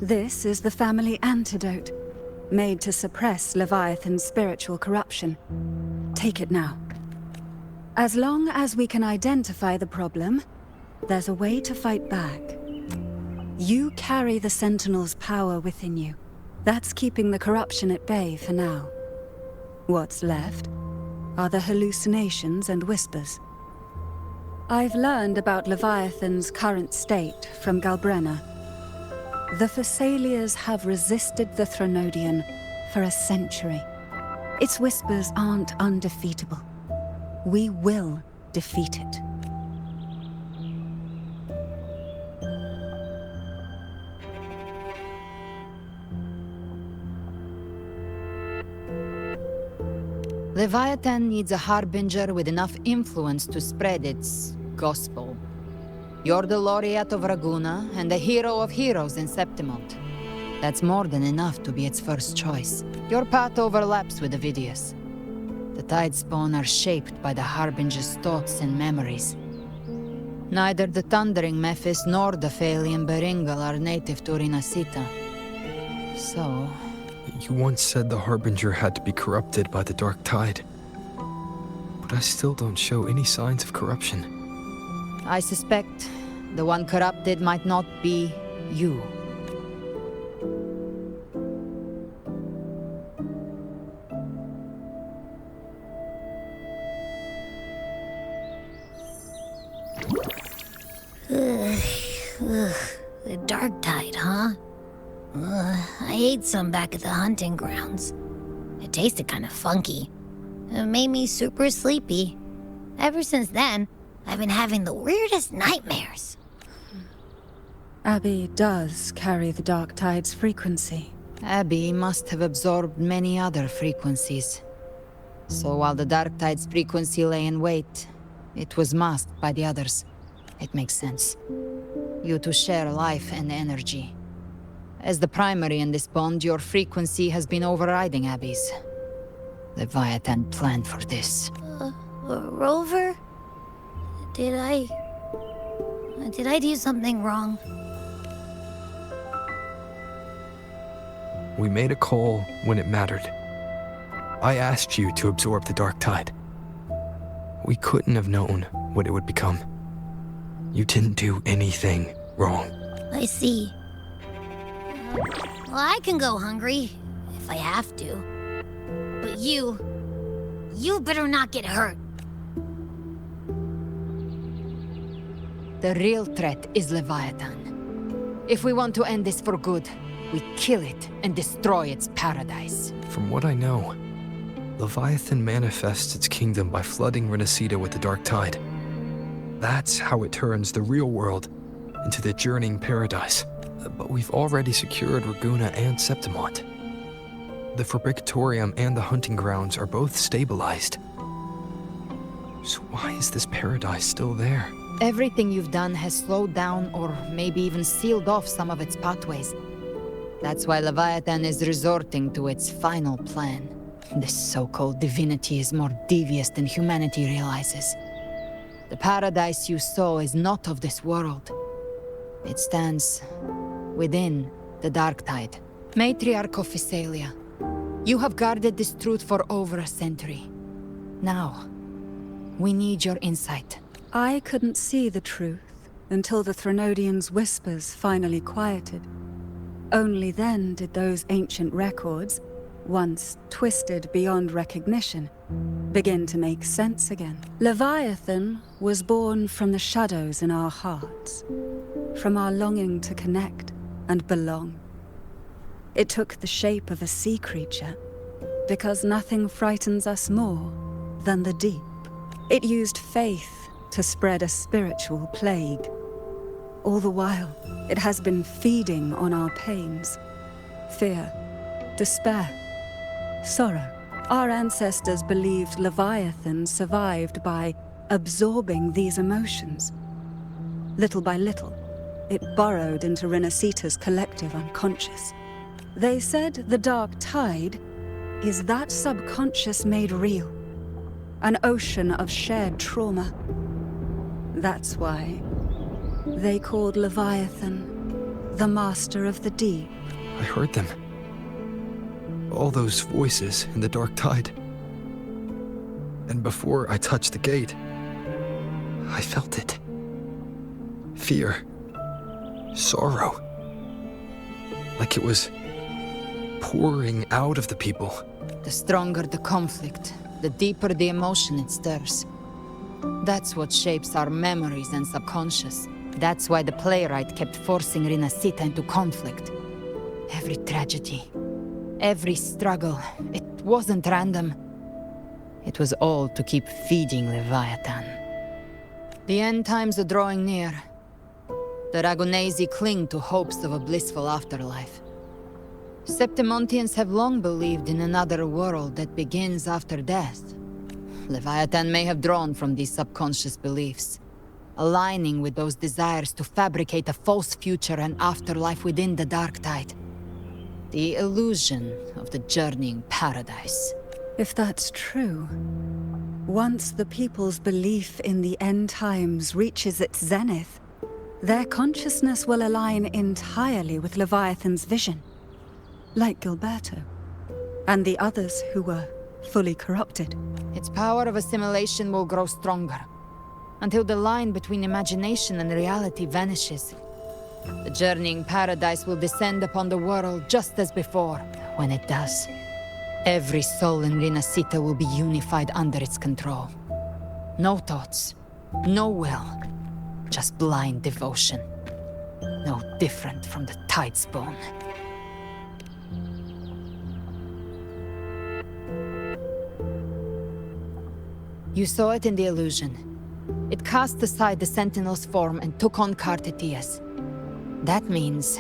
This is the family antidote, made to suppress Leviathan's spiritual corruption. Take it now. As long as we can identify the problem, there's a way to fight back. You carry the Sentinel's power within you. That's keeping the corruption at bay for now. What's left are the hallucinations and whispers. I've learned about Leviathan's current state from Galbrenna. The Thessalians have resisted the Threnodian for a century. Its whispers aren't undefeatable. We will defeat it. Leviathan needs a harbinger with enough influence to spread its gospel. You're the laureate of Raguna and the hero of heroes in Septimont. That's more than enough to be its first choice. Your path overlaps with Ovidius. The Tidespawn are shaped by the harbinger's thoughts and memories. Neither the Thundering Mephis nor the Phalian Beringal are native to Rinecita. So... You once said the Harbinger had to be corrupted by the Dark Tide. But I still don't show any signs of corruption. I suspect the one corrupted might not be you. The Dark Tide, huh? I ate some back at the hunting grounds. It tasted kind of funky. It made me super sleepy. Ever since then, I've been having the weirdest nightmares. Abby does carry the Dark Tide's frequency. Abby must have absorbed many other frequencies. So while the Dark Tide's frequency lay in wait, it was masked by the others. It makes sense. You two share life and energy. As the primary in this bond, your frequency has been overriding Abby's. Leviathan planned for this. Rover? Did I do something wrong? We made a call when it mattered. I asked you to absorb the Dark Tide. We couldn't have known what it would become. You didn't do anything wrong. I see. Well, I can go hungry, if I have to. But you better not get hurt. The real threat is Leviathan. If we want to end this for good, we kill it and destroy its paradise. From what I know, Leviathan manifests its kingdom by flooding Rinecita with the Dark Tide. That's how it turns the real world into the journeying paradise. But we've already secured Raguna and Septimont. The Fabricatorium and the hunting grounds are both stabilized. So why is this paradise still there? Everything you've done has slowed down or maybe even sealed off some of its pathways. That's why Leviathan is resorting to its final plan. This so-called divinity is more devious than humanity realizes. The paradise you saw is not of this world. It stands within the Dark Tide. Matriarch of Thessalia, you have guarded this truth for over a century. Now, we need your insight. I couldn't see the truth until the Threnodian's whispers finally quieted. Only then did those ancient records, once twisted beyond recognition, begin to make sense again. Leviathan was born from the shadows in our hearts, from our longing to connect and belong. It took the shape of a sea creature, because nothing frightens us more than the deep. It used faith to spread a spiritual plague. All the while, it has been feeding on our pains. Fear, despair, sorrow. Our ancestors believed Leviathan survived by absorbing these emotions. Little by little, it burrowed into Rinecita's collective unconscious. They said the Dark Tide is that subconscious made real. An ocean of shared trauma. That's why they called Leviathan the Master of the Deep. I heard them. All those voices in the dark tide. And before I touched the gate, I felt it. Fear. Sorrow. Like it was pouring out of the people. The stronger the conflict, the deeper the emotion it stirs. That's what shapes our memories and subconscious. That's why the playwright kept forcing Rinecita into conflict. Every tragedy, every struggle, it wasn't random. It was all to keep feeding Leviathan. The end times are drawing near. The Ragunesi cling to hopes of a blissful afterlife. Septimontians have long believed in another world that begins after death. Leviathan may have drawn from these subconscious beliefs, aligning with those desires to fabricate a false future and afterlife within the dark tide. The illusion of the journeying paradise. If that's true, once the people's belief in the end times reaches its zenith, their consciousness will align entirely with Leviathan's vision, like Gilberto, and the others who were fully corrupted. Its power of assimilation will grow stronger, until the line between imagination and reality vanishes. The journeying paradise will descend upon the world just as before. When it does, every soul in Rinecita will be unified under its control. No thoughts, no will, just blind devotion. No different from the Tidespawn. You saw it in the illusion. It cast aside the Sentinel's form and took on Cartetias. That means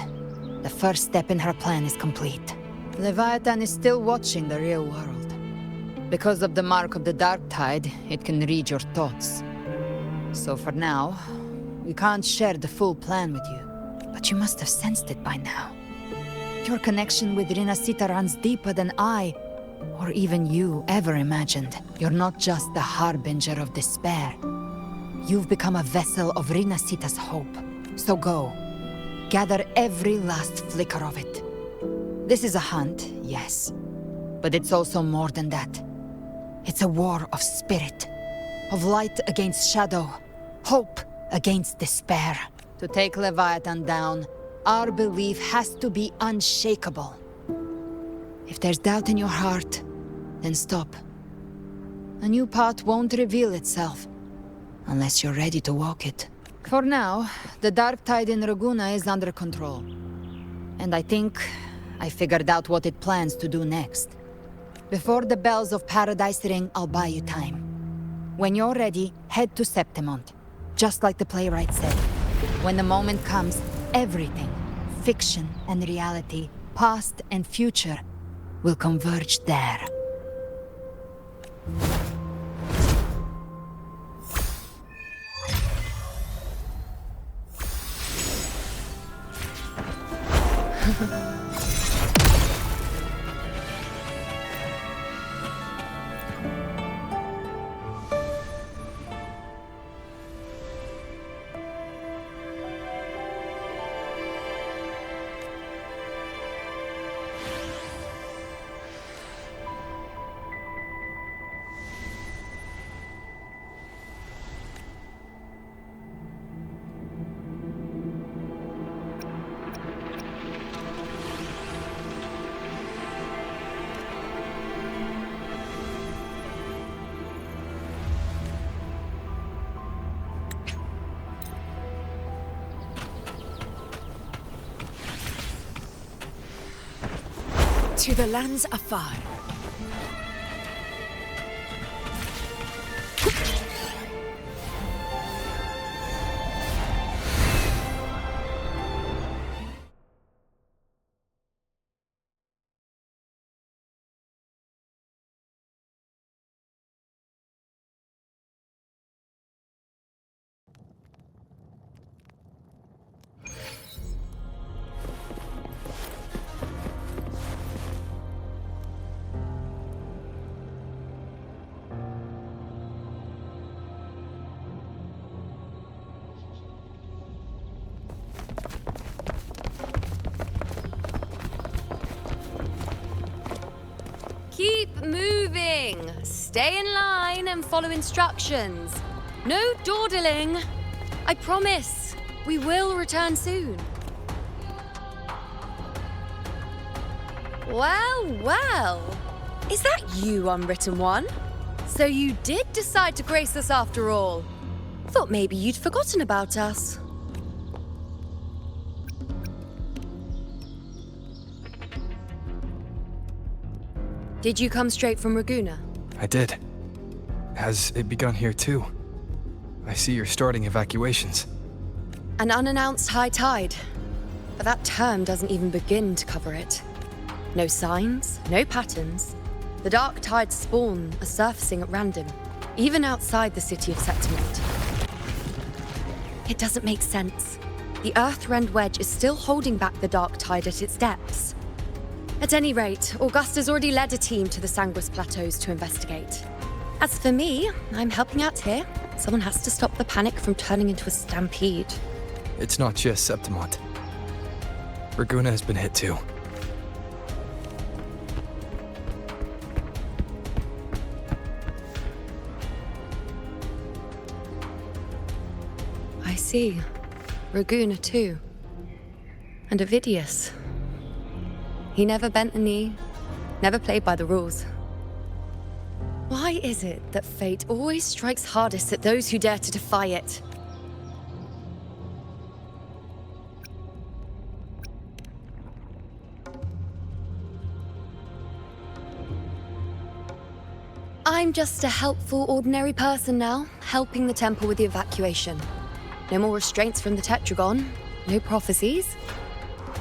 the first step in her plan is complete. Leviathan is still watching the real world. Because of the mark of the Dark Tide, it can read your thoughts. So for now, we can't share the full plan with you. But you must have sensed it by now. Your connection with Rinecita runs deeper than I, or even you, ever imagined. You're not just the harbinger of despair. You've become a vessel of Rinecita's hope. So go. Gather every last flicker of it. This is a hunt, yes. But it's also more than that. It's a war of spirit. Of light against shadow. Hope against despair. To take Leviathan down, our belief has to be unshakable. If there's doubt in your heart, then stop. A new path won't reveal itself, unless you're ready to walk it. For now, the dark tide in Raguna is under control. And I think I figured out what it plans to do next. Before the bells of Paradise ring, I'll buy you time. When you're ready, head to Septimont, just like the playwright said. When the moment comes, everything, fiction and reality, past and future, will converge there. To the lands afar. moving! Stay in line and follow instructions. No dawdling. I promise, we will return soon. Well, well. Is that you, Unwritten One? So you did decide to grace us after all. Thought maybe you'd forgotten about us. Did you come straight from Raguna? I did. Has it begun here too? I see you're starting evacuations. An unannounced high tide. But that term doesn't even begin to cover it. No signs, no patterns. The dark tide's spawn are surfacing at random, even outside the city of Septimont. It doesn't make sense. The Earthrend Wedge is still holding back the dark tide at its depths. At any rate, Augusta's already led a team to the Sanguis Plateaus to investigate. As for me, I'm helping out here. Someone has to stop the panic from turning into a stampede. It's not just Septimont. Raguna has been hit too. I see. Raguna too. And Ovidius. He never bent a knee, never played by the rules. Why is it that fate always strikes hardest at those who dare to defy it? I'm just a helpful, ordinary person now, helping the temple with the evacuation. No more restraints from the Tetragon, no prophecies.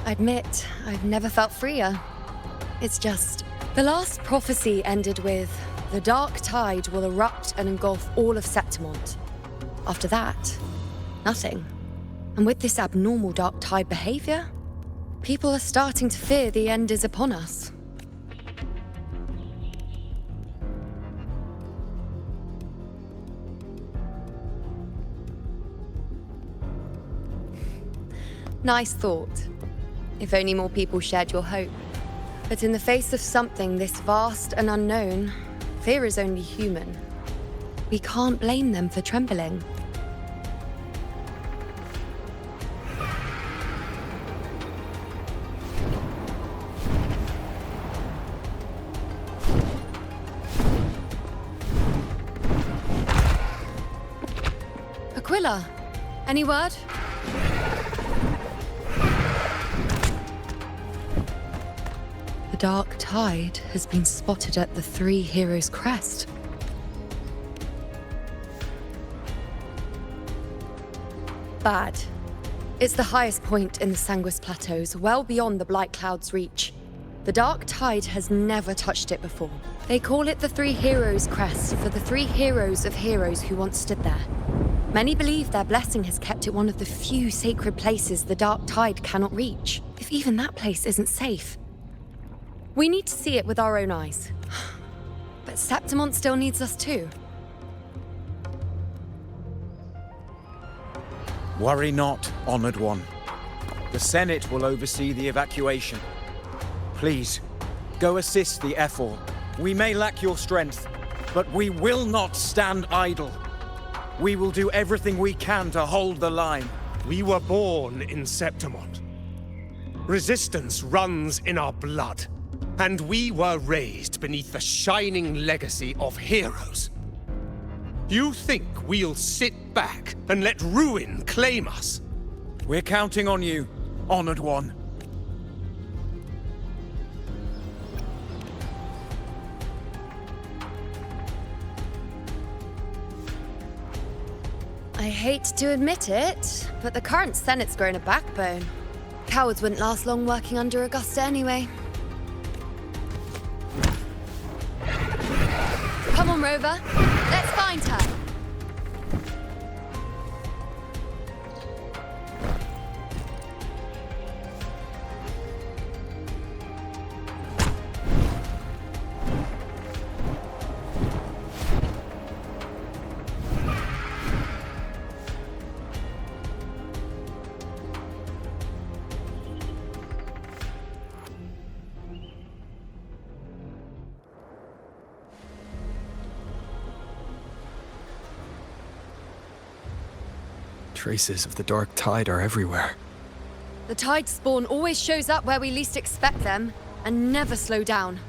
I admit, I've never felt freer. It's just, the last prophecy ended with, the dark tide will erupt and engulf all of Septimont. After that, nothing. And with this abnormal dark tide behavior, people are starting to fear the end is upon us. Nice thought. If only more people shared your hope. But in the face of something this vast and unknown, fear is only human. We can't blame them for trembling. Aquila, any word? The dark tide has been spotted at the Three Heroes' Crest. Bad. It's the highest point in the Sanguis Plateaus, well beyond the Blight Cloud's reach. The dark tide has never touched it before. They call it the Three Heroes' Crest for the three heroes of heroes who once stood there. Many believe their blessing has kept it one of the few sacred places the dark tide cannot reach, if even that place isn't safe. We need to see it with our own eyes. But Septimont still needs us too. Worry not, Honored One. The Senate will oversee the evacuation. Please, go assist the Ephor. We may lack your strength, but we will not stand idle. We will do everything we can to hold the line. We were born in Septimont. Resistance runs in our blood. And we were raised beneath the shining legacy of heroes. You think we'll sit back and let ruin claim us? We're counting on you, Honored One. I hate to admit it, but the current Senate's grown a backbone. Cowards wouldn't last long working under Augusta anyway. Come on, Rover. Let's find her. Traces of the dark tide are everywhere. The tide spawn always shows up where we least expect them, and never slow down.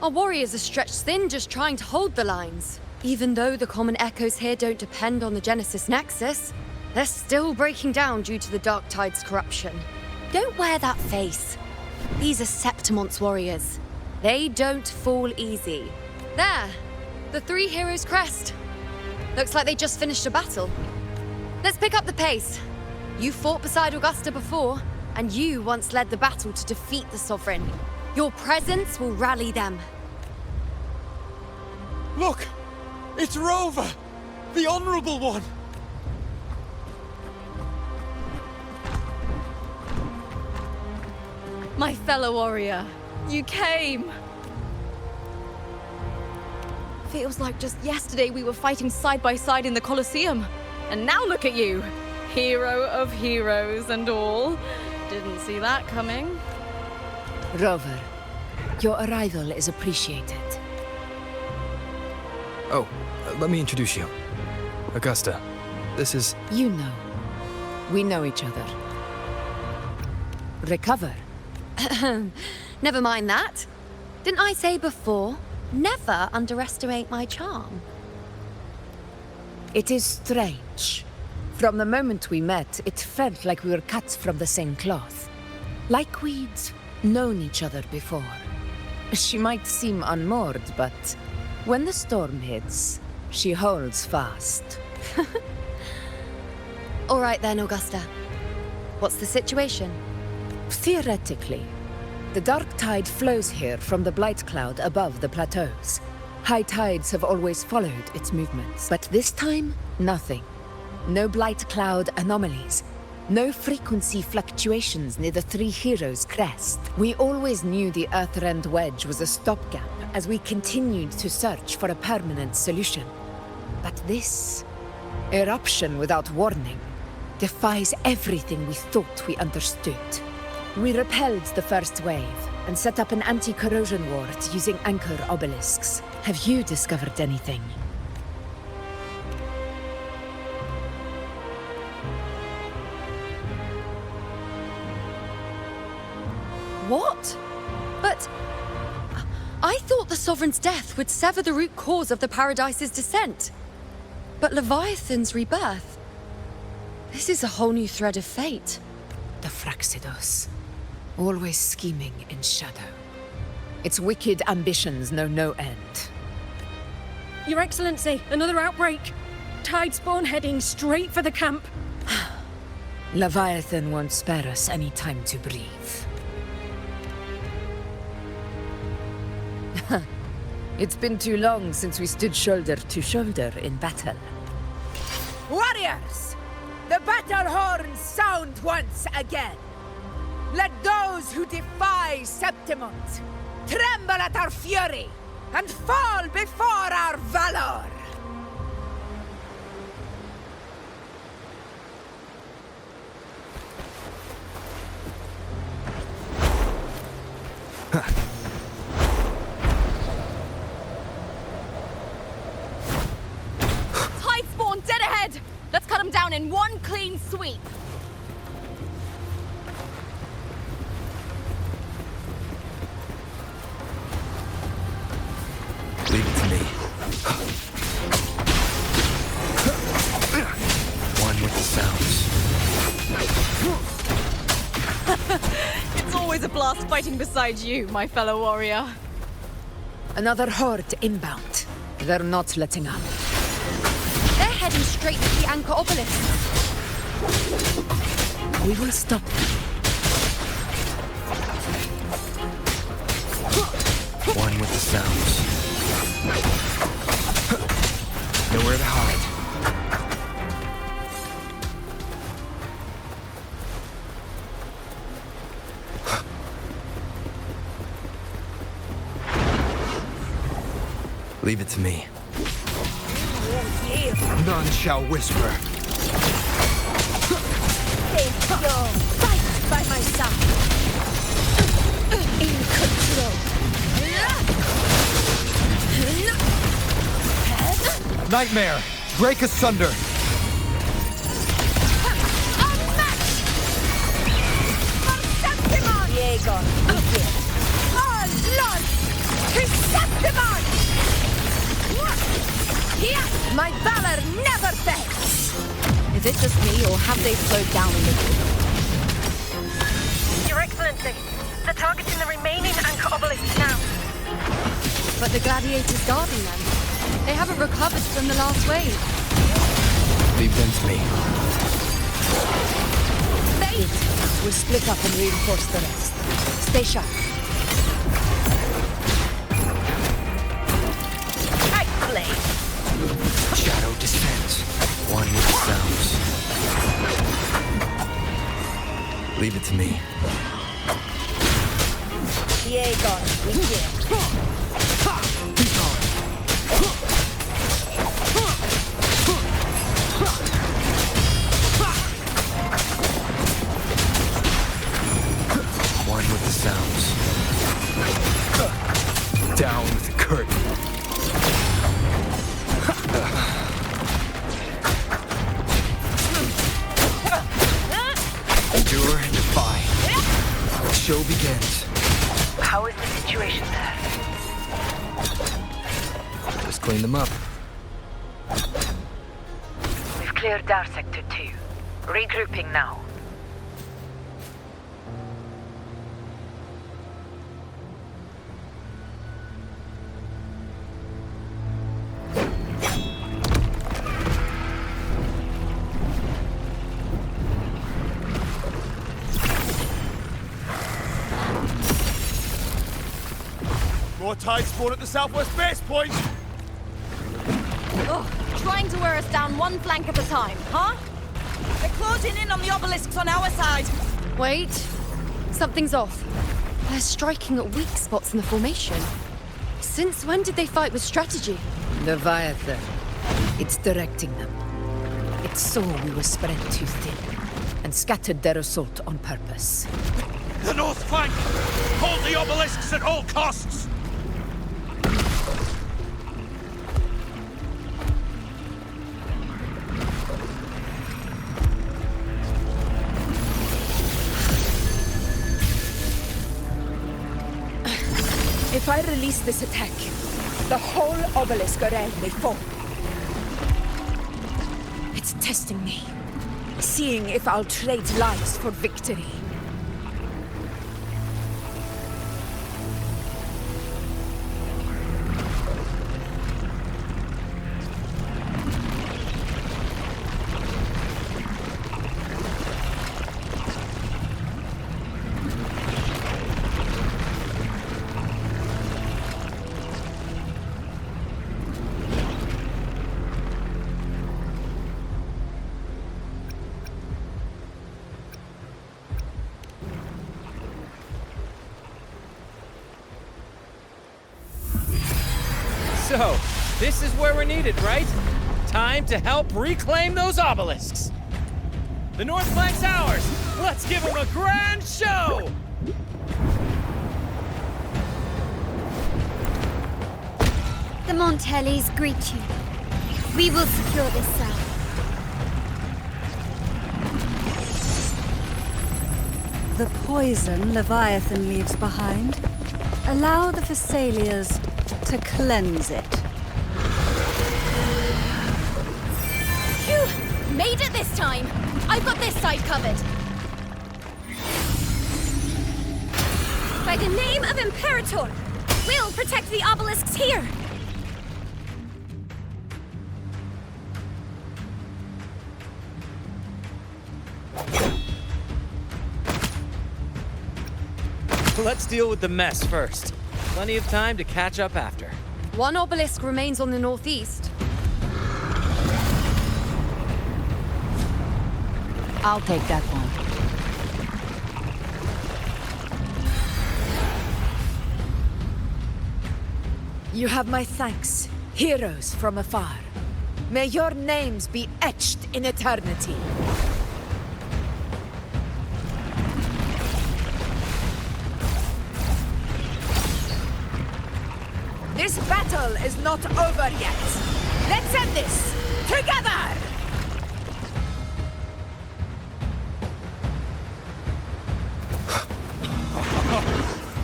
Our warriors are stretched thin just trying to hold the lines. Even though the common echoes here don't depend on the Genesis Nexus, they're still breaking down due to the dark tide's corruption. Don't wear that face. These are Septimont's warriors. They don't fall easy. There! The three heroes' crest. Looks like they just finished a battle. Let's pick up the pace. You fought beside Augusta before, and you once led the battle to defeat the Sovereign. Your presence will rally them. Look! It's Rover! The Honorable One! My fellow warrior, you came! Feels like just yesterday we were fighting side by side in the Colosseum. And now look at you! Hero of heroes and all. Didn't see that coming. Rover, your arrival is appreciated. Oh, let me introduce you. Augusta, this is... You know. We know each other. Recover. Never mind that. Didn't I say before? Never underestimate my charm. It is strange. From the moment we met, it felt like we were cut from the same cloth. Like we'd known each other before. She might seem unmoored, but when the storm hits, she holds fast. All right then, Augusta. What's the situation? Theoretically, the dark tide flows here from the blight cloud above the plateaus. High tides have always followed its movements, but this time, nothing. No blight cloud anomalies. No frequency fluctuations near the Three Heroes' crest. We always knew the Earthrend Wedge was a stopgap as we continued to search for a permanent solution. But this eruption without warning defies everything we thought we understood. We repelled the first wave and set up an anti-corrosion ward using anchor obelisks. Have you discovered anything? What? But I thought the Sovereign's death would sever the root cause of the Paradise's descent. But Leviathan's rebirth... This is a whole new thread of fate. The Fraxidos. Always scheming in shadow. Its wicked ambitions know no end. Your Excellency, another outbreak. Tide spawn heading straight for the camp. Leviathan won't spare us any time to breathe. It's been too long since we stood shoulder to shoulder in battle. Warriors! The battle horns sound once again! Let those who defy Septimont tremble at our fury and fall before our valor! Tide spawn dead ahead! Let's cut them down in one clean sweep. Leave it to me. One with the sounds. It's always a blast fighting beside you, my fellow warrior. Another horde inbound. They're not letting up. They're heading straight for the anchor obelisk. We will stop them. One with the sounds. Nowhere to hide. Leave it to me. None shall whisper. Fight by my side! In control! Nightmare! Break asunder! Aegon, begin. All blood to Septimon! Yes, my valor never fails! Is it just me, or have they slowed down a little? Your Excellency, they're targeting the remaining anchor obelisks now. But the gladiators guarding them, they haven't recovered from the last wave. Leave them to me. Wait! We'll split up and reinforce the rest. Stay sharp. Shadow descends. One with the sounds. Leave it to me. Aegon, begin. Be gone. One with the sounds. Down with the curtain. Endure and defy. The show begins. How is the situation there? Just clean them up. We've cleared Dar Sector 2. Regrouping now. More tide spawn at the southwest base point! Ugh, trying to wear us down one flank at a time, huh? They're closing in on the obelisks on our side. Wait, something's off. They're striking at weak spots in the formation. Since when did they fight with strategy? Leviathan. It's directing them. It saw we were spread too thin, and scattered their assault on purpose. The north flank! Hold the obelisks at all costs! If I release this attack, the whole obelisk array may fall. It's testing me, seeing if I'll trade lives for victory. So, this is where we're needed, right? Time to help reclaim those obelisks. The north flank's ours. Let's give them a grand show! The Montellis greet you. We will secure this cell. The poison Leviathan leaves behind, allow the Thessalians to cleanse it. Phew! Made it this time! I've got this side covered. By the name of Imperator, we'll protect the obelisks here. Let's deal with the mess first. Plenty of time to catch up after. One obelisk remains on the northeast. I'll take that one. You have my thanks, heroes from afar. May your names be etched in eternity. This battle is not over yet. Let's end this together!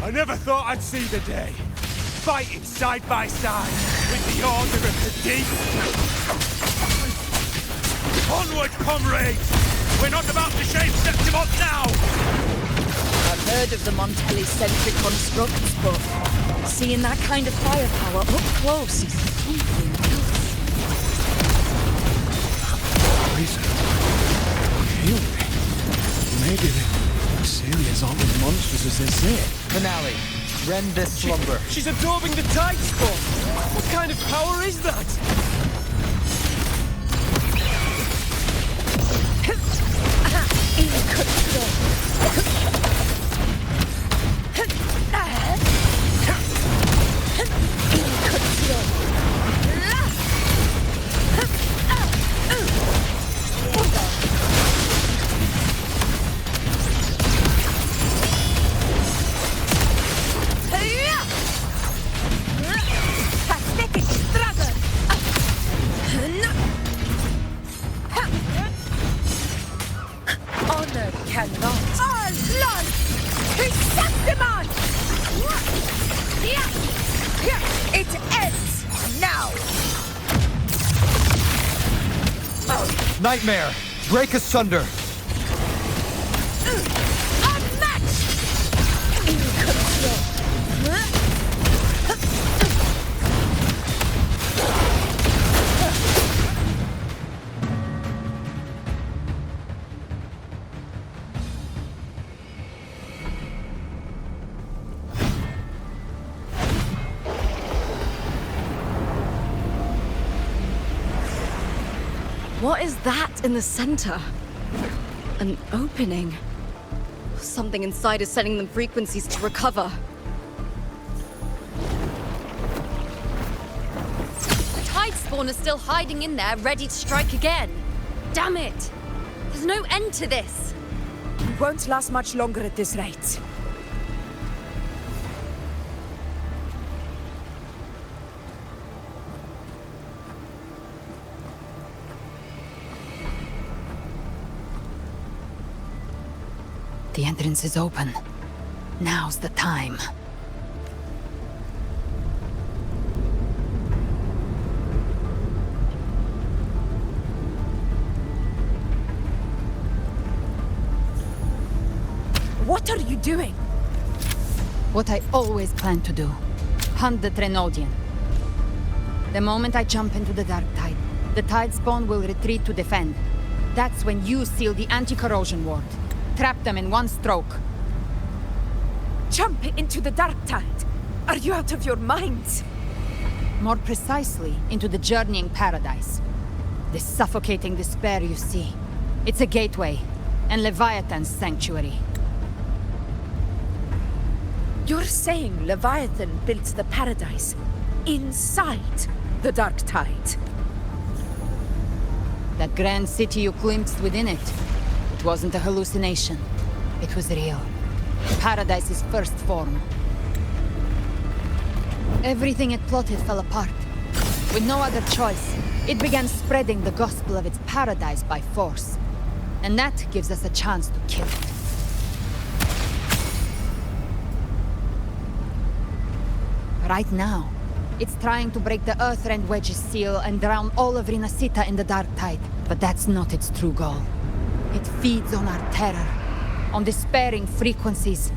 I never thought I'd see the day. Fighting side by side with the Order of the Deep. Onward, comrades! We're not about to shave Septimont now! I've heard of the Montelli-centric constructs, but seeing that kind of firepower up close is something else. Poison. Heal me. Maybe the Celia's aren't as monstrous as they say. Finale. Rend this slumber. She's absorbing the tide spawn! What kind of power is that? Honor cannot. All life! Septimon! It ends now! Nightmare! Break asunder! Unmatched! In control. What is that in the center? An opening. Something inside is sending them frequencies to recover. The tide spawn is still hiding in there, ready to strike again. Damn it! There's no end to this. We won't last much longer at this rate. The entrance is open. Now's the time. What are you doing? What I always planned to do. Hunt the Trenodian. The moment I jump into the dark tide, the tide spawn will retreat to defend. That's when you seal the anti-corrosion ward. Trap them in one stroke. Jump into the dark tide. Are you out of your mind? More precisely, into the journeying paradise. This suffocating despair you see. It's a gateway, and Leviathan's sanctuary. You're saying Leviathan built the paradise inside the dark tide? That grand city you glimpsed within it. It wasn't a hallucination. It was real. Paradise's first form. Everything it plotted fell apart. With no other choice, it began spreading the gospel of its paradise by force. And that gives us a chance to kill it. Right now, it's trying to break the Earthrend Wedge's seal and drown all of Rinecita in the dark tide. But that's not its true goal. It feeds on our terror, on despairing frequencies.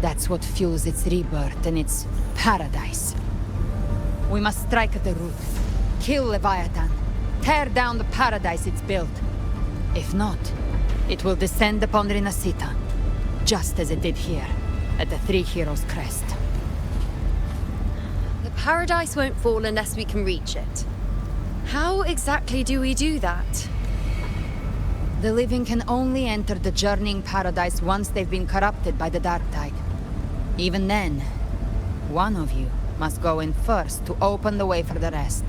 That's what fuels its rebirth and its paradise. We must strike at the root, kill Leviathan, tear down the paradise it's built. If not, it will descend upon Rinecita, just as it did here, at the Three Heroes' Crest. The paradise won't fall unless we can reach it. How exactly do we do that? The living can only enter the journeying paradise once they've been corrupted by the dark tide. Even then, one of you must go in first to open the way for the rest.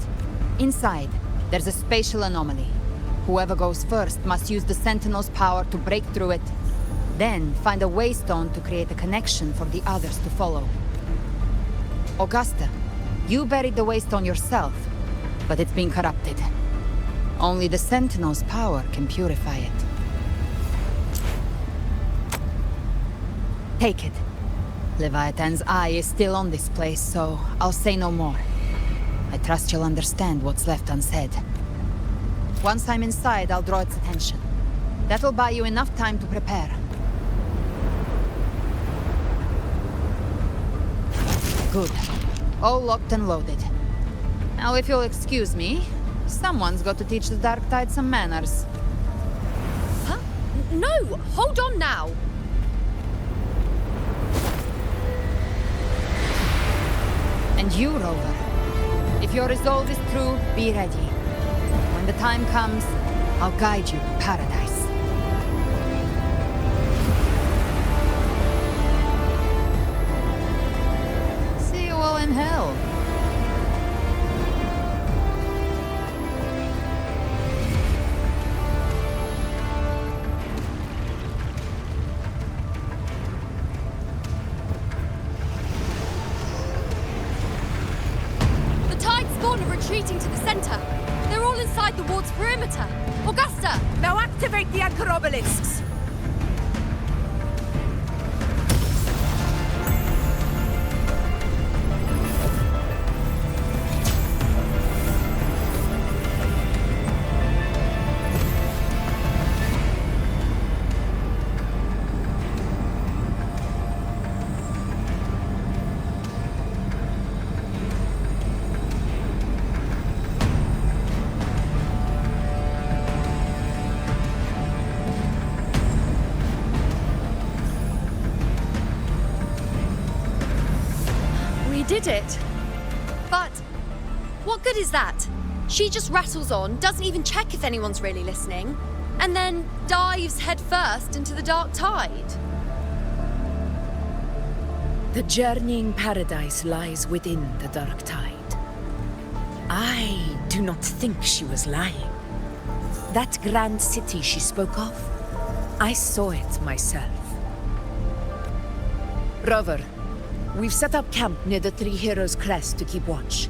Inside, there's a spatial anomaly. Whoever goes first must use the Sentinel's power to break through it, then find a waystone to create a connection for the others to follow. Augusta, you buried the waystone yourself, but it's been corrupted. Only the Sentinel's power can purify it. Take it. Leviathan's eye is still on this place, so I'll say no more. I trust you'll understand what's left unsaid. Once I'm inside, I'll draw its attention. That'll buy you enough time to prepare. Good. All locked and loaded. Now, if you'll excuse me, someone's got to teach the Dark Tide some manners. Huh? No! Hold on now! And you, Rover. If your resolve is true, be ready. When the time comes, I'll guide you to paradise. See you all in hell. The Tide spawn are retreating to the center. They're all inside the ward's perimeter. Augusta! Now activate the anchor obelisks! We did it! But what good is that? She just rattles on, doesn't even check if anyone's really listening, and then dives headfirst into the dark tide. The journeying paradise lies within the dark tide. I do not think she was lying. That grand city she spoke of, I saw it myself. Rover, we've set up camp near the Three Heroes crest to keep watch.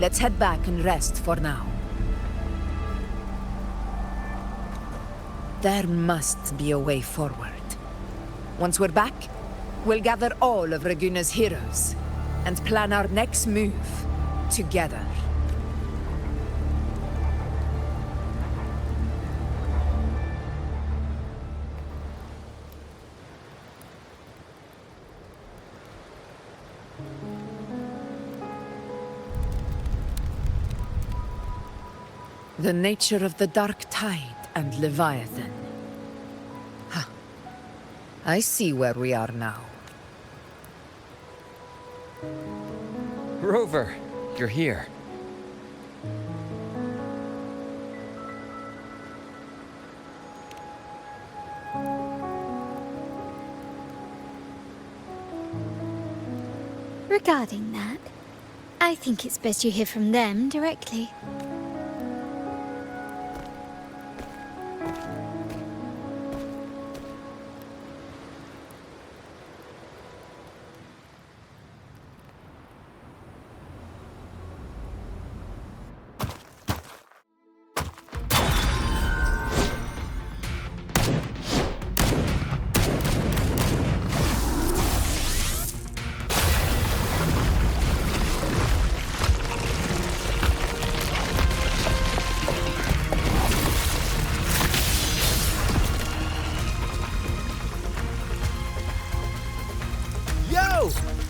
Let's head back and rest for now. There must be a way forward. Once we're back, we'll gather all of Raguna's heroes and plan our next move together. The nature of the Dark Tide and Leviathan. Ha! I see where we are now. Rover, you're here. Regarding that, I think it's best you hear from them directly.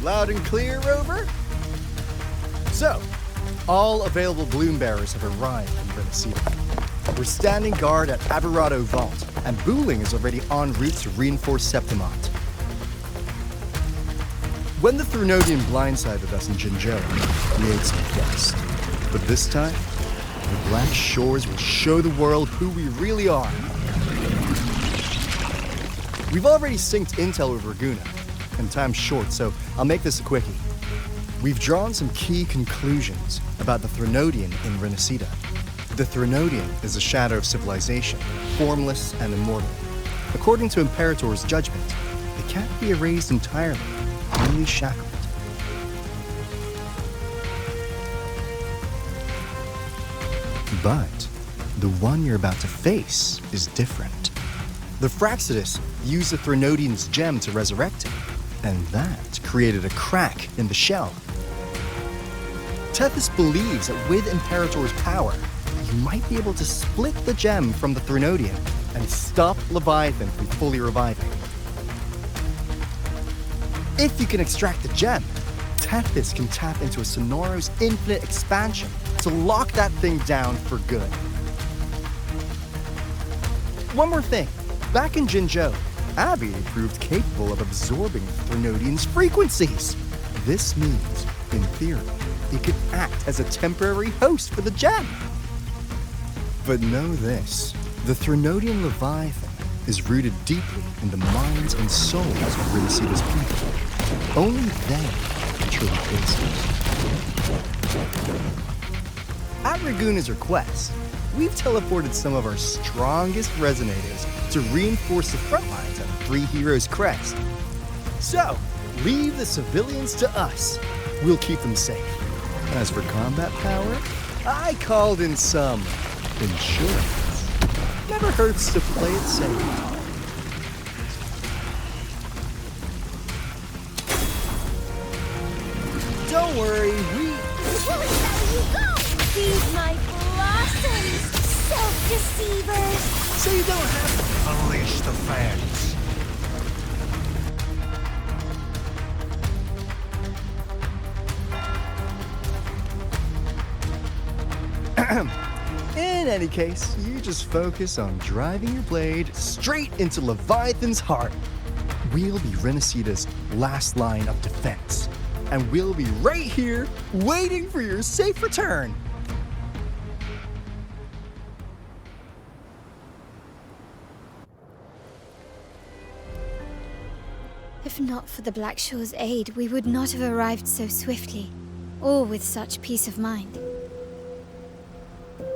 Loud and clear, Rover? So, all available bloom bearers have arrived in Rinecita. We're standing guard at Aberrado Vault, and Booling is already en route to reinforce Septimont. When the Threnodian blindsided us in Jinjera, we ate some dust. But this time, the Black Shores will show the world who we really are. We've already synced intel with Raguna, and time's short, so I'll make this a quickie. We've drawn some key conclusions about the Threnodian in Rinecita. The Threnodian is a shadow of civilization, formless and immortal. According to Imperator's judgment, it can't be erased entirely, only shackled. But the one you're about to face is different. The Fraxidus used the Threnodian's gem to resurrect him, And that created a crack in the shell. Tethys believes that with Imperator's power, you might be able to split the gem from the Threnodian and stop Leviathan from fully reviving. If you can extract the gem, Tethys can tap into a Sonoros infinite expansion to lock that thing down for good. One more thing. Back in Jinzhou, Abby proved capable of absorbing Threnodian's frequencies. This means, in theory, it could act as a temporary host for the gem. But know this, the Threnodian Leviathan is rooted deeply in the minds and souls of Rinecita's people. Only they can truly face it. At Raguna's request, we've teleported some of our strongest resonators to reinforce the front lines at Three Heroes Crest. So, leave the civilians to us. We'll keep them safe. As for combat power, I called in some insurance. Never hurts to play it safe. Don't worry, we... Where you go? Feed my blossoms, self-deceivers! So you don't have to unleash the fans. In any case, you just focus on driving your blade straight into Leviathan's heart. We'll be Rinecita's last line of defense, and we'll be right here waiting for your safe return. If not for the Black Shore's aid, we would not have arrived so swiftly, or with such peace of mind.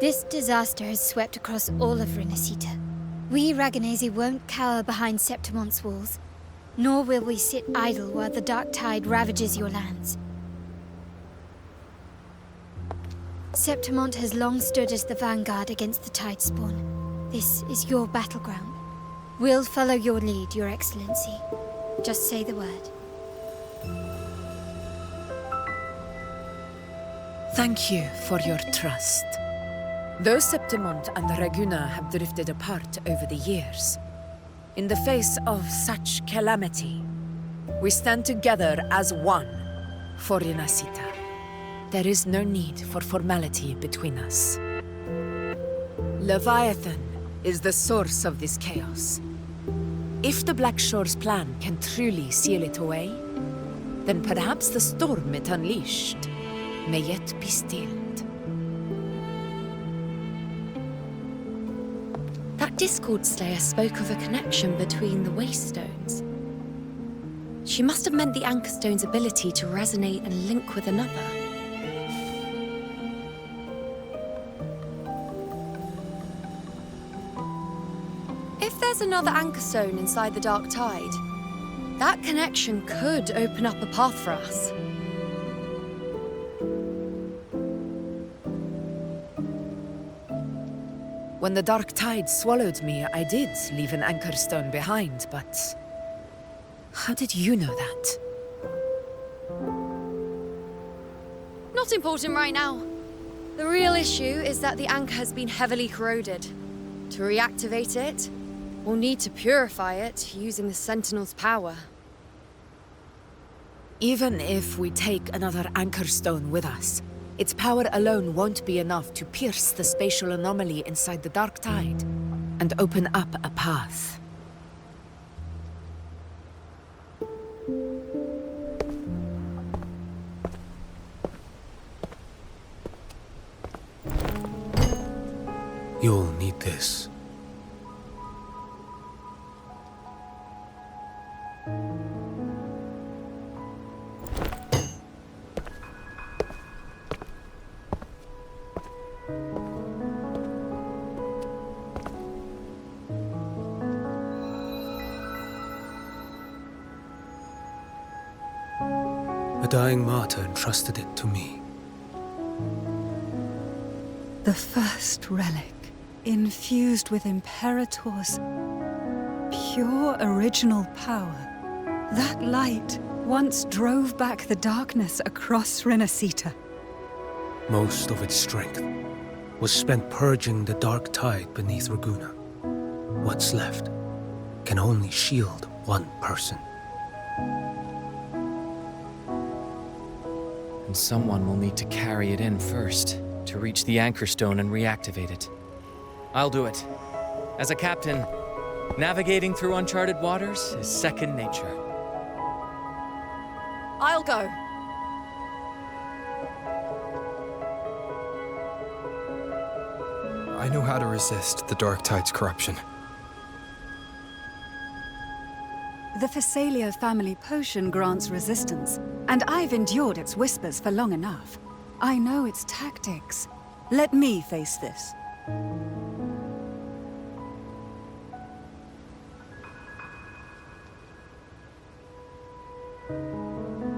This disaster has swept across all of Rinecita. We Raganesi won't cower behind Septimon's walls, nor will we sit idle while the dark tide ravages your lands. Septimont has long stood as the vanguard against the tide spawn. This is your battleground. We'll follow your lead, Your Excellency. Just say the word. Thank you for your trust. Though Septimont and Raguna have drifted apart over the years, in the face of such calamity, we stand together as one for Rinecita. There is no need for formality between us. Leviathan is the source of this chaos. If the Black Shore's plan can truly seal it away, then perhaps the storm it unleashed may yet be stilled. That Discord Slayer spoke of a connection between the Waystones. She must have meant the Anchor Stone's ability to resonate and link with another. If there's another Anchor Stone inside the Dark Tide, that connection could open up a path for us. When the Dark Tide swallowed me, I did leave an Anchor Stone behind, but... how did you know that? Not important right now. The real issue is that the anchor has been heavily corroded. To reactivate it, we'll need to purify it using the Sentinel's power. Even if we take another Anchor Stone with us, its power alone won't be enough to pierce the spatial anomaly inside the Dark Tide and open up a path. You'll need this. A dying martyr entrusted it to me. The first relic, infused with Imperator's pure original power, That light once drove back the darkness across Rinecita. Most of its strength was spent purging the dark tide beneath Ragunna. What's left can only shield one person. And someone will need to carry it in first, to reach the anchor stone and reactivate it. I'll do it. As a captain, navigating through uncharted waters is second nature. I'll go. I know how to resist the dark tide's corruption. The Phasalia family potion grants resistance, and I've endured its whispers for long enough. I know its tactics. Let me face this.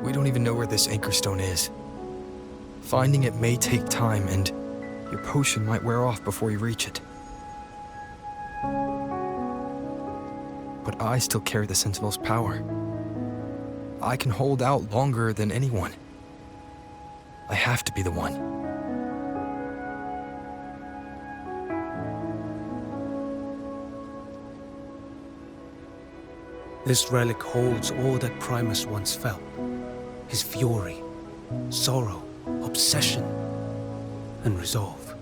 We don't even know where this anchor stone is. Finding it may take time, and your potion might wear off before you reach it. But I still carry the Sentinel's power. I can hold out longer than anyone. I have to be the one. This relic holds all that Primus once felt. His fury, sorrow, obsession, and resolve.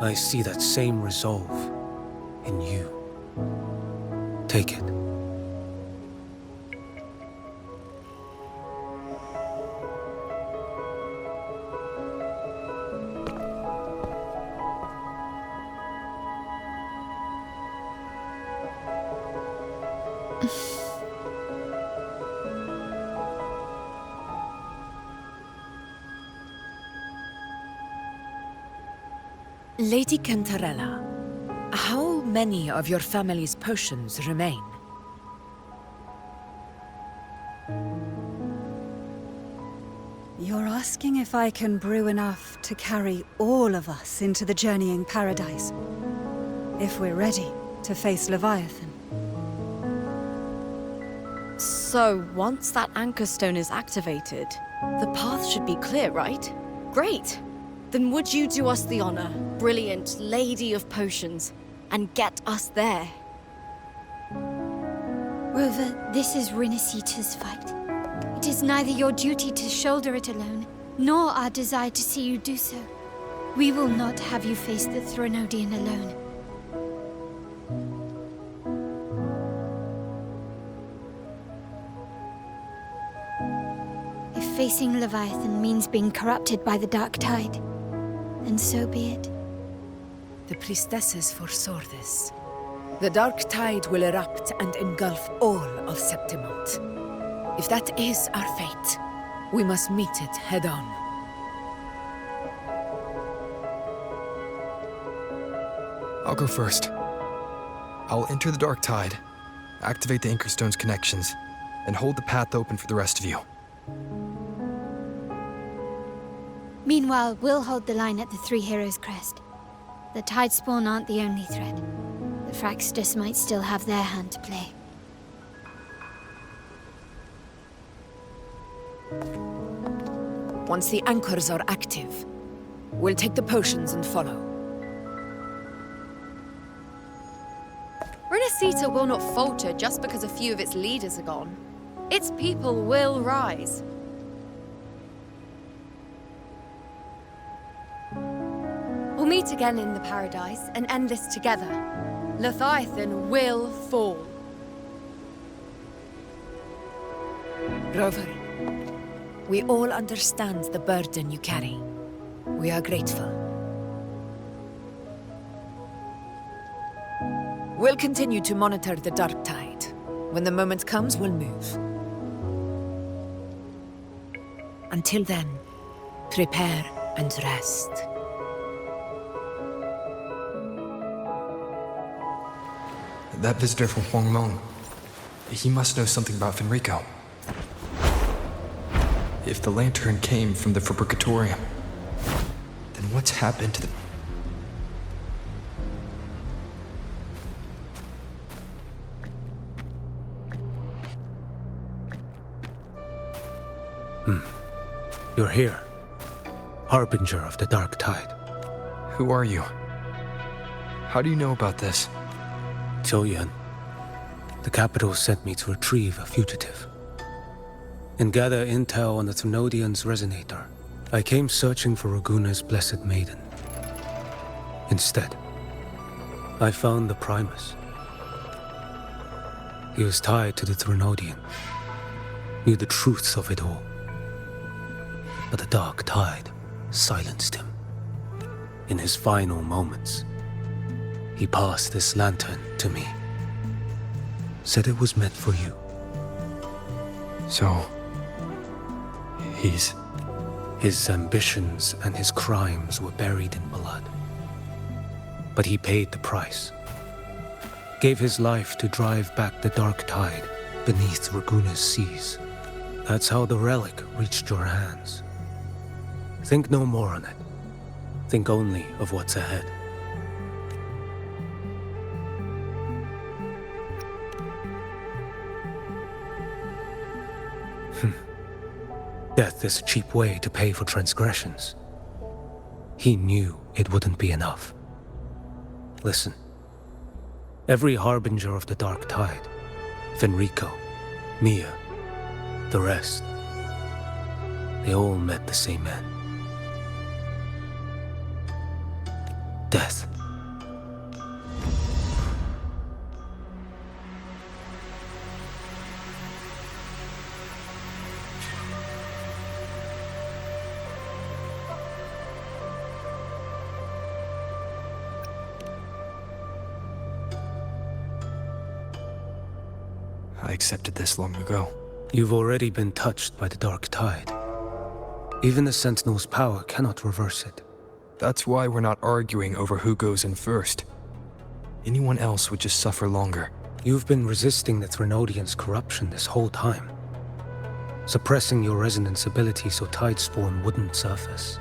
I see that same resolve in you. Take it. Lady Cantarella, how many of your family's potions remain? You're asking if I can brew enough to carry all of us into the journeying paradise. If we're ready to face Leviathan. So, once that anchor stone is activated, the path should be clear, right? Great! Then would you do us the honor, brilliant Lady of Potions, and get us there? Rover, this is Rinecita's fight. It is neither your duty to shoulder it alone, nor our desire to see you do so. We will not have you face the Threnodian alone. If facing Leviathan means being corrupted by the dark tide, then so be it. The priestesses foresaw this. The dark tide will erupt and engulf all of Septimont. If that is our fate, we must meet it head-on. I'll go first. I'll enter the dark tide, activate the anchor stone's connections, and hold the path open for the rest of you. Meanwhile, we'll hold the line at the Three Heroes Crest. The Tidespawn aren't the only threat. The Fraxtus might still have their hand to play. Once the anchors are active, we'll take the potions and follow. Rinecita will not falter just because a few of its leaders are gone. Its people will rise. We'll meet again in the paradise and end this together. Leviathan will fall. Rover, we all understand the burden you carry. We are grateful. We'll continue to monitor the dark tide. When the moment comes, we'll move. Until then, prepare and rest. That visitor from Huangmeng, he must know something about Fenrico. If the lantern came from the Fabricatorium, then what's happened to the... You're here. Harbinger of the Dark Tide. Who are you? How do you know about this? Choyan. The capital sent me to retrieve a fugitive and gather intel on the Thrunodian's resonator. I came searching for Raguna's blessed maiden. Instead, I found the Primus. He was tied to the Thrunodian, knew the truths of it all. But the Dark Tide silenced him. In his final moments, he passed this lantern to me. Said it was meant for you. So, he's... His ambitions and his crimes were buried in blood. But he paid the price. Gave his life to drive back the Dark Tide beneath Raguna's seas. That's how the relic reached your hands. Think no more on it. Think only of what's ahead. Death is a cheap way to pay for transgressions. He knew it wouldn't be enough. Listen. Every harbinger of the Dark Tide, Fenrico, Mia, the rest, they all met the same end. Death. I accepted this long ago. You've already been touched by the Dark Tide. Even the Sentinel's power cannot reverse it. That's why we're not arguing over who goes in first. Anyone else would just suffer longer. You've been resisting the Thrunodian's corruption this whole time. Suppressing your resonance ability so Tidespawn wouldn't surface.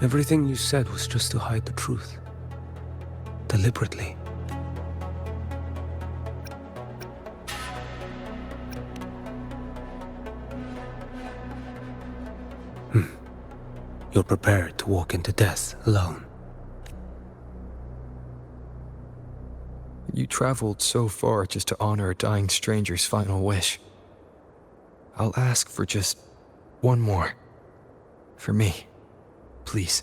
Everything you said was just to hide the truth. Deliberately. You're prepared to walk into death alone. You traveled so far just to honor a dying stranger's final wish. I'll ask for just one more. For me. Please.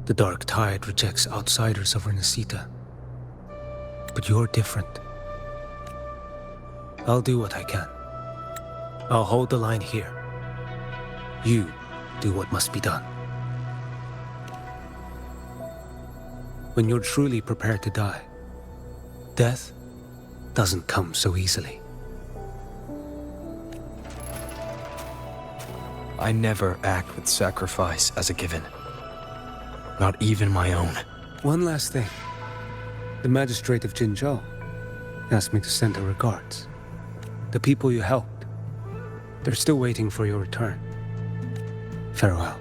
The Dark Tide rejects outsiders of Rinecita. But you're different. I'll do what I can. I'll hold the line here. You do what must be done. When you're truly prepared to die, death doesn't come so easily. I never act with sacrifice as a given. Not even my own. One last thing. The magistrate of Jinzhou asked me to send her regards. The people you helped, they're still waiting for your return. Farewell.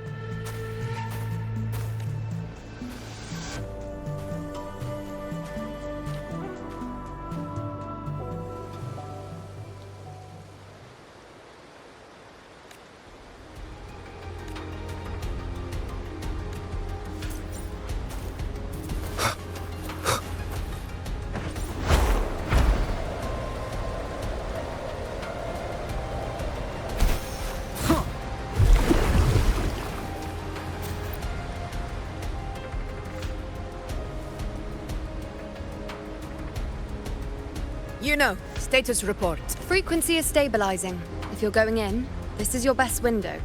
You know, status report. Frequency is stabilizing. If you're going in, this is your best window.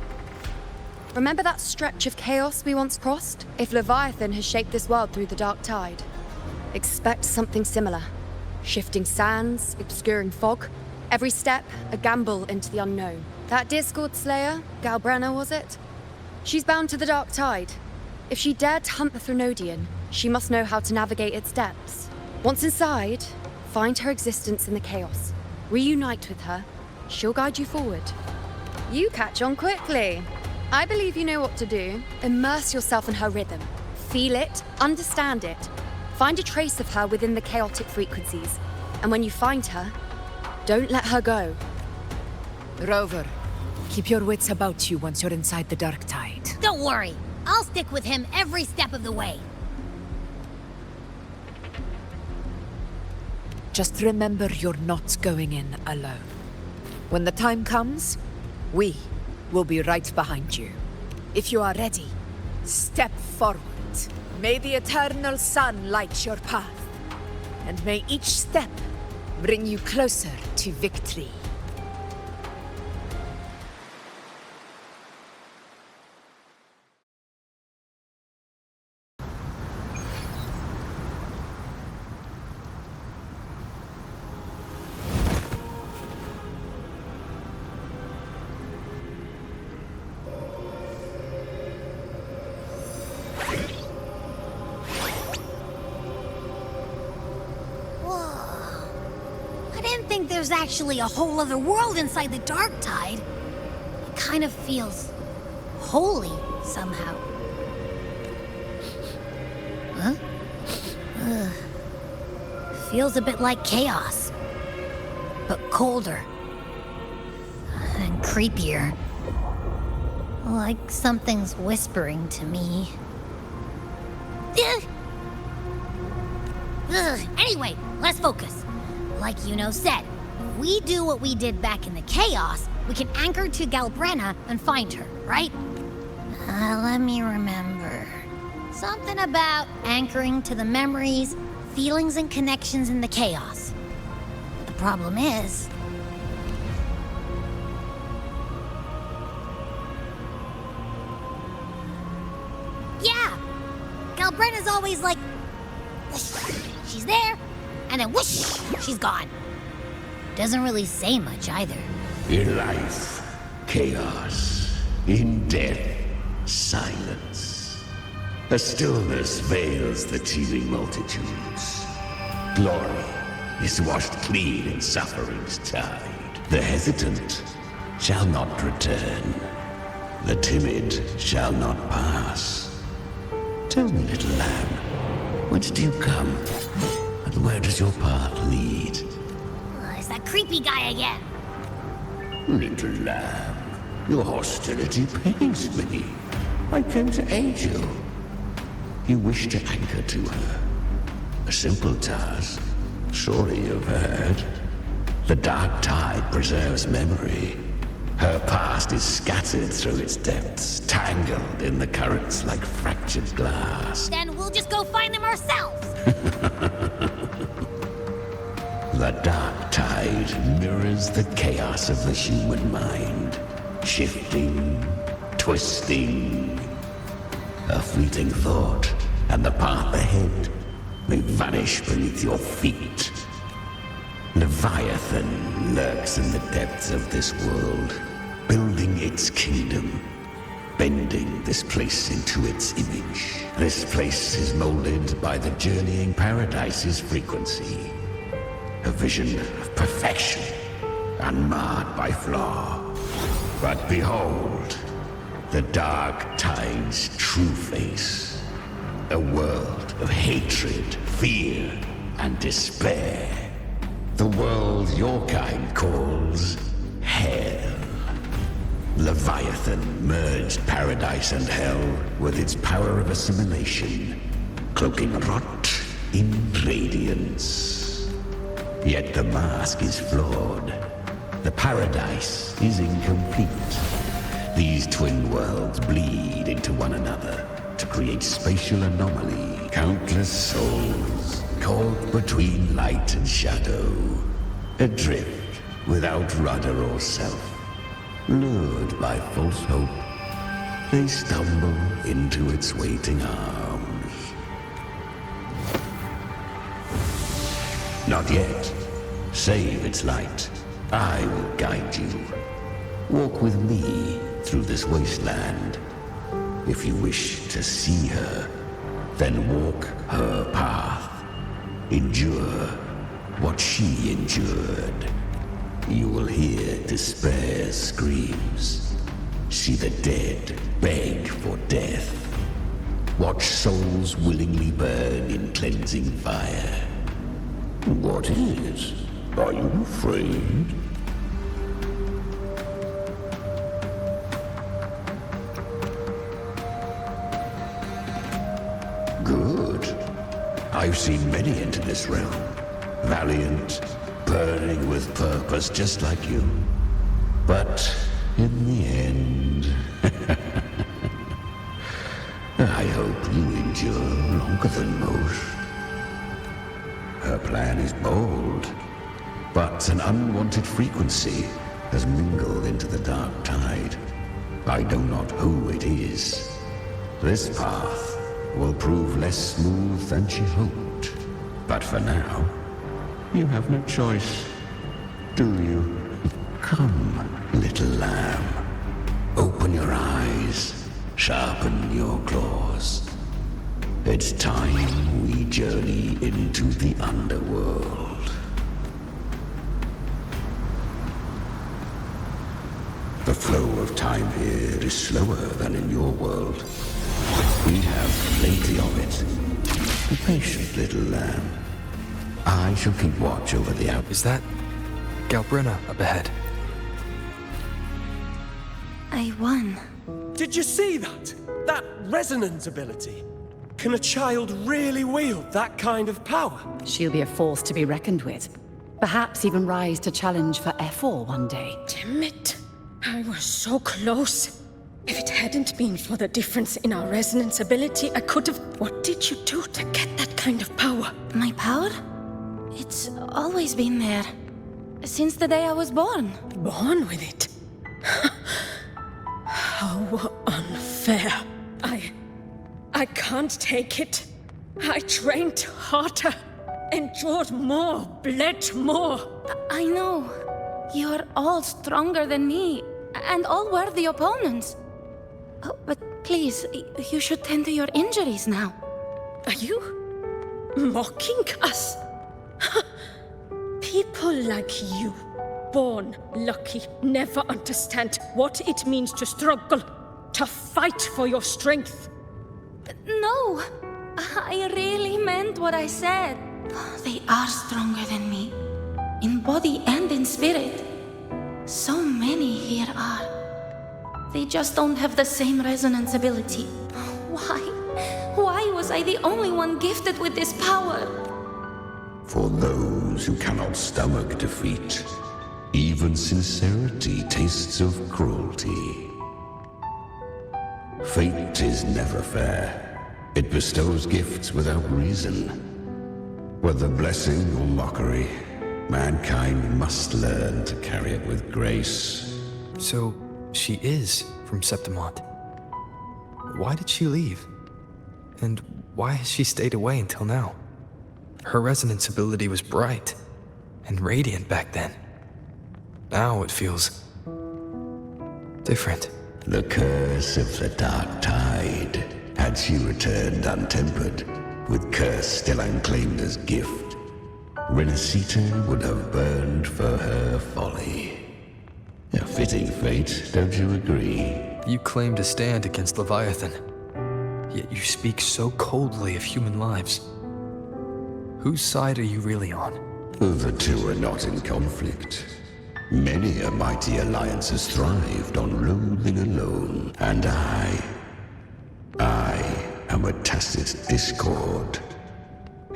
Remember that stretch of chaos we once crossed? If Leviathan has shaped this world through the Dark Tide, expect something similar. Shifting sands, obscuring fog. Every step, a gamble into the unknown. That Discord Slayer, Galbrenna was it? She's bound to the Dark Tide. If she dared to hunt the Thrunodian, she must know how to navigate its depths. Once inside, find her existence in the chaos. Reunite with her. She'll guide you forward. You catch on quickly. I believe you know what to do. Immerse yourself in her rhythm. Feel it, understand it. Find a trace of her within the chaotic frequencies. And when you find her, don't let her go. Rover, keep your wits about you once you're inside the Dark Tide. Don't worry. I'll stick with him every step of the way. Just remember you're not going in alone. When the time comes, we will be right behind you. If you are ready, step forward. May the eternal sun light your path, and may each step bring you closer to victory. There's actually a whole other world inside the Dark Tide. It kind of feels holy somehow. Huh? Ugh. Feels a bit like chaos, but colder and creepier. Like something's whispering to me. Anyway, let's focus. Like Yuno said, if we do what we did back in the Chaos, we can anchor to Galbrena and find her, right? Let me remember. Something about anchoring to the memories, feelings, and connections in the Chaos. But the problem is... yeah! Galbrena's always like... she's there, and then whoosh, she's gone. Doesn't really say much either. In life, chaos. In death, silence. A stillness veils the teeming multitudes. Glory is washed clean in suffering's tide. The hesitant shall not return. The timid shall not pass. Tell me, little lamb, whence do you come? And where does your path lead? It's that creepy guy again. Little lamb, your hostility pains me. I came to aid you. You wish to anchor to her. A simple task. Surely you've heard. The Dark Tide preserves memory. Her past is scattered through its depths, tangled in the currents like fractured glass. Then we'll just go find them ourselves. The Dark Tide mirrors the chaos of the human mind. Shifting, twisting. A fleeting thought, and the path ahead may vanish beneath your feet. Leviathan lurks in the depths of this world, building its kingdom, bending this place into its image. This place is molded by the journeying paradise's frequency. A vision of perfection, unmarred by flaw. But behold, the Dark Tide's true face. A world of hatred, fear, and despair. The world your kind calls Hell. Leviathan merged paradise and hell with its power of assimilation, cloaking rot in radiance. Yet the mask is flawed. The paradise is incomplete. These twin worlds bleed into one another to create spatial anomaly. Countless souls caught between light and shadow, adrift without rudder or self. Lured by false hope, they stumble into its waiting arms. Not yet. Save its light. I will guide you. Walk with me through this wasteland. If you wish to see her, then walk her path. Endure what she endured. You will hear despair's screams. See the dead beg for death. Watch souls willingly burn in cleansing fire. What is it? Are you afraid? I've seen many enter this realm. Valiant, burning with purpose, just like you. But in the end... I hope you endure longer than most. Her plan is bold, but an unwanted frequency has mingled into the dark tide. I know not who it is. This path will prove less smooth than she hoped. But for now, you have no choice, do you? Come, little lamb. Open your eyes. Sharpen your claws. It's time we journey into the underworld. The flow of time here is slower than in your world. We have plenty of it. Be patient, little lamb. I shall keep watch over the out. Is that Galbrina up ahead? I won. Did you see that? That resonance ability? Can a child really wield that kind of power? She'll be a force to be reckoned with. Perhaps even rise to challenge for F4 one day. Damn it. I was so close. If it hadn't been for the difference in our resonance ability, I could have... What did you do to get that kind of power? My power? It's always been there. Since the day I was born. Born with it? How unfair. I can't take it. I trained harder, endured more, bled more. I know. You're all stronger than me, and all worthy opponents. Oh, but please, you should tend to your injuries now. Are you mocking us? People like you, born lucky, never understand what it means to struggle, to fight for your strength. No, I really meant what I said. They are stronger than me, in body and in spirit. So many here are. They just don't have the same resonance ability. Why? Why was I the only one gifted with this power? For those who cannot stomach defeat, even sincerity tastes of cruelty. Fate is never fair. It bestows gifts without reason. Whether blessing or mockery, mankind must learn to carry it with grace. So, she is from Septimont. Why did she leave? And why has she stayed away until now? Her resonance ability was bright and radiant back then. Now it feels different. The curse of the dark tide. Had she returned untempered, with curse still unclaimed as gift, Rinecita would have burned for her folly. A fitting fate, don't you agree? You claim to stand against Leviathan, yet you speak so coldly of human lives. Whose side are you really on? The two are not in conflict. Many a mighty alliance has thrived on ruling alone, and I am a tacit discord,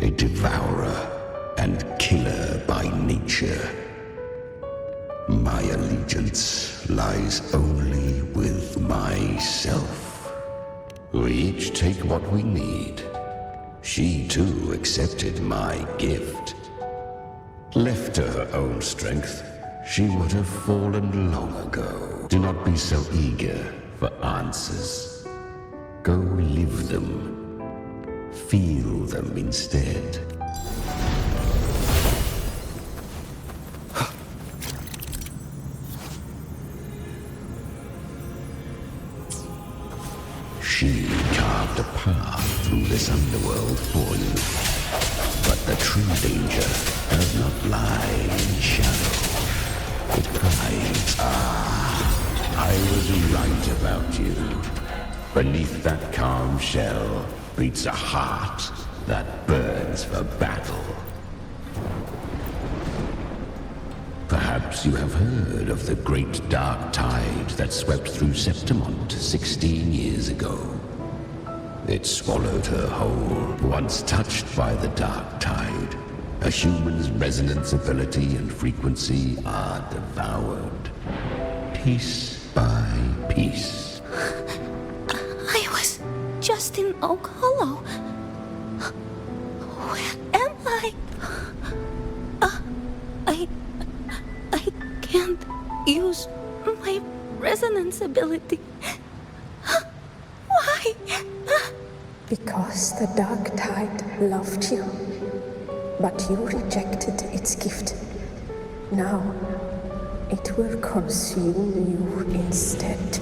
a devourer and killer by nature. My allegiance lies only with myself. We each take what we need. She too accepted my gift. Left to her own strength, she would have fallen long ago. Do not be so eager for answers. Go live them. Feel them instead. She carved a path through this underworld for you. But the true danger does not lie in shadow. It hides. I was right about you. Beneath that calm shell beats a heart that burns for battle. Perhaps you have heard of the great dark tide that swept through Septimont 16 years ago. It swallowed her whole. Once touched by the dark tide, a human's resonance ability and frequency are devoured. Piece by piece. I was just in Oak Hollow. Where am I? I can't use my resonance ability. Why? Because the dark tide loved you, but you rejected its gift. Now, it will consume you instead.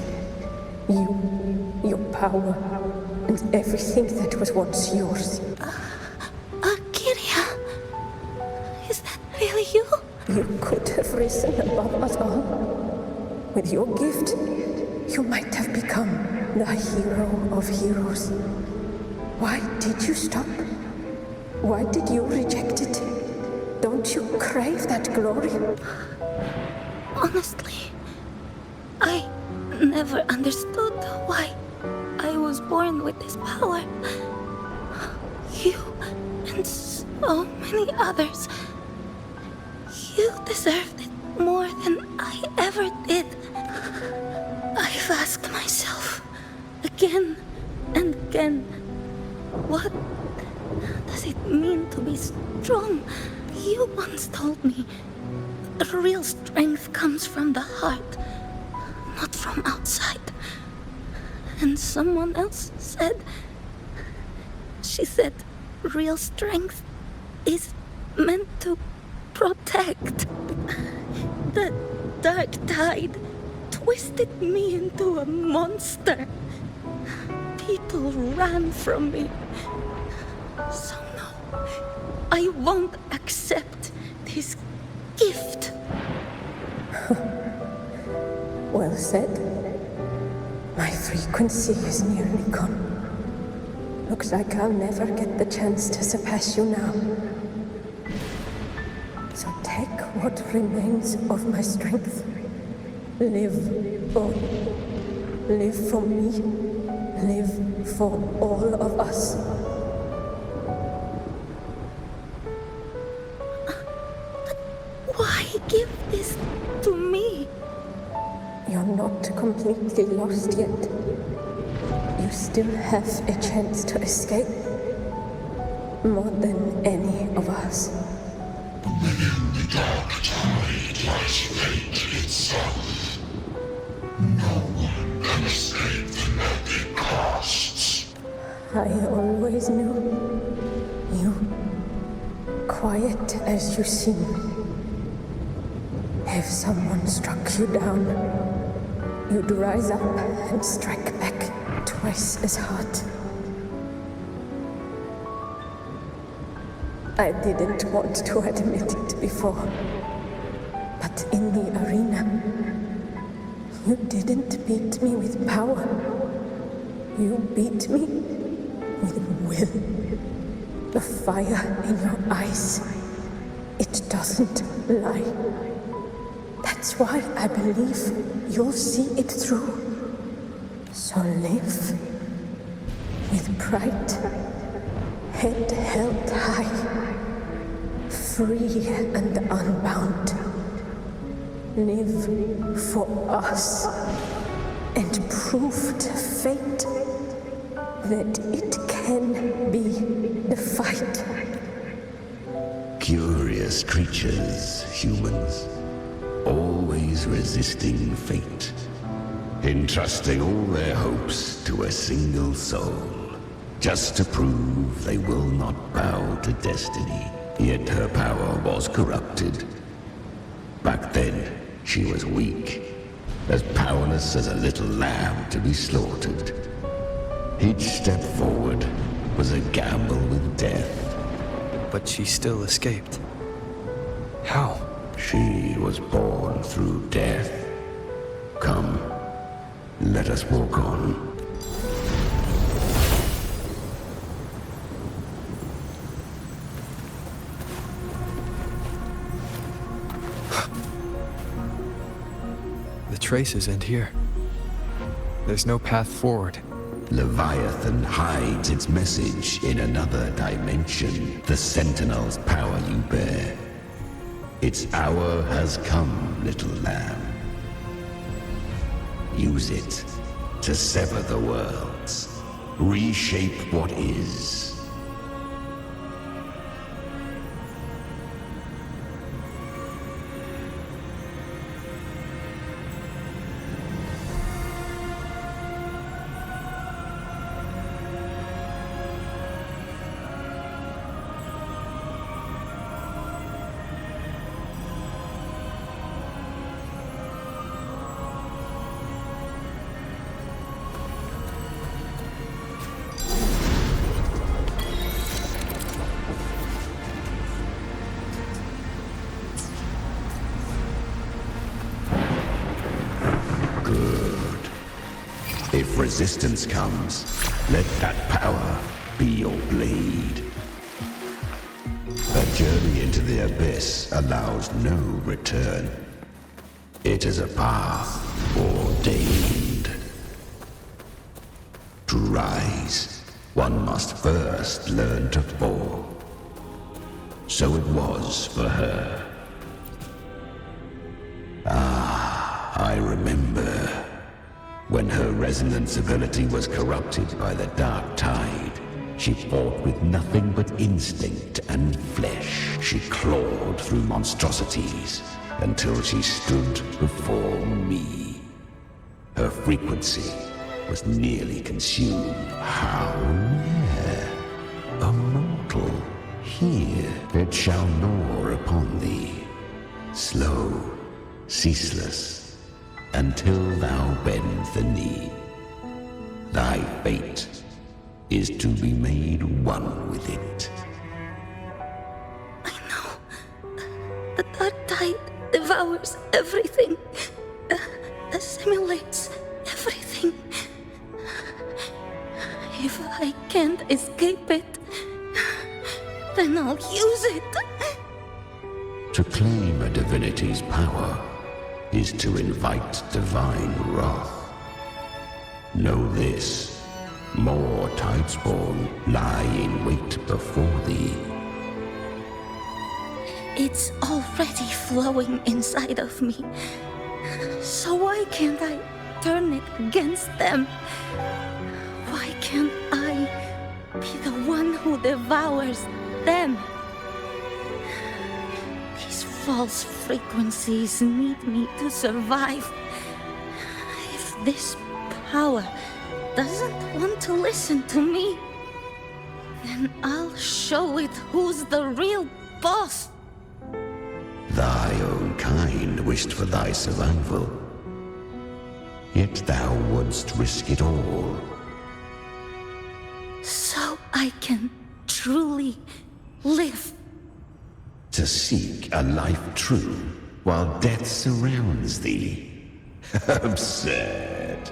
You, your power, and everything that was once yours. Kiria, is that really you? You could have risen above us all. With your gift, you might have become the hero of heroes. Why did you stop? Why did you reject it? Don't you crave that glory? Honestly, I never understood why I was born with this power. You and so many others. You deserved it more than I ever did. I've asked myself again and again, what does it mean to be strong? You once told me real strength comes from the heart, not from outside. And someone else said, she said, real strength is meant to protect. The dark tide twisted me into a monster. People ran from me. So no, I won't accept this gift. Well said. My frequency is nearly gone. Looks like I'll never get the chance to surpass you now. So take what remains of my strength. Live on. Live for me. Live for all of us. Why give this to me? You're not completely lost yet. You still have a chance to escape. More than any of us. Within the dark tide lies fate itself. No one can escape the net it casts. I always knew you, quiet as you seem. If someone struck you down, you'd rise up and strike back twice as hard. I didn't want to admit it before, but in the arena, you didn't beat me with power. You beat me with will. The fire in your eyes, it doesn't lie. That's why I believe you'll see it through. So live with pride, head held high, free and unbound. Live for us and prove to fate that it can be defied. Curious creatures, humans, always resisting fate, entrusting all their hopes to a single soul, just to prove they will not bow to destiny. Yet her power was corrupted. Back then, she was weak, as powerless as a little lamb to be slaughtered. Each step forward was a gamble with death. But she still escaped. How? She was born through death. Come, let us walk on. The traces end here. There's no path forward. Leviathan hides its message in another dimension. The Sentinel's power you bear. Its hour has come, little lamb. Use it to sever the worlds. Reshape what is. If resistance comes, let that power be your blade. A journey into the abyss allows no return. It is a path ordained. To rise, one must first learn to fall. So it was for her. I remember. When her resonance ability was corrupted by the dark tide, she fought with nothing but instinct and flesh. She clawed through monstrosities until she stood before me. Her frequency was nearly consumed. How rare! A mortal. Here it shall gnaw upon thee. Slow, ceaseless. Until thou bend the knee. Thy fate is to be made one with it. I know. The dark tide devours everything. Assimilates everything. If I can't escape it, then I'll use it. To claim a divinity's power is to invite divine wrath. Know this, more Tidespawn lie in wait before thee. It's already flowing inside of me. So why can't I turn it against them? Why can't I be the one who devours them? False frequencies need me to survive. If this power doesn't want to listen to me, then I'll show it who's the real boss. Thy own kind wished for thy survival. Yet thou wouldst risk it all. So I can truly live. To seek a life true while death surrounds thee. Absurd.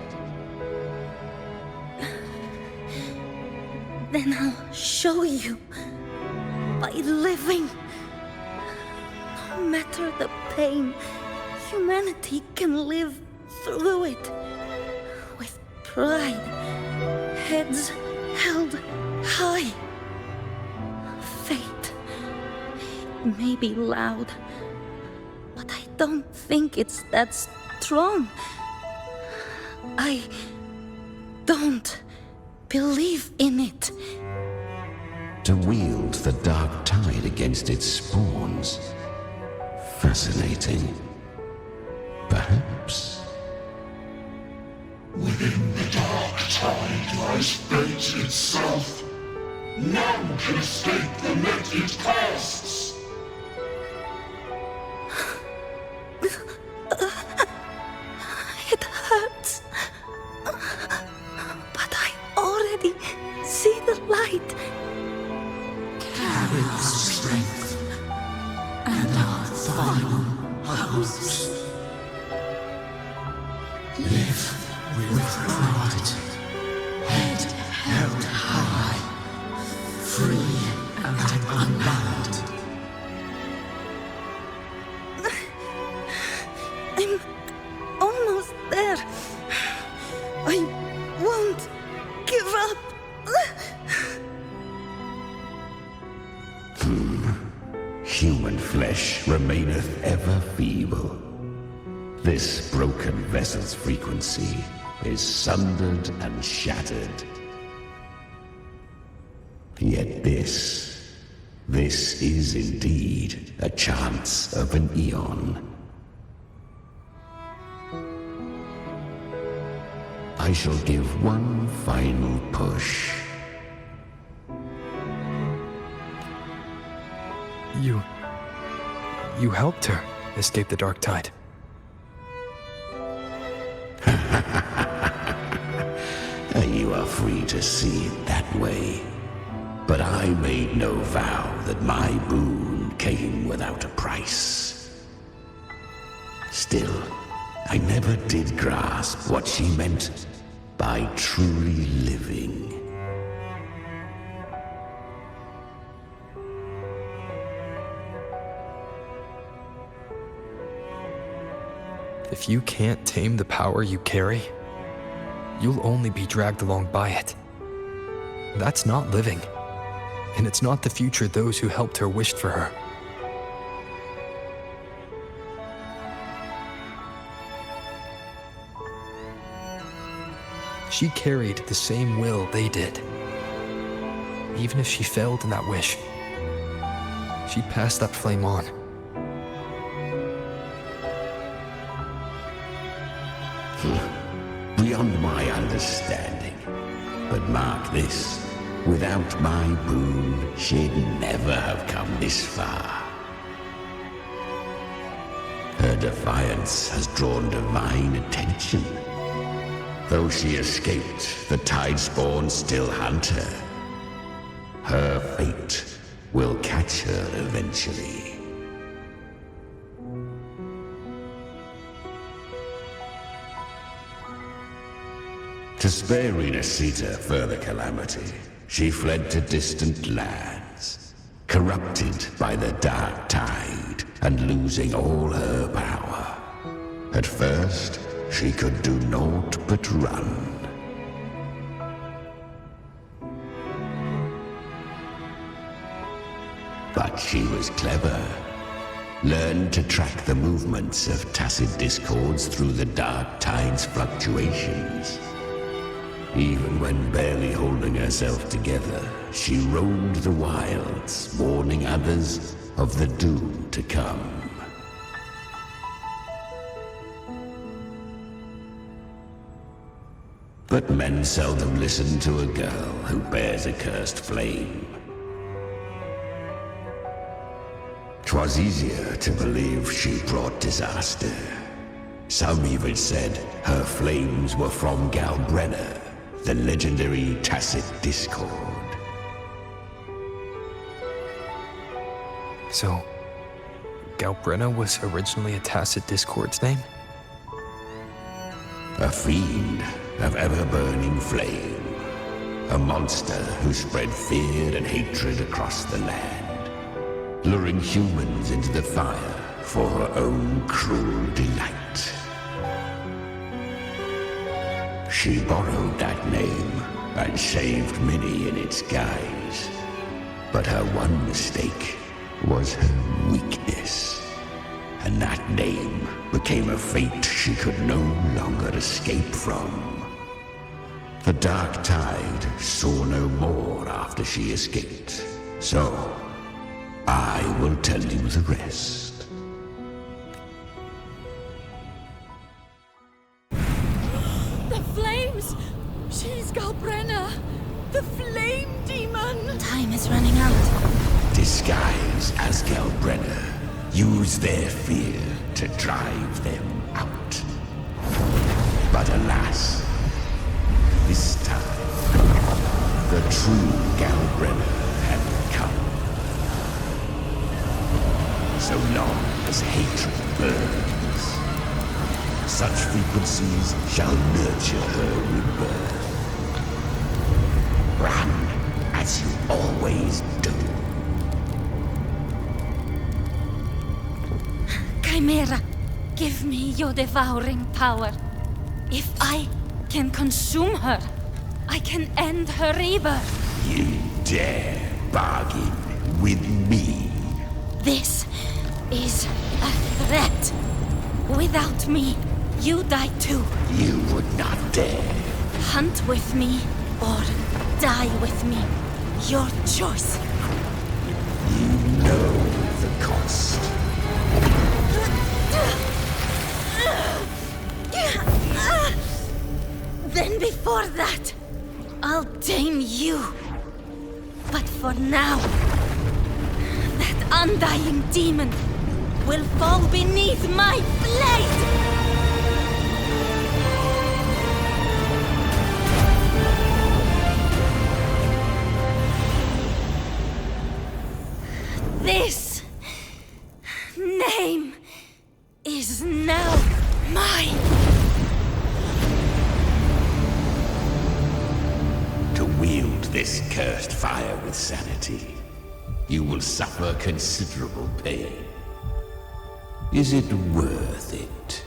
Then I'll show you by living. No matter the pain, humanity can live through it with pride, heads held high. Fate may be loud, but I don't think it's that strong. I don't believe in it. To wield the dark tide against its spawns. Fascinating. Perhaps. Within the dark tide lies fate itself. None can escape the net it casts. It hurts. But I already see the light. Carry our strength and our final hopes. Live with pride, head held high, free and unbound. I'm almost there. I won't give remaineth ever feeble. This broken vessel's frequency is sundered and shattered. Yet this is indeed a chance of an eon. I shall give one final push. You helped her escape the dark tide. You are free to see it that way. But I made no vow that my boon came without a price. Still, I never did grasp what she meant by truly living. If you can't tame the power you carry, you'll only be dragged along by it. That's not living. And it's not the future those who helped her wished for her. She carried the same will they did. Even if she failed in that wish, she passed that flame on. Beyond my understanding. But mark this. Without my boon, she'd never have come this far. Her defiance has drawn divine attention. Though she escaped, the Tidespawn still hunt her. Her fate will catch her eventually. To spare Rinecita further calamity, she fled to distant lands, corrupted by the dark tide and losing all her power. At first, she could do naught but run. But she was clever. Learned to track the movements of tacit discords through the dark tide's fluctuations. Even when barely holding herself together, she roamed the wilds, warning others of the doom to come. But men seldom listen to a girl who bears a cursed flame. 'Twas easier to believe she brought disaster. Some even said her flames were from Galbrenna, the legendary tacit discord. So, Galbrenna was originally a tacit discord's name? A fiend of ever-burning flame. A monster who spread fear and hatred across the land, luring humans into the fire for her own cruel delight. She borrowed that name and saved many in its guise. But her one mistake was her weakness. And that name became a fate she could no longer escape from. The dark tide saw no more after she escaped. So, I will tell you the rest. She's Galbrenna, the flame demon! Time is running out. Disguise as Galbrenna. Use their fear to drive them out. But alas, this time, the true Galbrenna had come. So long as hatred burns, such frequencies shall nurture her rebirth. Run, as you always do. Chimera, give me your devouring power. If I can consume her, I can end her rebirth. You dare bargain with me? This is a threat. Without me, you die too. You would not dare. Hunt with me or die with me. Your choice. You know the cost. Then before that, I'll tame you. But for now, that undying demon will fall beneath my blade! This name is now mine. To wield this cursed fire with sanity, you will suffer considerable pain. Is it worth it?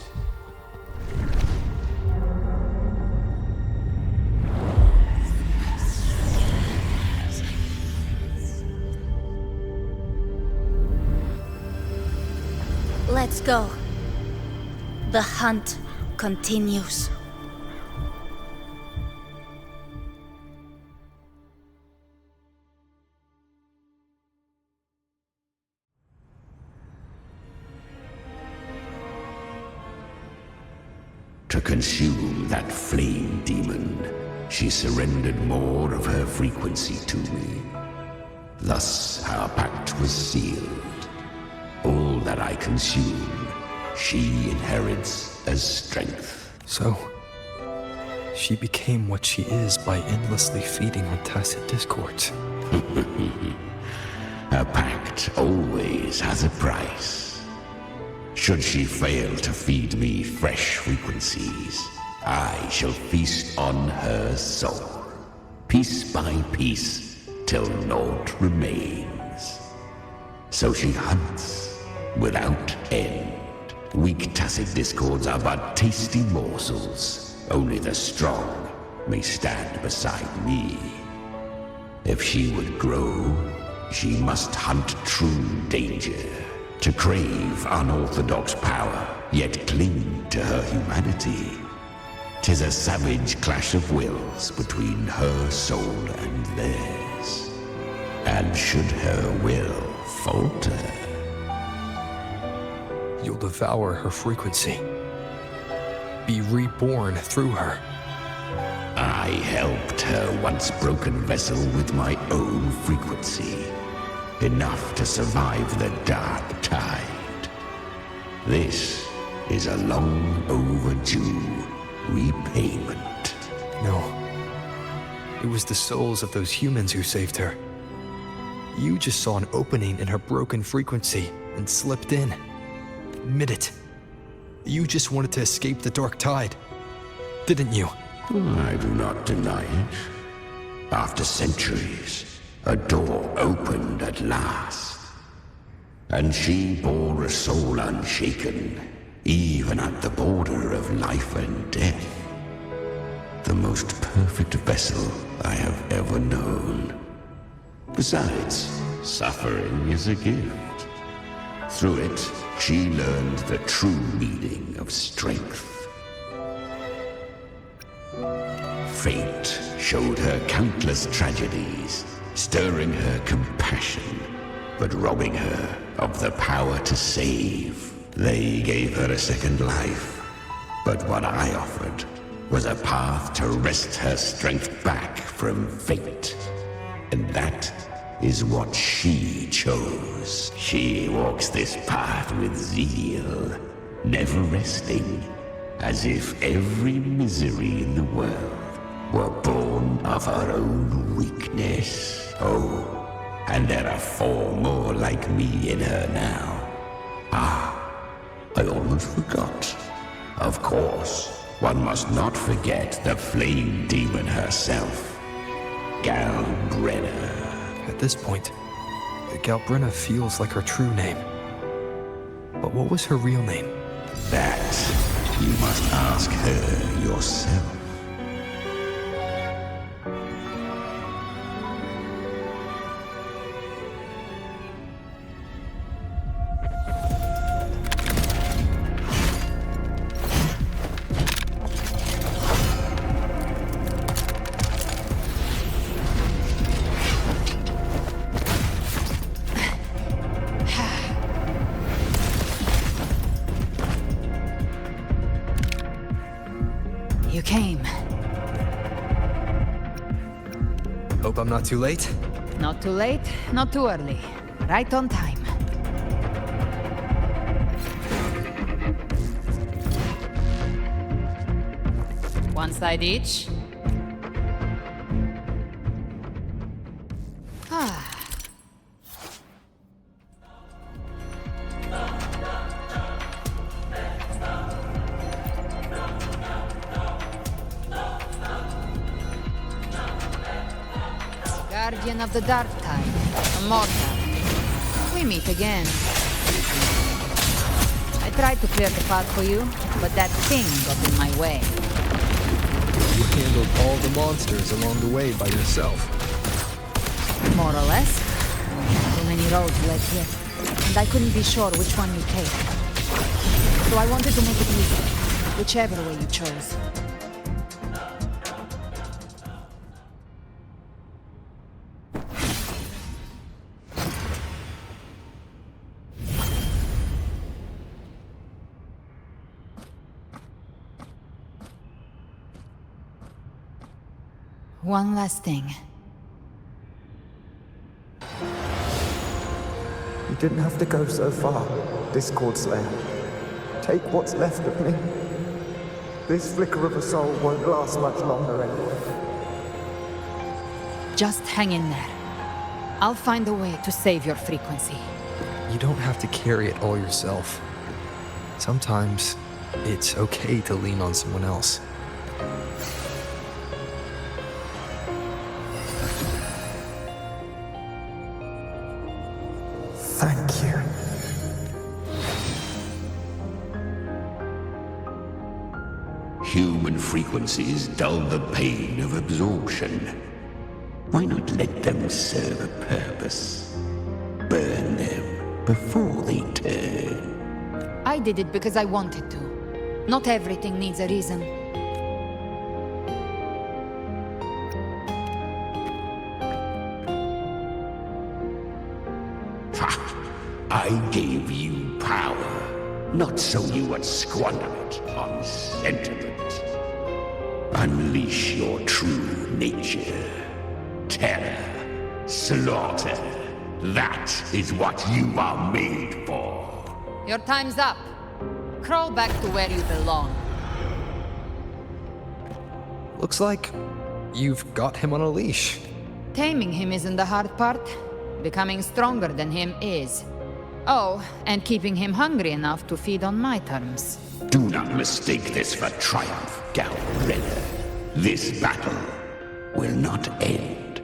Let's go. The hunt continues. To consume that flame demon, she surrendered more of her frequency to me. Thus our pact was sealed. All that I consume, she inherits as strength. So, she became what she is by endlessly feeding on tacit discords. A pact always has a price. Should she fail to feed me fresh frequencies, I shall feast on her soul, piece by piece, till naught remains. So she hunts without end. Weak tacit discords are but tasty morsels. Only the strong may stand beside me. If she would grow, she must hunt true danger. To crave unorthodox power, yet cling to her humanity. 'Tis a savage clash of wills between her soul and theirs. And should her will falter, you'll devour her frequency. Be reborn through her. I helped her once broken vessel with my own frequency. Enough to survive the dark tide. This is a long overdue repayment. No. It was the souls of those humans who saved her. You just saw an opening in her broken frequency and slipped in. Admit it. You just wanted to escape the dark tide, didn't you? I do not deny it. After centuries, a door opened at last. And she bore a soul unshaken, even at the border of life and death. The most perfect vessel I have ever known. Besides, suffering is a gift. Through it, she learned the true meaning of strength. Fate showed her countless tragedies, stirring her compassion, but robbing her of the power to save. They gave her a second life, but what I offered was a path to wrest her strength back from fate. And that is what she chose. She walks this path with zeal, never resting, as if every misery in the world were born of her own weakness. Oh, and there are 4 more like me in her now. I almost forgot. Of course, one must not forget the flame demon herself, Galbrenna. At this point, Galbrenna feels like her true name. But what was her real name? That you must ask her yourself. You came. Hope I'm not too late? Not too late, not too early. Right on time. One side each. Ah. Guardian of the Dark Tide, Immortal. We meet again. I tried to clear the path for you, but that thing got in my way. You handled all the monsters along the way by yourself. More or less. Too many roads led here, and I couldn't be sure which one you take. So I wanted to make it easy, whichever way you chose. One last thing. You didn't have to go so far, Discord Slayer. Take what's left of me. This flicker of a soul won't last much longer anyway. Just hang in there. I'll find a way to save your frequency. You don't have to carry it all yourself. Sometimes, it's okay to lean on someone else. Thank you. Human frequencies dull the pain of absorption. Why not let them serve a purpose? Burn them before they turn. I did it because I wanted to. Not everything needs a reason. I gave you power, not so you would squander it on sentiment. Unleash your true nature. Terror, slaughter. That is what you are made for. Your time's up. Crawl back to where you belong. Looks like you've got him on a leash. Taming him isn't the hard part. Becoming stronger than him is. Oh, and keeping him hungry enough to feed on my terms. Do not mistake this for triumph, Gal Renner. This battle will not end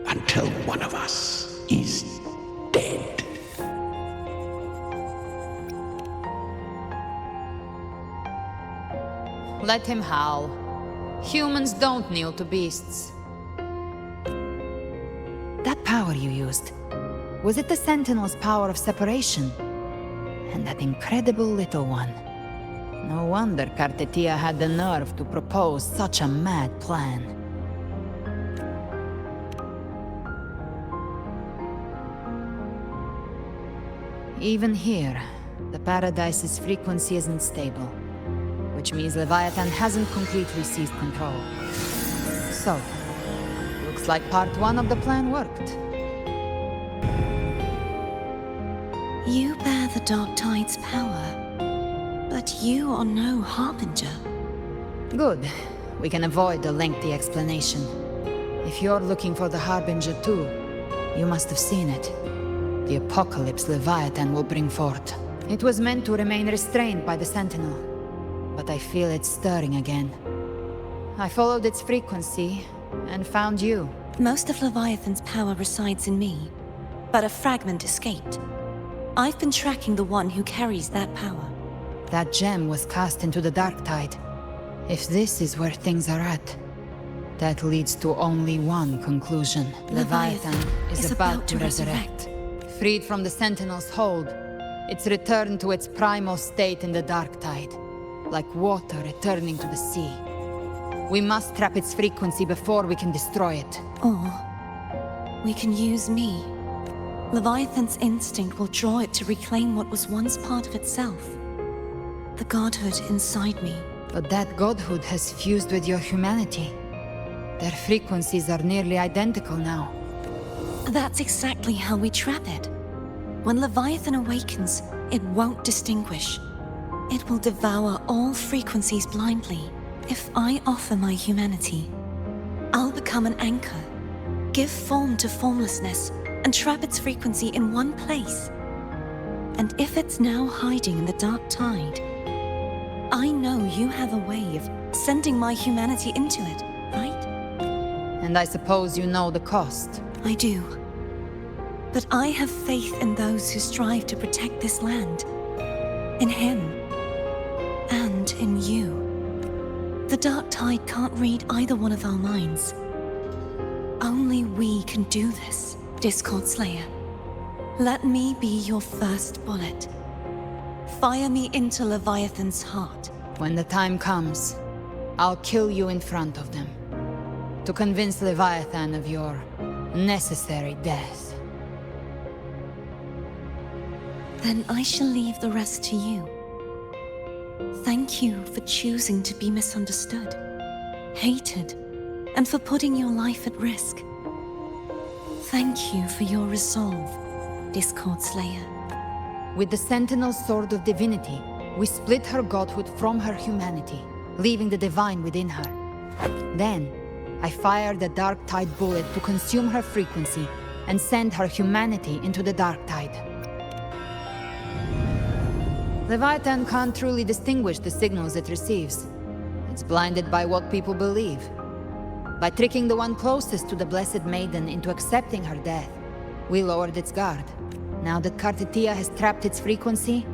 until one of us is dead. Let him howl. Humans don't kneel to beasts. That power you used, was it the Sentinel's power of separation? And that incredible little one. No wonder Cartetia had the nerve to propose such a mad plan. Even here, the Paradise's frequency isn't stable, which means Leviathan hasn't completely seized control. So, looks like part 1 of the plan worked. You bear the Dark Tide's power, but you are no Harbinger. Good. We can avoid a lengthy explanation. If you're looking for the Harbinger too, you must have seen it. The apocalypse Leviathan will bring forth. It was meant to remain restrained by the Sentinel, but I feel it stirring again. I followed its frequency and found you. Most of Leviathan's power resides in me, but a fragment escaped. I've been tracking the one who carries that power. That gem was cast into the Dark Tide. If this is where things are at, that leads to only one conclusion. Leviathan is about to resurrect. Freed from the Sentinel's hold, it's returned to its primal state in the Dark Tide, like water returning to the sea. We must trap its frequency before we can destroy it. Or we can use me. Leviathan's instinct will draw it to reclaim what was once part of itself. The godhood inside me. But that godhood has fused with your humanity. Their frequencies are nearly identical now. That's exactly how we trap it. When Leviathan awakens, it won't distinguish. It will devour all frequencies blindly. If I offer my humanity, I'll become an anchor, give form to formlessness, and trap its frequency in one place. And if it's now hiding in the dark tide, I know you have a way of sending my humanity into it, right? And I suppose you know the cost. I do. But I have faith in those who strive to protect this land. In him. And in you. The dark tide can't read either one of our minds. Only we can do this, Discord Slayer. Let me be your first bullet. Fire me into Leviathan's heart. When the time comes, I'll kill you in front of them. To convince Leviathan of your necessary death. Then I shall leave the rest to you. Thank you for choosing to be misunderstood, hated, and for putting your life at risk. Thank you for your resolve, Discord Slayer. With the Sentinel Sword of Divinity, we split her godhood from her humanity, leaving the divine within her. Then, I fired the Dark Tide bullet to consume her frequency and send her humanity into the Dark Tide. Leviathan can't truly distinguish the signals it receives. It's blinded by what people believe. By tricking the one closest to the Blessed Maiden into accepting her death, we lowered its guard. Now that Kartetia has trapped its frequency,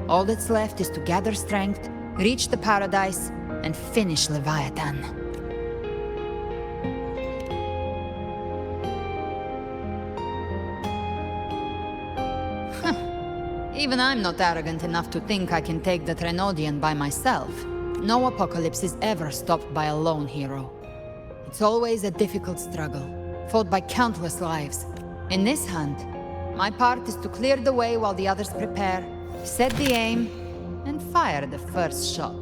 all that's left is to gather strength, reach the paradise, and finish Leviathan. Even I'm not arrogant enough to think I can take the Threnodian by myself. No apocalypse is ever stopped by a lone hero. It's always a difficult struggle, fought by countless lives. In this hunt, my part is to clear the way while the others prepare, set the aim, and fire the first shot.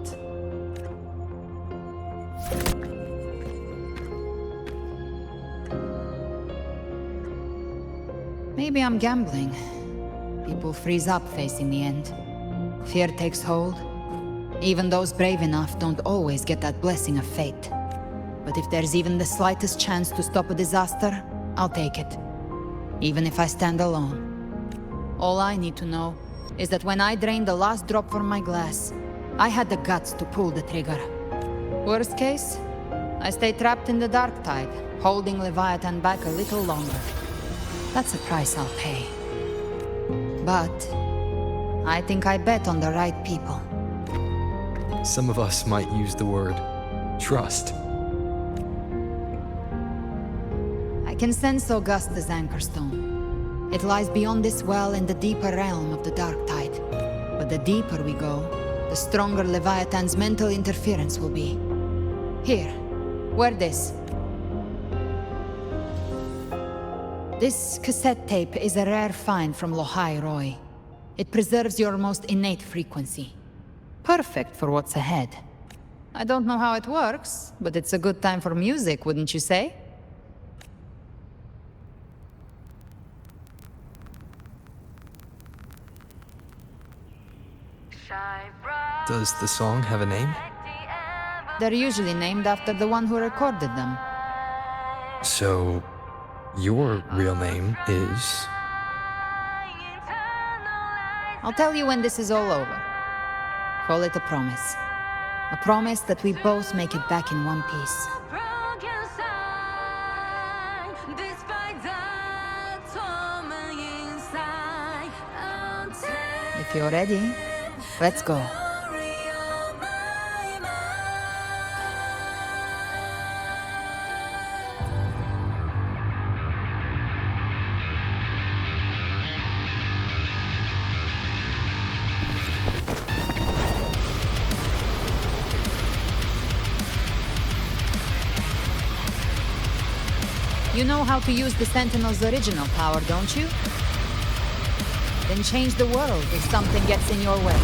Maybe I'm gambling. People freeze up facing the end. Fear takes hold. Even those brave enough don't always get that blessing of fate. But if there's even the slightest chance to stop a disaster, I'll take it. Even if I stand alone. All I need to know is that when I drain the last drop from my glass, I had the guts to pull the trigger. Worst case, I stay trapped in the Dark Tide, holding Leviathan back a little longer. That's a price I'll pay. But I think I bet on the right people. Some of us might use the word trust. I can sense Augusta's Anchorstone. It lies beyond this well in the deeper realm of the Dark Tide. But the deeper we go, the stronger Leviathan's mental interference will be. Here, wear this. This cassette tape is a rare find from Lohai Roy. It preserves your most innate frequency. Perfect for what's ahead. I don't know how it works, but it's a good time for music, wouldn't you say? Does the song have a name? They're usually named after the one who recorded them. So, your real name is... I'll tell you when this is all over. Call it a promise. A promise that we both make it back in one piece. If you're ready, let's go. You know how to use the Sentinel's original power, don't you? Then change the world if something gets in your way.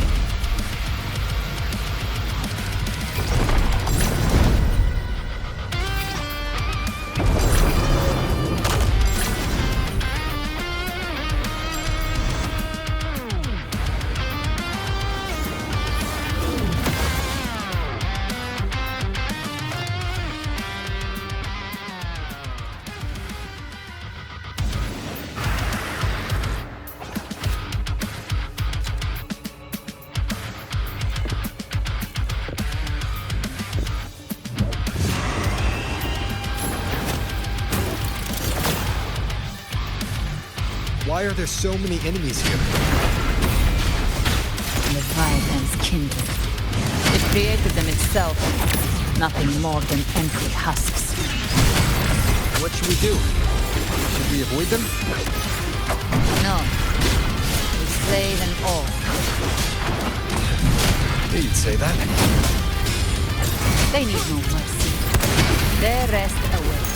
Why are there so many enemies here? Leviathan's kindred. It created them itself. Nothing more than empty husks. What should we do? Should we avoid them? No. We slay them all. You'd say that. They need no mercy. Their rest awaits.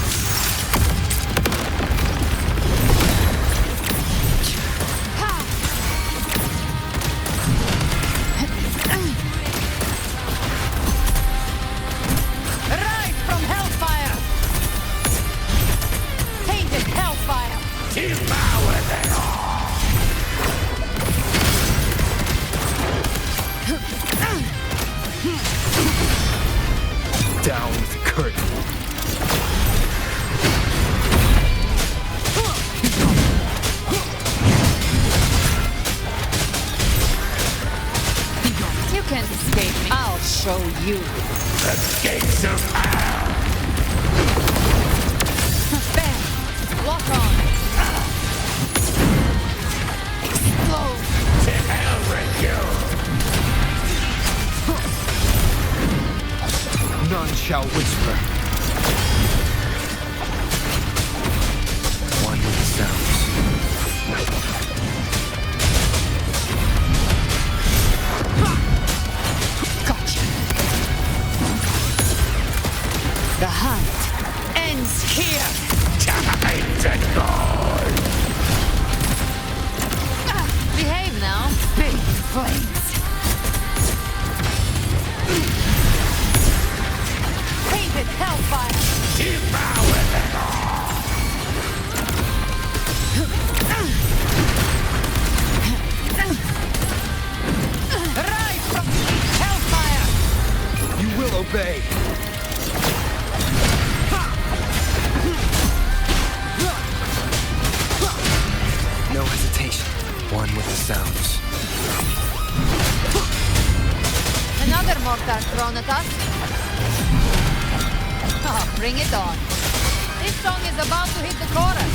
Rise from hellfire! Tainted hellfire! Devour them all! Down with the curtain. You can't escape me. I'll show you. The gates of hell! Bam! Lock on. Explode. To hell with you! None shall whisper. One with the sounds. Gotcha. The hunt ends here. Time to go! Behave now. Big flames. Tainted hellfire! Devour them all! Rise from hellfire! You will obey. No hesitation. One with the sounds. Another mortar thrown at us. Oh, bring it on. This song is about to hit the chorus.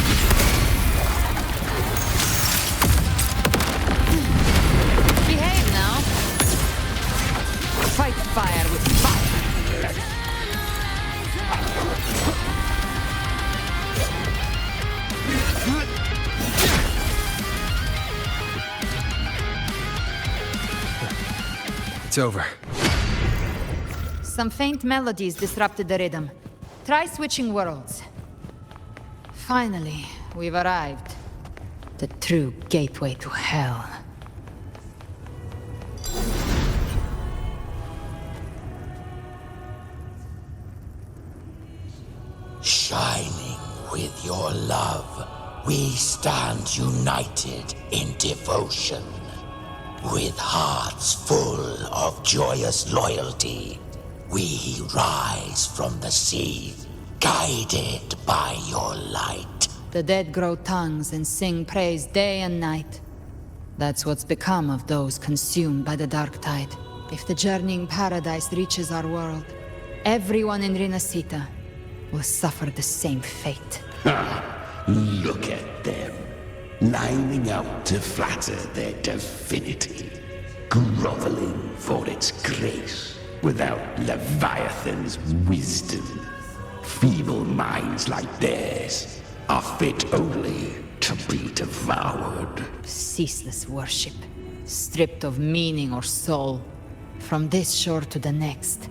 Behave now. Fight fire with fire. It's over. Some faint melodies disrupted the rhythm. Try switching worlds. Finally, we've arrived. The true gateway to hell. Shining with your love, we stand united in devotion. With hearts full of joyous loyalty, we rise from the sea, guided by your light. The dead grow tongues and sing praise day and night. That's what's become of those consumed by the dark tide. If the journeying paradise reaches our world, everyone in Rinecita will suffer the same fate. Look at them, lining up to flatter their divinity, groveling for its grace without Leviathan's wisdom. Feeble minds like theirs are fit only to be devoured. Ceaseless worship, stripped of meaning or soul. From this shore to the next.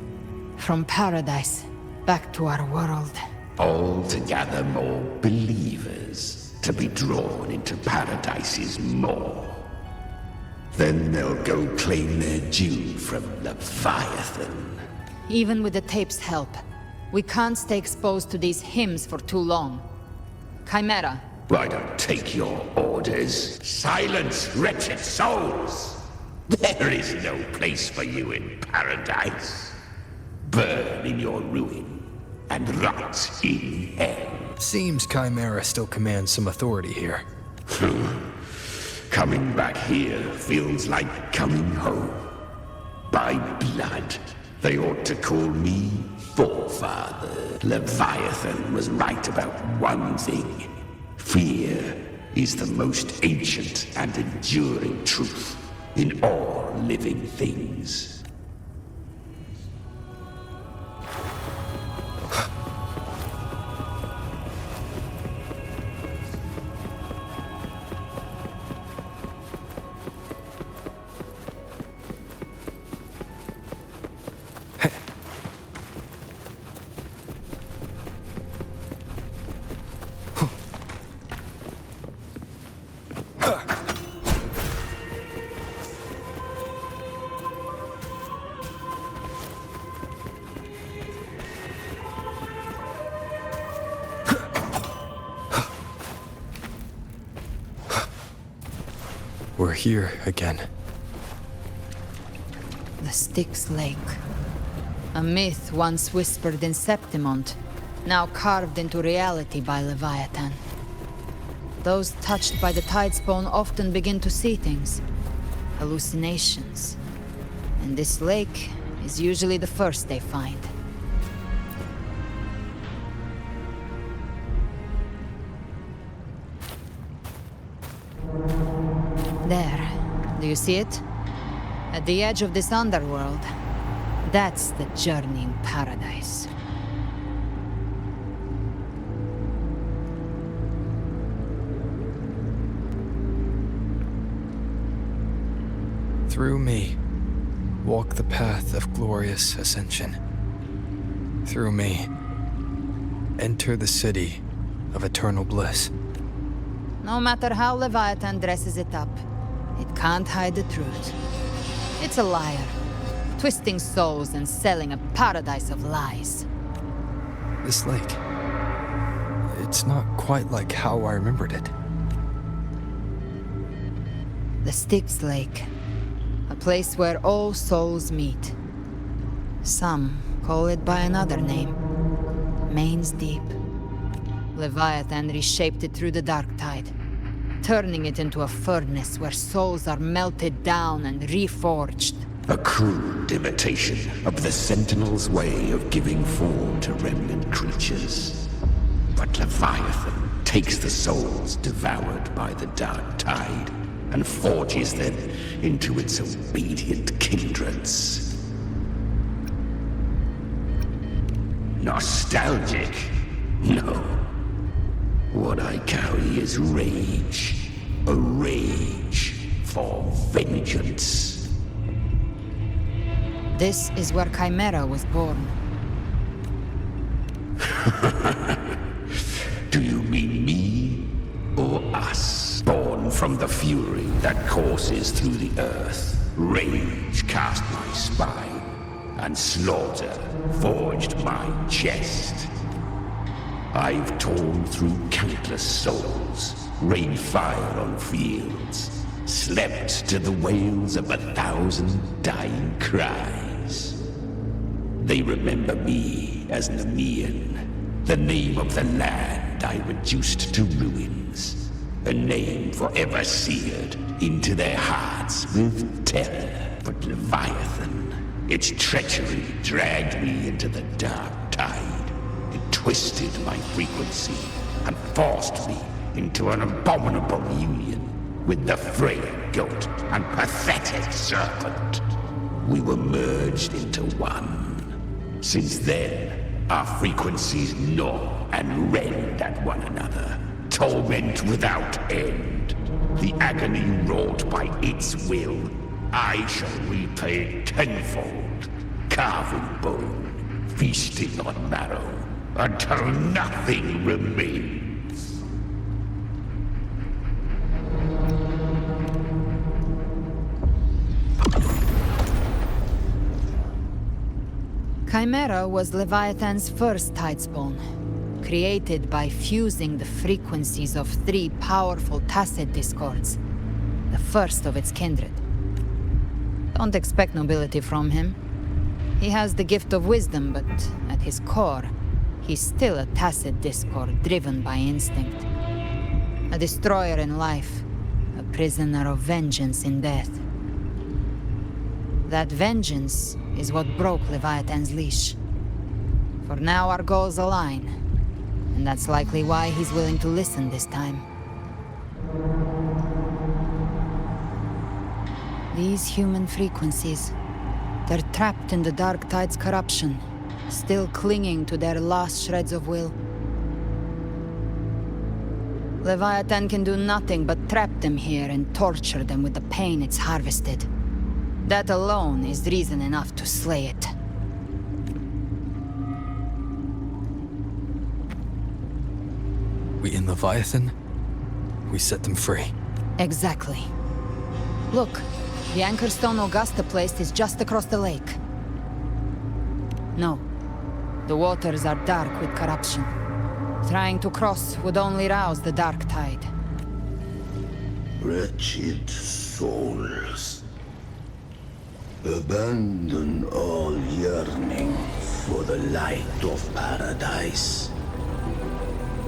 From paradise back to our world. All to gather more believers to be drawn into Paradise's maw. Then they'll go claim their due from Leviathan. Even with the tape's help, we can't stay exposed to these hymns for too long. Chimera. I don't take your orders. Silence, wretched souls! There is no place for you in Paradise. Burn in your ruin and rot in hell. Seems Chimera still commands some authority here. Coming back here feels like coming home. By blood, they ought to call me Forefather. Leviathan was right about one thing. Fear is the most ancient and enduring truth in all living things. We're here again. The Styx Lake. A myth once whispered in Septimont, now carved into reality by Leviathan. Those touched by the Tidespawn often begin to see things. Hallucinations. And this lake is usually the first they find. There. Do you see it? At the edge of this underworld. That's the journeying paradise. Through me, walk the path of glorious ascension. Through me, enter the city of eternal bliss. No matter how Leviathan dresses it up, it can't hide the truth. It's a liar, twisting souls and selling a paradise of lies. This lake, it's not quite like how I remembered it. The Styx Lake. A place where all souls meet. Some call it by another name. Main's Deep. Leviathan reshaped it through the dark tide, turning it into a furnace where souls are melted down and reforged. A crude imitation of the Sentinel's way of giving form to remnant creatures. But Leviathan takes the souls devoured by the dark tide and forges them into its obedient kindreds. Nostalgic? No. What I carry is rage. A rage for vengeance. This is where Chimera was born. Do you mean me or us? Born from the fury that courses through the earth, rage cast my spine, and slaughter forged my chest. I've torn through countless souls, rained fire on fields, slept to the wails of 1,000 dying cries. They remember me as Nemean, the name of the land I reduced to ruins. A name forever seared into their hearts with terror. But Leviathan, its treachery dragged me into the dark tide. It twisted my frequency and forced me into an abominable union with the frail goat and pathetic serpent. We were merged into one. Since then, our frequencies gnaw and rend at one another. Torment without end. The agony wrought by its will, I shall repay tenfold. Carving bone, feasting on marrow, until nothing remains. Chimera was Leviathan's first Tidespawn, created by fusing the frequencies of 3 powerful tacit discords, the first of its kindred. Don't expect nobility from him. He has the gift of wisdom, but at his core, he's still a tacit discord driven by instinct. A destroyer in life, a prisoner of vengeance in death. That vengeance is what broke Leviathan's leash. For now our goals align, and that's likely why he's willing to listen this time. These human frequencies, they're trapped in the Dark Tide's corruption, still clinging to their last shreds of will. Leviathan can do nothing but trap them here and torture them with the pain it's harvested. That alone is reason enough to slay it. We in Leviathan? We set them free. Exactly. Look, the Anchorstone Augusta placed is just across the lake. No. The waters are dark with corruption. Trying to cross would only rouse the Dark Tide. Wretched souls. Abandon all yearning for the light of paradise.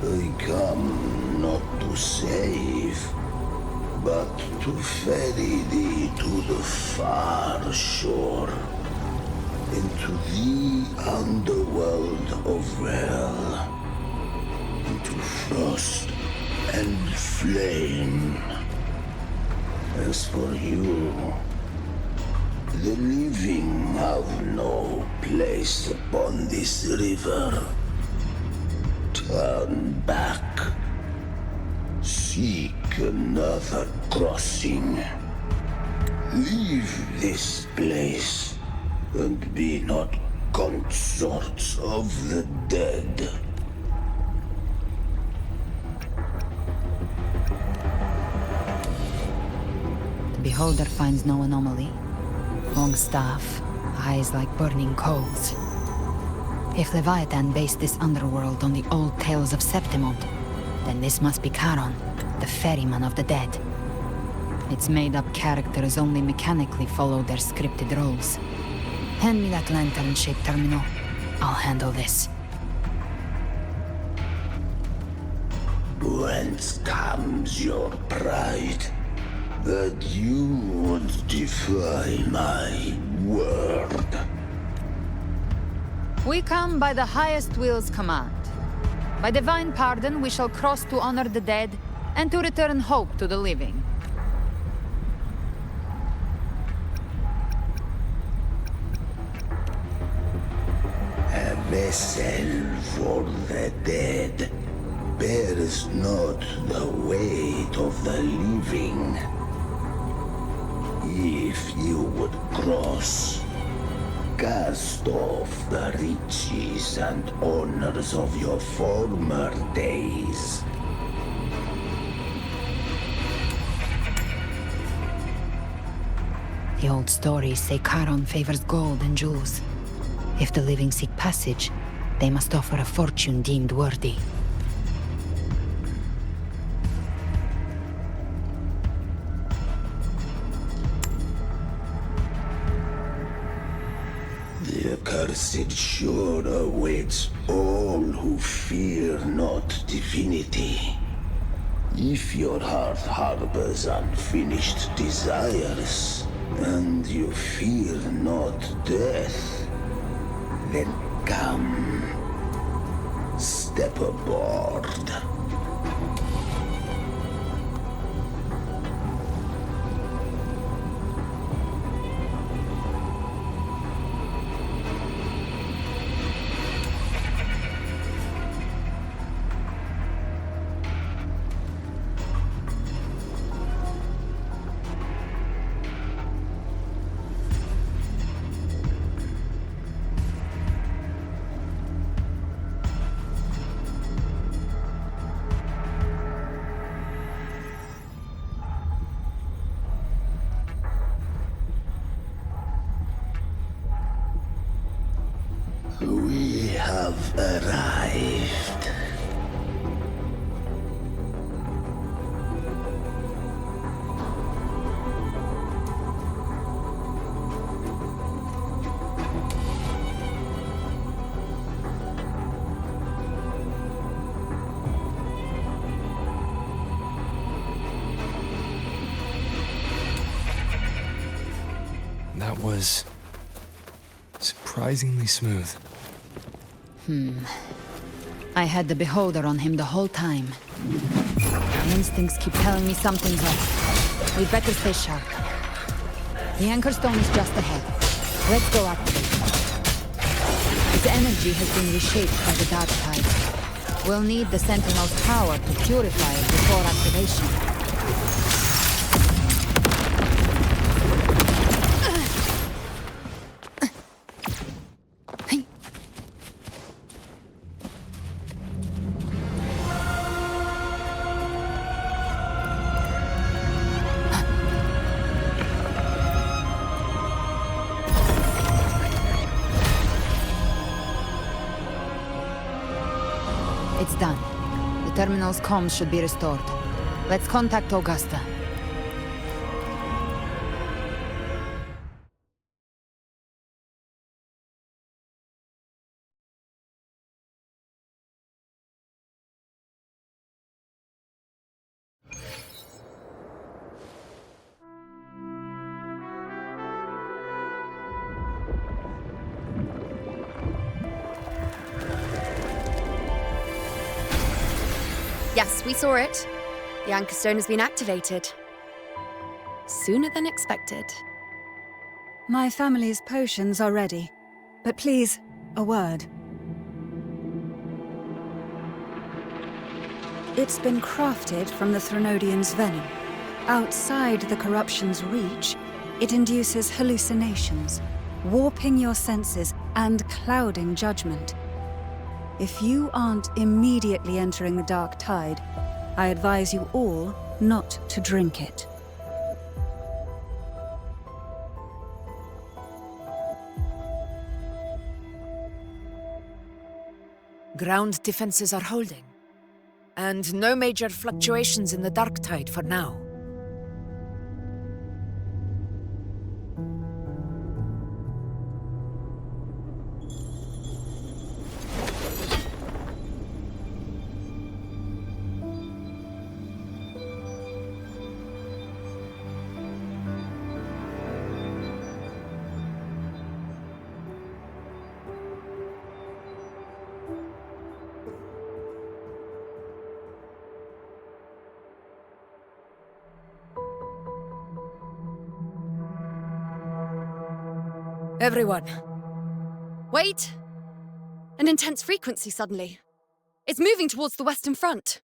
I come not to save, but to ferry thee to the far shore, into the underworld of hell, into frost and flame. As for you, the living have no place upon this river. Turn back. Seek another crossing. Leave this place, and be not consorts of the dead. The beholder finds no anomaly. Long staff, eyes like burning coals. If Leviathan based this underworld on the old tales of Septimont, then this must be Charon, the ferryman of the dead. Its made-up characters only mechanically follow their scripted roles. Hand me that lantern-shaped terminal. I'll handle this. Whence comes your pride? That you would defy my word? We come by the highest will's command. By divine pardon, we shall cross to honor the dead and to return hope to the living. A vessel for the dead bears not the weight of the living. If you would cross, cast off the riches and honors of your former days. The old stories say Charon favors gold and jewels. If the living seek passage, they must offer a fortune deemed worthy. The accursed shore awaits all who fear not divinity. If your heart harbors unfinished desires, and you fear not death, then come, step aboard. We have arrived. That was surprisingly smooth. I had the beholder on him the whole time. My instincts keep telling me something's off. We'd better stay sharp. The Anchor Stone is just ahead. Let's go activate it. Its energy has been reshaped by the Dark Tide. We'll need the Sentinel's power to purify it before activation. It's done. The terminal's comms should be restored. Let's contact Augusta. Yes, we saw it. The Anchor Stone has been activated. Sooner than expected. My family's potions are ready. But please, a word. It's been crafted from the Threnodian's venom. Outside the corruption's reach, it induces hallucinations, warping your senses and clouding judgment. If you aren't immediately entering the Dark Tide, I advise you all not to drink it. Ground defenses are holding. And no major fluctuations in the Dark Tide for now. Everyone. Wait! An intense frequency suddenly. It's moving towards the Western Front.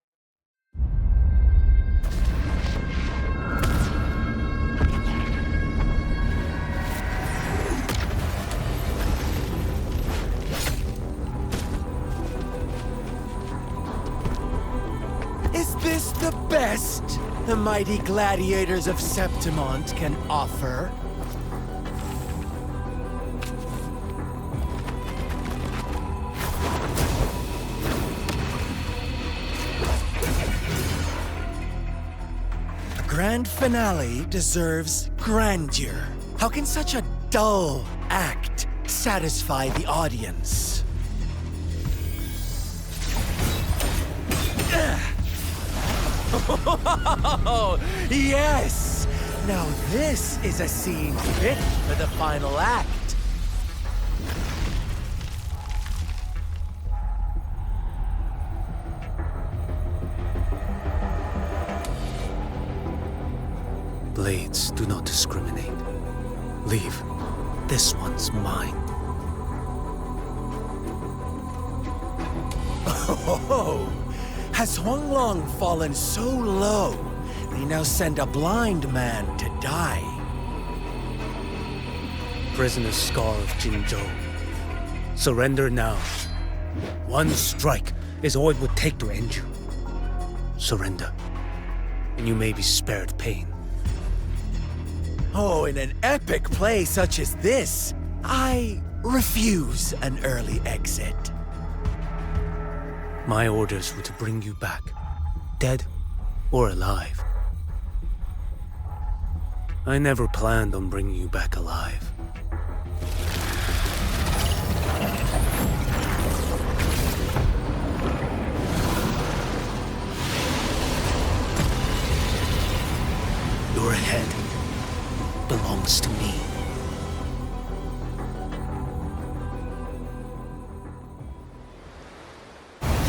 Is this the best the mighty gladiators of Septimont can offer? Grand finale deserves grandeur. How can such a dull act satisfy the audience? Oh, yes! Now this is a scene fit for the final act. Blades do not discriminate. Leave. This one's mine. Oh, has Huanglong fallen so low, they now send a blind man to die? Prisoner Scar of Jinzhou. Surrender now. One strike is all it would take to end you. Surrender, and you may be spared pain. Oh, in an epic play such as this, I refuse an early exit. My orders were to bring you back, dead or alive. I never planned on bringing you back alive. Your head belongs to me.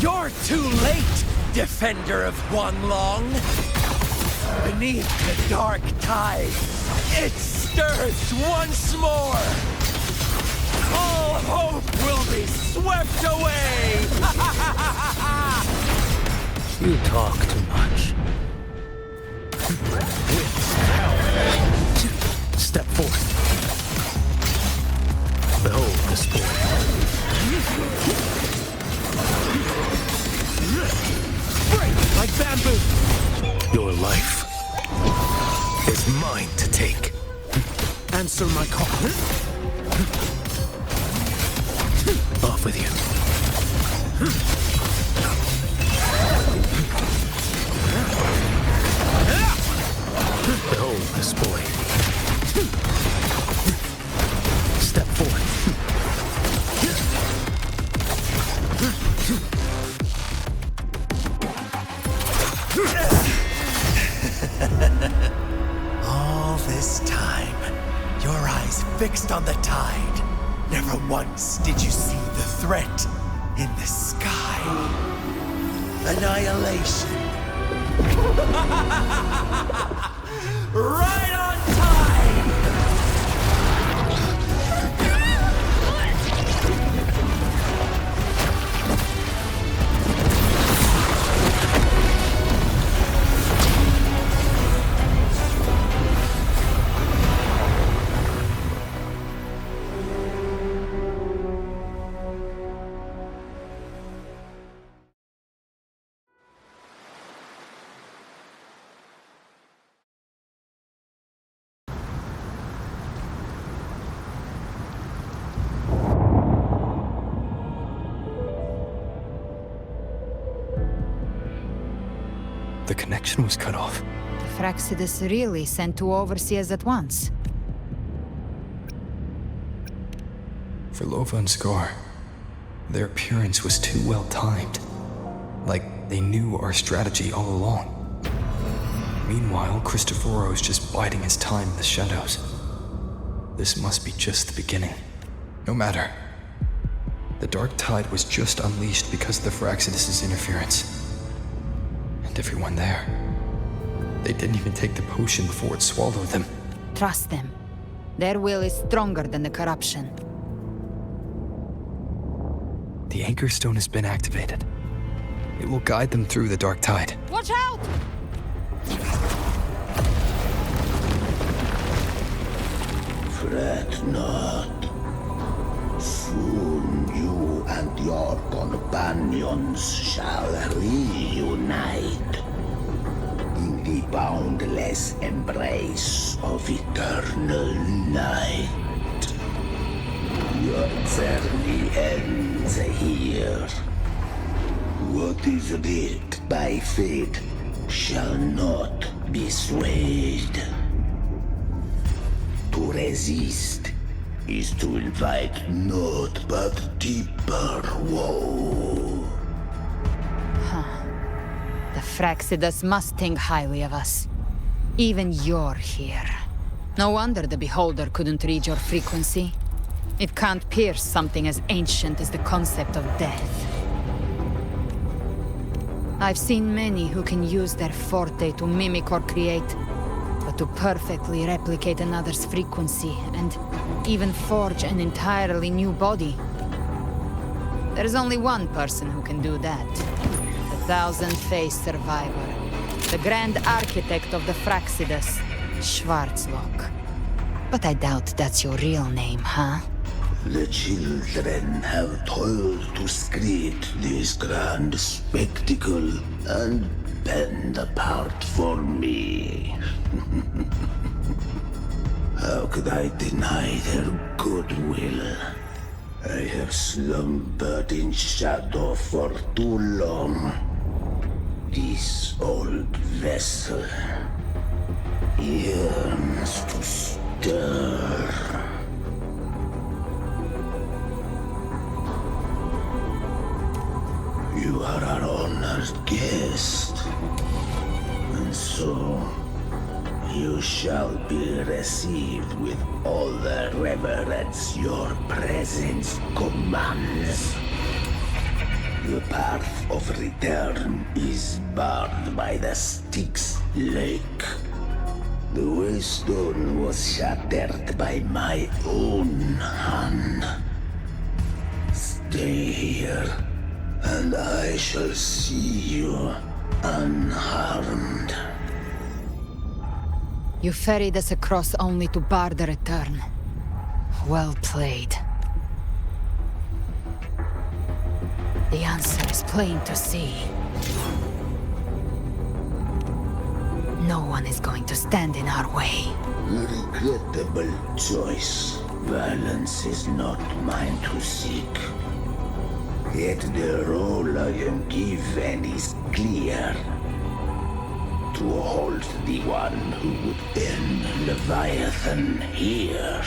You're too late, defender of Huanglong! Beneath the Dark Tide, it's stirs once more, all hope will be swept away! You talk too much. Step forth. Behold the spoil. Break like bamboo! Your life is mine to take. Answer my call. Off with you. Behold the spoil. Step forth. All this time, your eyes fixed on the tide. Never once did you see the threat in the sky. Annihilation. Right on time! The connection was cut off. The Fraxidus really sent two overseers at once. For Lova and Scar, their appearance was too well timed. Like they knew our strategy all along. Meanwhile, Christophero's just biding his time in the shadows. This must be just the beginning. No matter. The Dark Tide was just unleashed because of the Fraxidus' interference. And everyone there. They didn't even take the potion before it swallowed them. Trust them. Their will is stronger than the corruption. The Anchor Stone has been activated. It will guide them through the Dark Tide. Watch out! Fret not. Soon you and your companions shall reunite in the boundless embrace of eternal night. Your journey ends here. What is writ by fate shall not be swayed. To resist is to invite naught but deeper woe. The Fraxidus must think highly of us. Even you're here. No wonder the Beholder couldn't read your frequency. It can't pierce something as ancient as the concept of death. I've seen many who can use their forte to mimic or create, but to perfectly replicate another's frequency and even forge an entirely new body. There's only one person who can do that. The thousand-faced survivor. The grand architect of the Fraxidus, Schwarzlock. But I doubt that's your real name, huh? The children have toiled to screed this grand spectacle and bend apart for me. How could I deny their goodwill? I have slumbered in shadow for too long. This old vessel yearns to stir. You are our honored guest, and so you shall be received with all the reverence your presence commands. The path of return is barred by the Styx Lake. The Waystone was shattered by my own hand. Stay here, and I shall see you unharmed. You ferried us across only to bar the return. Well played. The answer is plain to see. No one is going to stand in our way. Regrettable choice. Violence is not mine to seek. Yet the role I am given is clear. To hold the one who would end Leviathan here.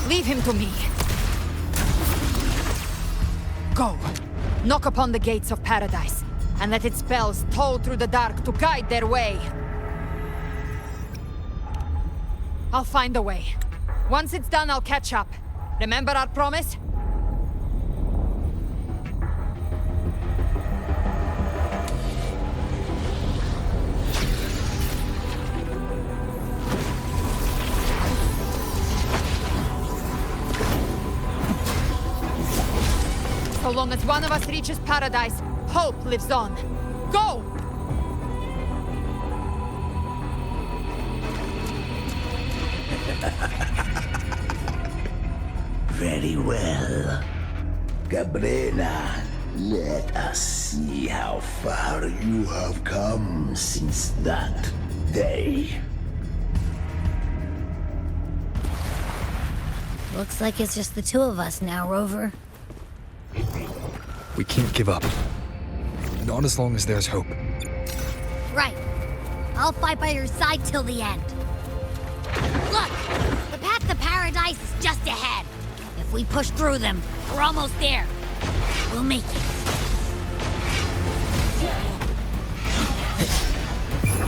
Leave him to me. Go. Knock upon the gates of paradise, and let its bells toll through the dark to guide their way. I'll find a way. Once it's done, I'll catch up. Remember our promise? So long as one of us reaches paradise, hope lives on. Go! Very well. Cabrera, let us see how far you have come since that day. Looks like it's just the two of us now, Rover. We can't give up. Not as long as there's hope. Right. I'll fight by your side till the end. Look! The path to paradise is just ahead. If we push through them, we're almost there. We'll make it.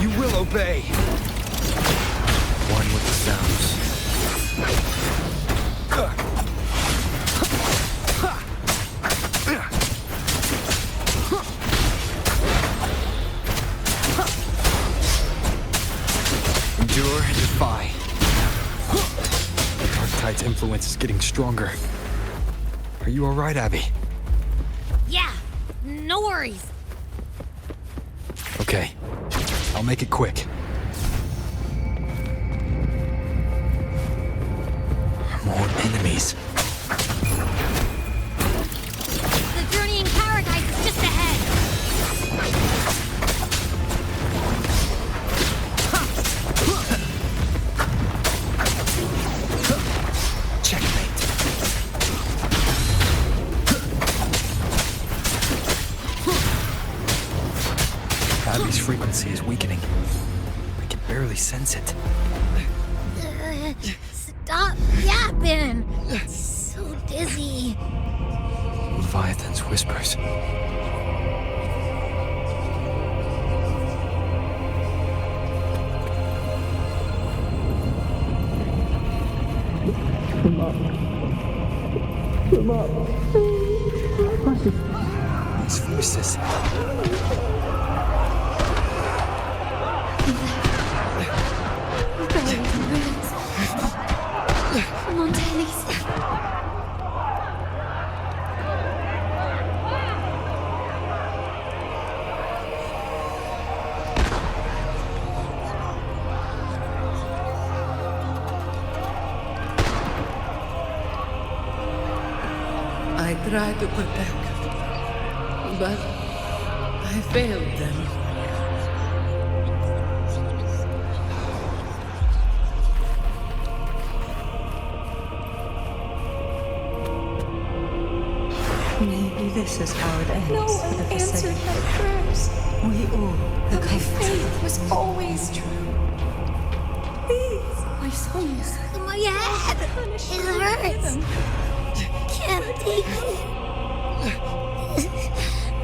You will obey. One with the sounds. Endure and defy. The Darktide's influence is getting stronger. Are you alright, Abby? Yeah, no worries. Okay. I'll make it quick. More enemies. The journey in paradise is just ahead. Checkmate. Abby's frequency is weakening. I can barely sense it. Stop yapping. It's so dizzy. Leviathan's whispers. Come up. Come up. These voices. Come on, Dennis. I tried to protect, but I failed them. Maybe this is how it ends. No one for the answered Forsaken. my prayers. We all But my hope. faith was always true. Please, my souls. My head! It hurts! Can't take it.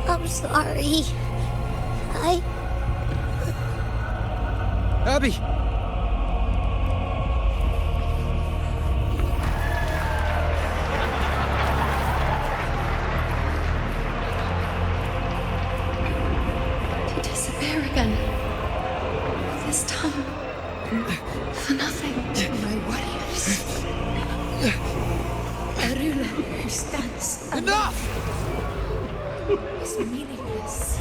I'm sorry. Abby! For nothing. My warriors. A ruler who stands Enough! is meaningless.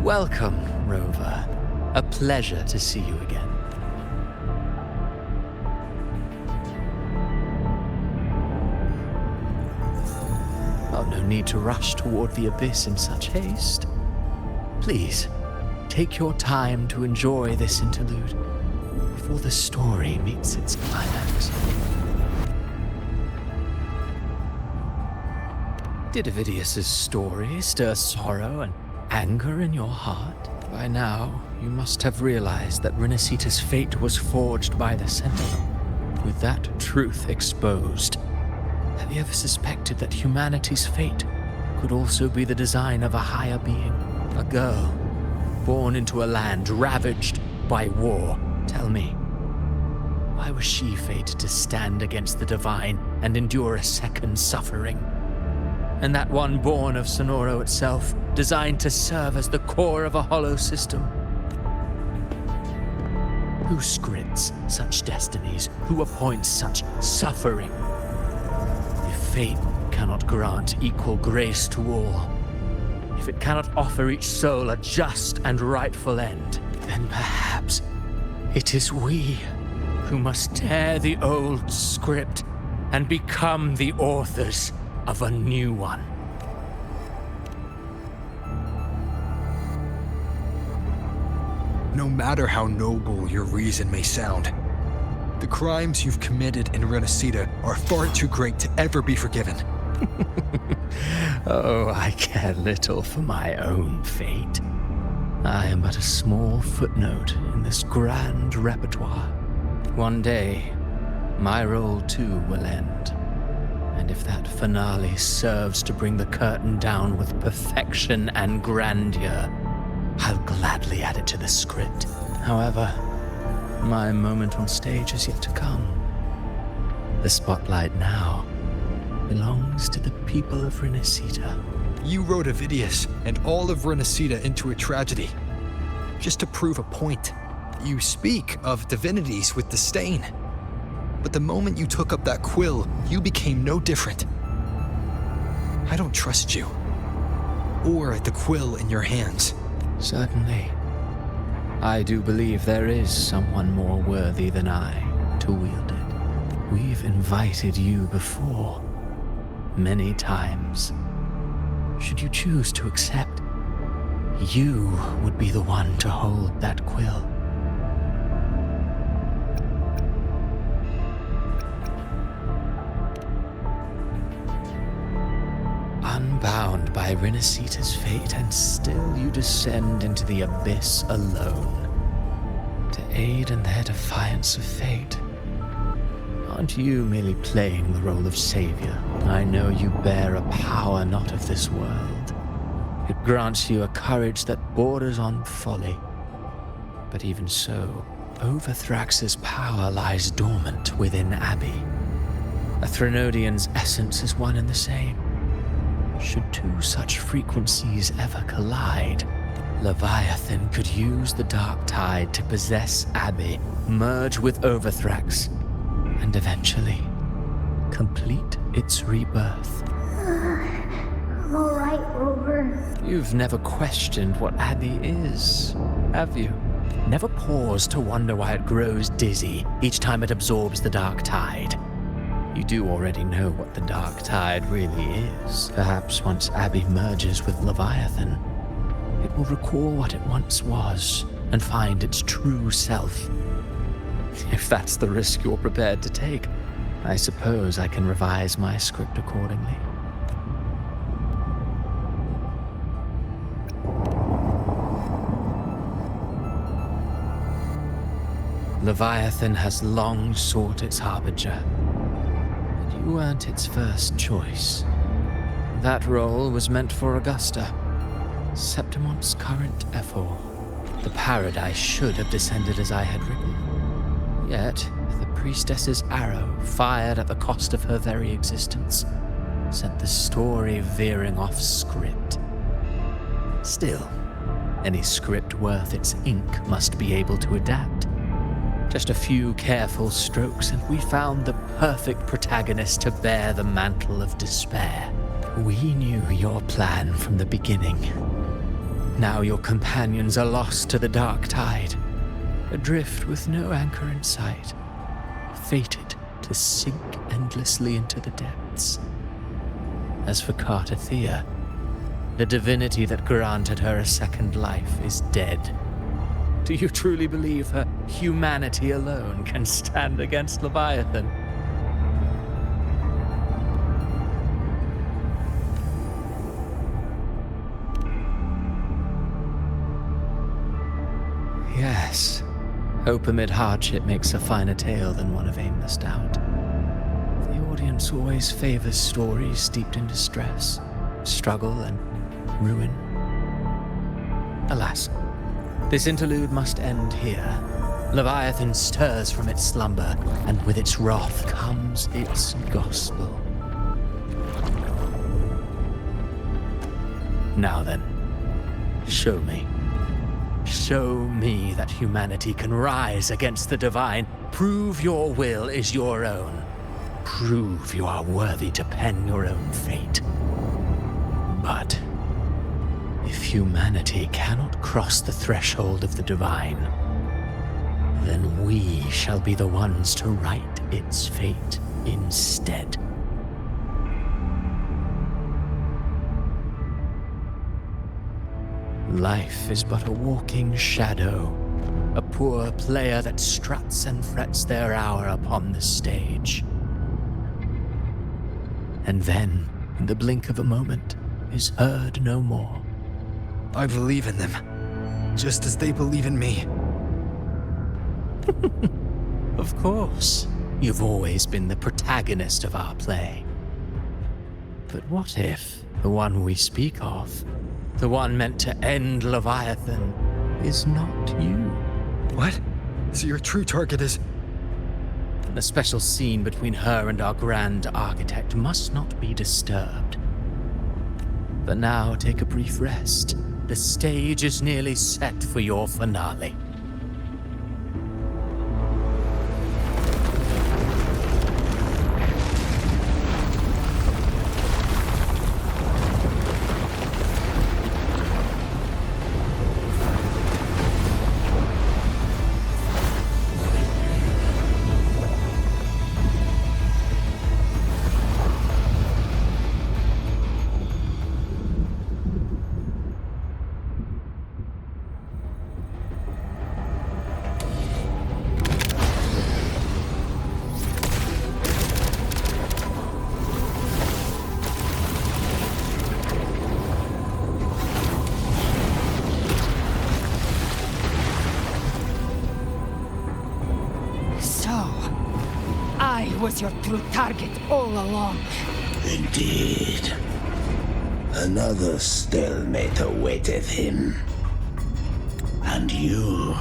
Welcome, Rover. A pleasure to see you again. Oh, no need to rush toward the abyss in such haste. Please, take your time to enjoy this interlude before the story meets its climax. Did Avidius's story stir sorrow and anger in your heart? By now, you must have realized that Rinecita's fate was forged by the Sentinel. With that truth exposed, have you ever suspected that humanity's fate could also be the design of a higher being? A girl, born into a land ravaged by war. Tell me, why was she fated to stand against the divine and endure a second suffering? And that one born of Sonoro itself, designed to serve as the core of a hollow system. Who scripts such destinies? Who appoints such suffering? If fate cannot grant equal grace to all, if it cannot offer each soul a just and rightful end, then perhaps it is we who must tear the old script and become the authors of a new one. No matter how noble your reason may sound, the crimes you've committed in Rinecita are far too great to ever be forgiven. Oh, I care little for my own fate. I am but a small footnote in this grand repertoire. One day, my role too will end. And if that finale serves to bring the curtain down with perfection and grandeur, I'll gladly add it to the script. However, my moment on stage is yet to come. The spotlight now belongs to the people of Rinecita. You wrote Avidius and all of Rinecita into a tragedy, just to prove a point. You speak of divinities with disdain. But the moment you took up that quill, you became no different. I don't trust you. Or the quill in your hands. Certainly. I do believe there is someone more worthy than I to wield it. We've invited you before, many times. Should you choose to accept, you would be the one to hold that quill. Unbound by Rinecita's fate, and still you descend into the abyss alone, to aid in their defiance of fate. Aren't you merely playing the role of savior? I know you bear a power not of this world. It grants you a courage that borders on folly. But even so, Overthrax's power lies dormant within Abbey. A Threnodian's essence is one and the same. Should two such frequencies ever collide, Leviathan could use the dark tide to possess Abbey, merge with Overthrax, and eventually complete its rebirth. I'm alright, Rover. You've never questioned what Abbey is, have you? Never paused to wonder why it grows dizzy each time it absorbs the dark tide. You do already know what the dark tide really is. Perhaps once Abbey merges with Leviathan, it will recall what it once was and find its true self. If that's the risk you're prepared to take, I suppose I can revise my script accordingly. Leviathan has long sought its harbinger, and you weren't its first choice. That role was meant for Augusta, Septimon's current Ephor. The paradise should have descended as I had written. Yet, the priestess's arrow, fired at the cost of her very existence, sent the story veering off script. Still, any script worth its ink must be able to adapt. Just a few careful strokes, and we found the perfect protagonist to bear the mantle of despair. We knew your plan from the beginning. Now your companions are lost to the dark tide, adrift with no anchor in sight, fated to sink endlessly into the depths. As for Cartathea, the divinity that granted her a second life is dead. Do you truly believe her humanity alone can stand against Leviathan? Yes, hope amid hardship makes a finer tale than one of aimless doubt. The audience always favors stories steeped in distress, struggle, and ruin. Alas, this interlude must end here. Leviathan stirs from its slumber, and with its wrath comes its gospel. Now then, show me. Show me that humanity can rise against the divine. Prove your will is your own. Prove you are worthy to pen your own fate. But if humanity cannot cross the threshold of the divine, then we shall be the ones to write its fate instead. Life is but a walking shadow, a poor player that struts and frets their hour upon the stage. And then, in the blink of a moment, is heard no more. I believe in them, just as they believe in me. Of course, you've always been the protagonist of our play. But what if the one we speak of, the one meant to end Leviathan, is not you? What? So your true target is... The special scene between her and our grand architect must not be disturbed. But now take a brief rest. The stage is nearly set for your finale. Was your true target all along. Indeed. Another stalemate awaited him. And you,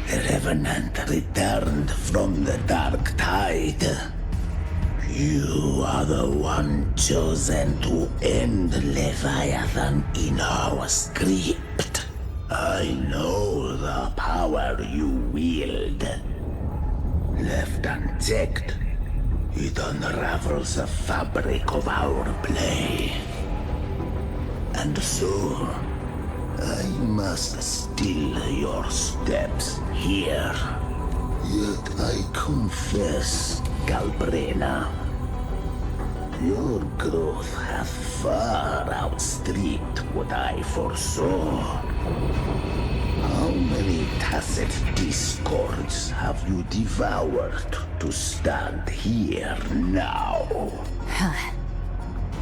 the Revenant, returned from the dark tide. You are the one chosen to end Leviathan in our script. I know the power you wield. Left unchecked, it unravels the fabric of our play. And so, I must still your steps here. Yet I confess, Galbrena, your growth hath far outstripped what I foresaw. How many tacit discords have you devoured to stand here now?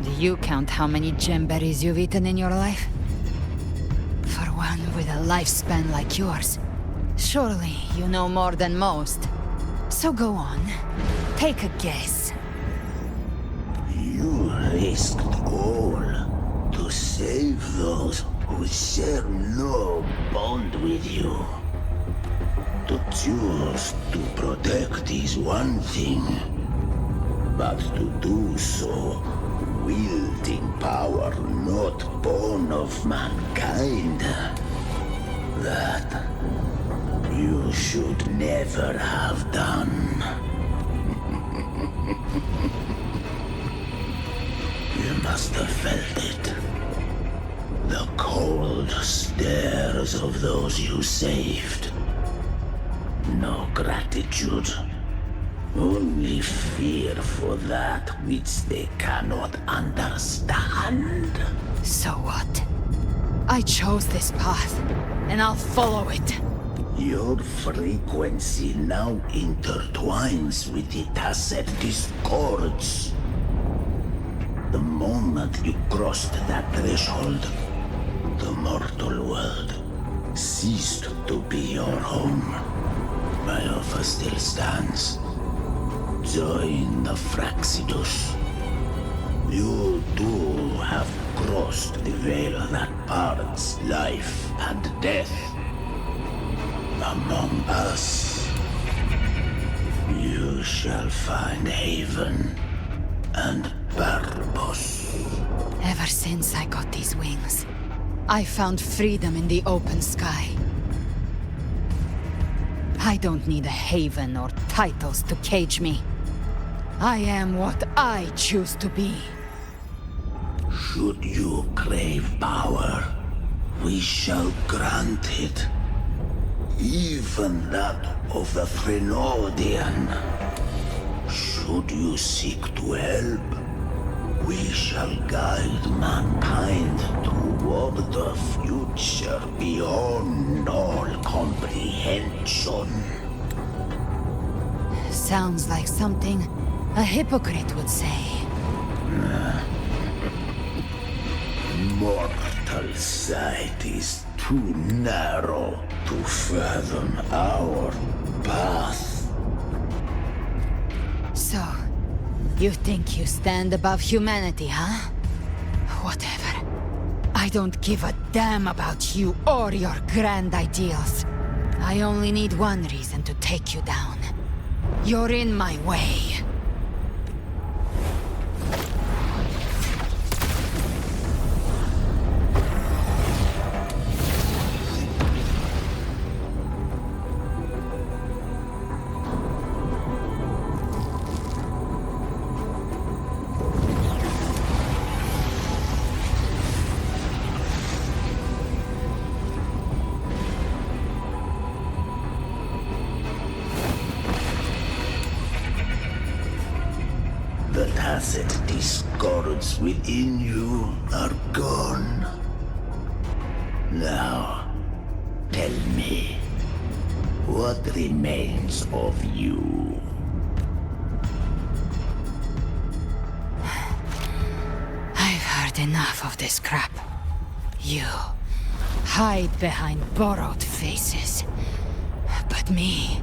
Do you count how many gemberries you've eaten in your life? For one with a lifespan like yours, Surely you know more than most. So go on. Take a guess. You risked all to save those who share no bond with you. To choose to protect is one thing, but to do so wielding power not born of mankind, that you should never have done. You must have felt it. The cold stares of those you saved. No gratitude. Only fear for that which they cannot understand. So what? I chose this path, and I'll follow it. Your frequency now intertwines with the Tacet discords. The moment you crossed that threshold, the mortal world ceased to be your home. My offer still stands. Join the Fraxidus. You too have crossed the veil that parts life and death. Among us, you shall find haven and purpose. Ever since I got these wings, I found freedom in the open sky. I don't need a haven or titles to cage me. I am what I choose to be. Should you crave power, we shall grant it. Even that of the Threnodian. Should you seek to help, we shall guide mankind toward a future beyond all comprehension. Sounds like something a hypocrite would say. Mortal sight is too narrow to fathom our path. So, you think you stand above humanity, huh? Whatever. I don't give a damn about you or your grand ideals. I only need one reason to take you down. You're in my way. The Tacet discords within you are gone. Now, tell me, what remains of you? I've heard enough of this crap. You hide behind borrowed faces. But me,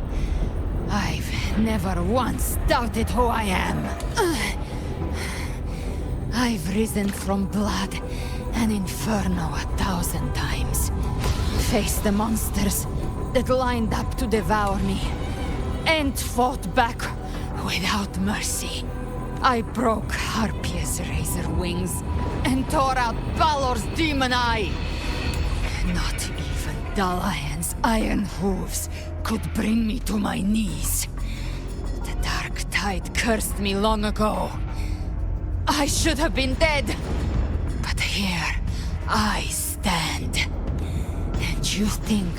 I've never once doubted who I am. I've risen from blood and inferno 1,000 times. Faced the monsters that lined up to devour me. And fought back without mercy. I broke Harpia's razor wings and tore out Balor's demon eye. Not even Dalahan's iron hooves could bring me to my knees. The Dark Tide cursed me long ago. I should have been dead. But here I stand. And you think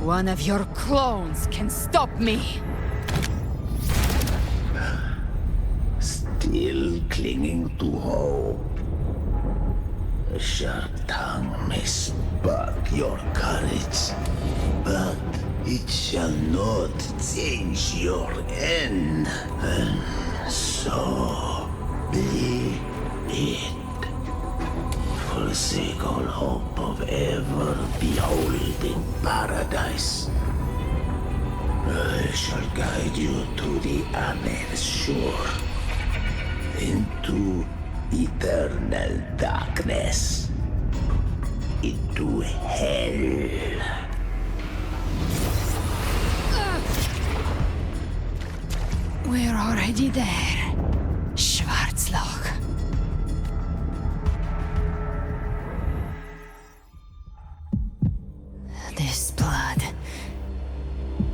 one of your clones can stop me? Still clinging to hope. A sharp tongue may spark your courage, but it shall not change your end. And so be it. Forsake all hope of ever beholding paradise. I shall guide you to the Amer's shore, into eternal darkness, into hell. We're already there, Schwarzloch. This blood...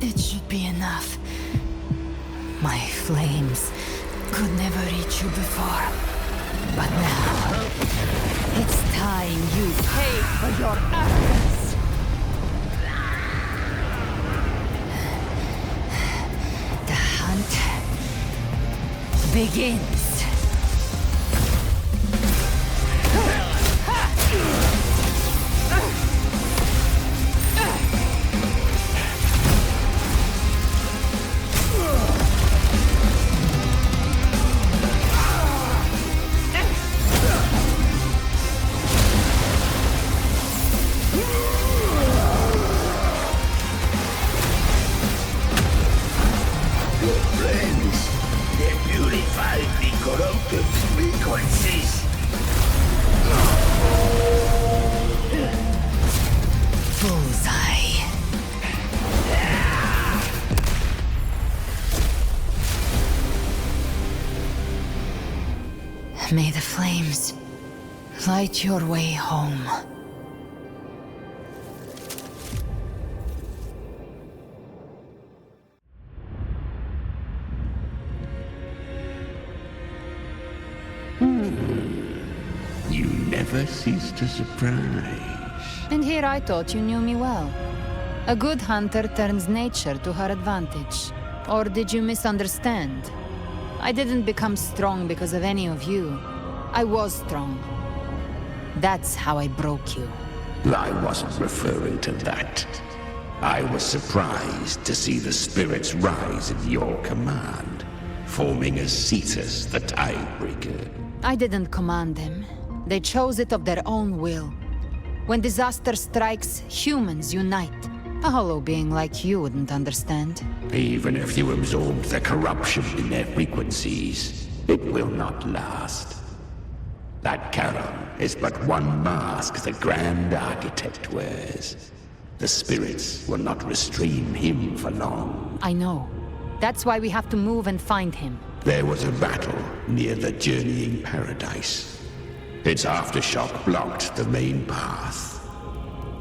it should be enough. My flames could never reach you before. But now... it's time you pay for your actions! The hunt begins. Your friends, they purify the corrupted frequencies. Bullseye. May the flames light your way home. You never cease to surprise. And here I thought you knew me well. A good hunter turns nature to her advantage. Or did you misunderstand? I didn't become strong because of any of you. I was strong. That's how I broke you. I wasn't referring to that. I was surprised to see the spirits rise at your command, forming as Cetus the Tidebreaker. I didn't command them. They chose it of their own will. When disaster strikes, humans unite. A hollow being like you wouldn't understand. Even if you absorb the corruption in their frequencies, it will not last. That Charon is but one mask the Grand Architect wears. The spirits will not restrain him for long. I know. That's why we have to move and find him. There was a battle near the Journeying Paradise. Its aftershock blocked the main path.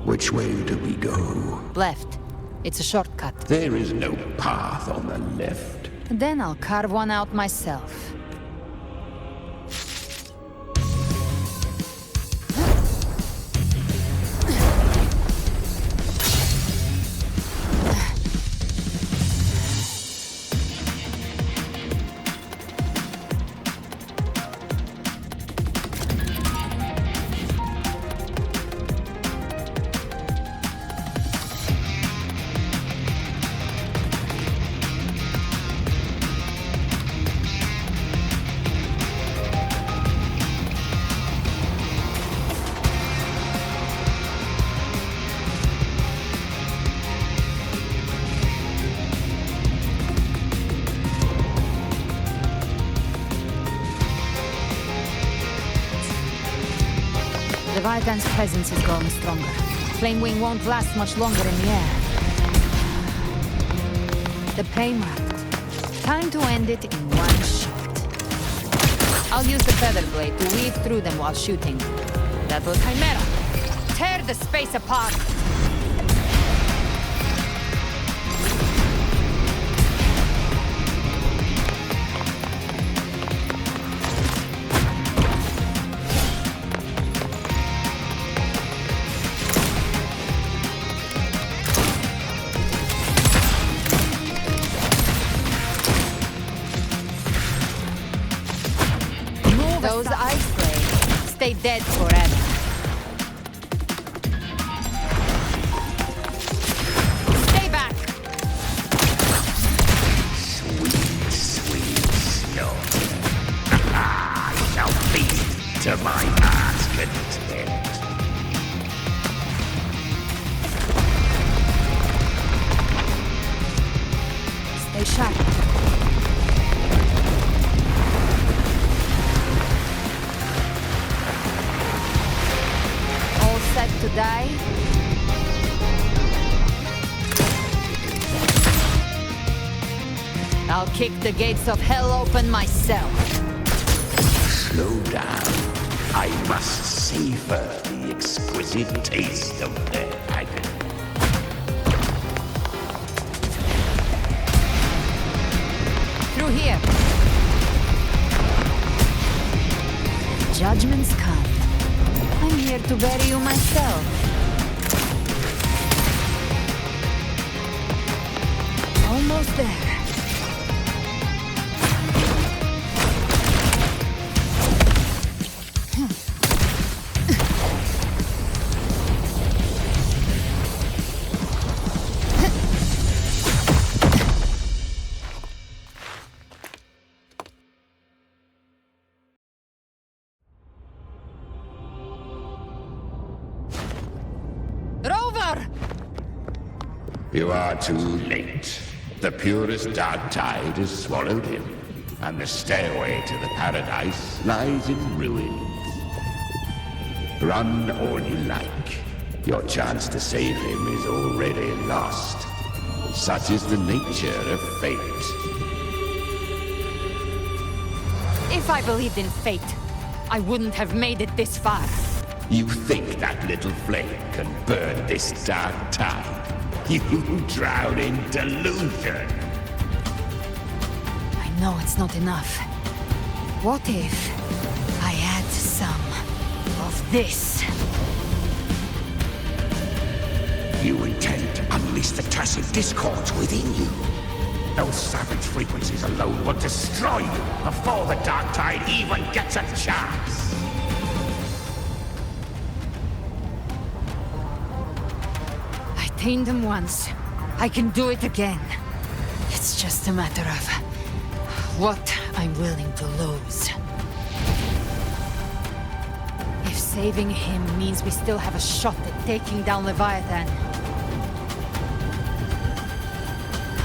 Which way do we go? Left. It's a shortcut. There is no path on the left. Then I'll carve one out myself. Leviathan's presence is growing stronger. Flamewing won't last much longer in the air. The prey marked. Time to end it in one shot. I'll use the feather blade to weave through them while shooting. That will Chimera. Tear the space apart! Those ice blades stay dead forever. Stay back! Sweet, sweet snow. I shall feast to my heart's content. die? I'll kick the gates of hell open myself. Slow down. I must savor the exquisite taste of their agony. Through here. Judgments come. I'm here to bury you myself. Almost there. You are too late. The purest dark tide has swallowed him, and the stairway to the paradise lies in ruins. Run all you like. Your chance to save him is already lost. Such is the nature of fate. If I believed in fate, I wouldn't have made it this far. You think that little flame can burn this dark tide? You drown in delusion. I know it's not enough. What if I add some of this? You intend to unleash the tacit discords within you. Those savage frequencies alone will destroy you before the dark tide even gets a chance. Tamed them once. I can do it again. It's just a matter of what I'm willing to lose. If saving him means we still have a shot at taking down Leviathan,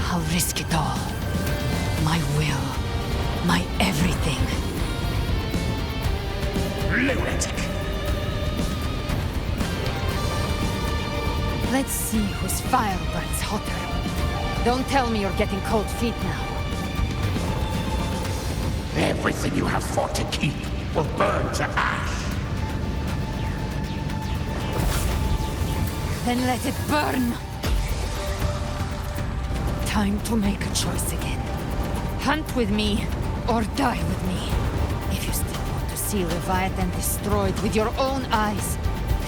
I'll risk it all. My will. My everything. Lunatic! Let's see whose fire burns hotter. Don't tell me you're getting cold feet now. Everything you have fought to keep will burn to ash. Then let it burn! Time to make a choice again. Hunt with me, or die with me. If you still want to see Leviathan destroyed with your own eyes,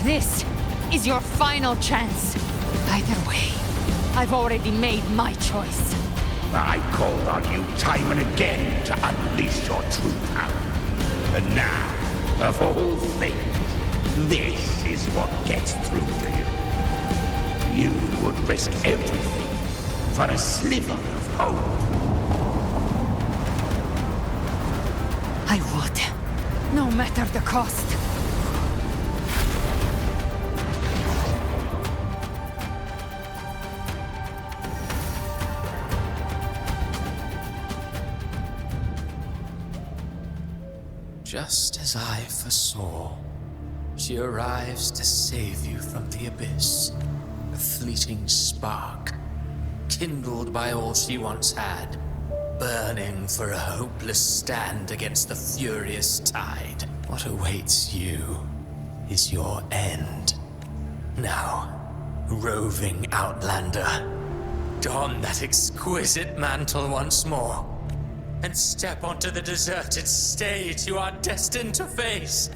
this is your final chance. Either way, I've already made my choice. I called on you time and again to unleash your true power. And now, of all things, this is what gets through to you. You would risk everything for a sliver of hope. I would, no matter the cost. Just as I foresaw, she arrives to save you from the abyss. A fleeting spark, kindled by all she once had, burning for a hopeless stand against the furious tide. What awaits you is your end. Now, roving outlander, don that exquisite mantle once more, and step onto the deserted stage you are destined to face.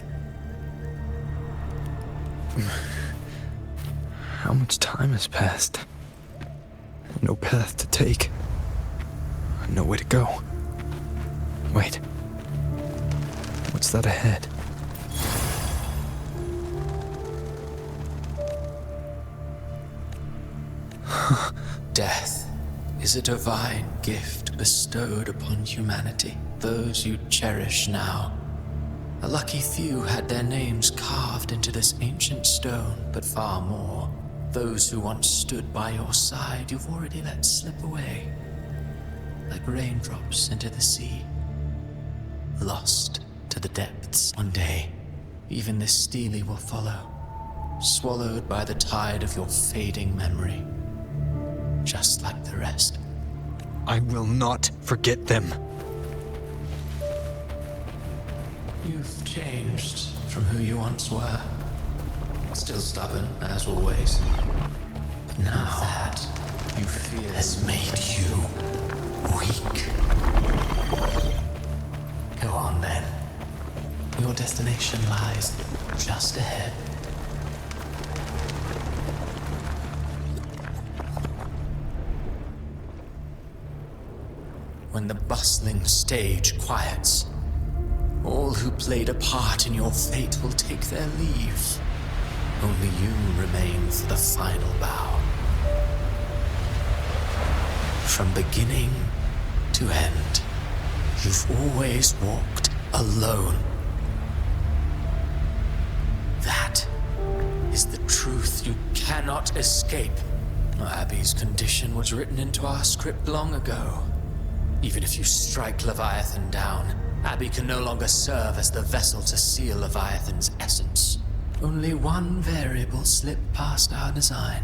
How much time has passed? No path to take. Nowhere to go. Wait. What's that ahead? Death is a divine gift bestowed upon humanity. Those you cherish now. A lucky few had their names carved into this ancient stone, but far more. Those who once stood by your side, you've already let slip away. Like raindrops into the sea. Lost to the depths. One day, even this Steely will follow. swallowed by the tide of your fading memory, just like the rest. I will not forget them. You've changed from who you once were. Still stubborn, as always. But now that you fear has made you weak. Go on then. Your destination lies just ahead. When the bustling stage quiets, all who played a part in your fate will take their leave. Only you remain for the final bow. From beginning to end, you've always walked alone. That is the truth you cannot escape. Abby's condition was written into our script long ago. Even if you strike Leviathan down, Abby can no longer serve as the vessel to seal Leviathan's essence. Only one variable slipped past our design.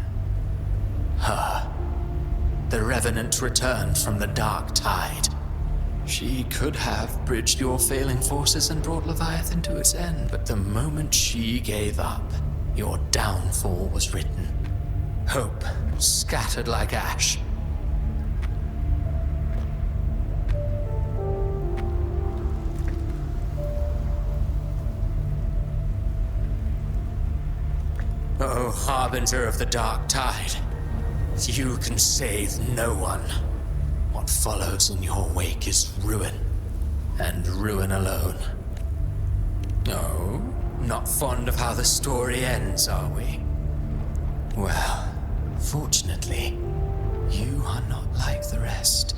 Her. The Revenant returned from the Dark Tide. She could have bridged your failing forces and brought Leviathan to its end, but the moment she gave up, your downfall was written. Hope scattered like ash. Oh, harbinger of the Dark Tide, you can save no one. What follows in your wake is ruin, and ruin alone. Oh, not fond of how the story ends, are we? Well, fortunately, you are not like the rest.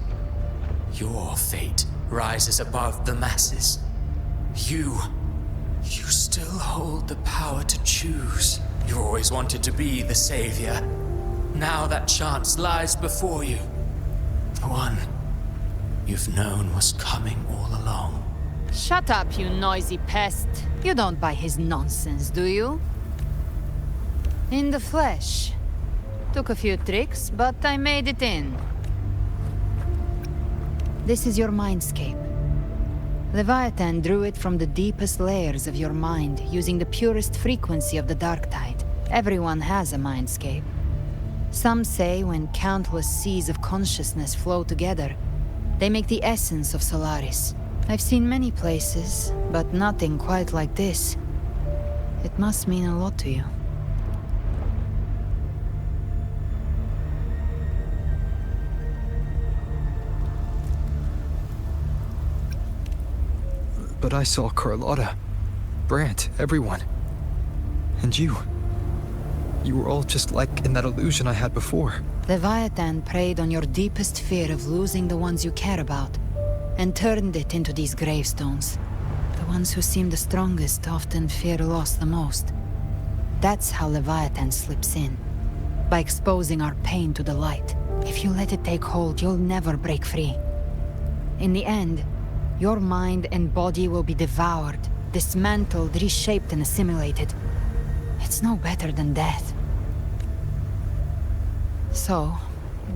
Your fate rises above the masses. You still hold the power to choose. You always wanted to be the savior. Now that chance lies before you. The one you've known was coming all along. Shut up, you noisy pest. You don't buy his nonsense, do you? In the flesh. Took a few tricks, but I made it in. This is your mindscape. Leviathan drew it from the deepest layers of your mind, using the purest frequency of the Dark Tide. Everyone has a mindscape. Some say when countless seas of consciousness flow together, they make the essence of Solaris. I've seen many places, but nothing quite like this. It must mean a lot to you. But I saw Carlotta, Brant, everyone. And you. You were all just like in that illusion I had before. Leviathan preyed on your deepest fear of losing the ones you care about, and turned it into these gravestones. The ones who seem the strongest often fear loss the most. That's how Leviathan slips in, by exposing our pain to the light. If you let it take hold, you'll never break free. In the end, your mind and body will be devoured, dismantled, reshaped, and assimilated. It's no better than death. So,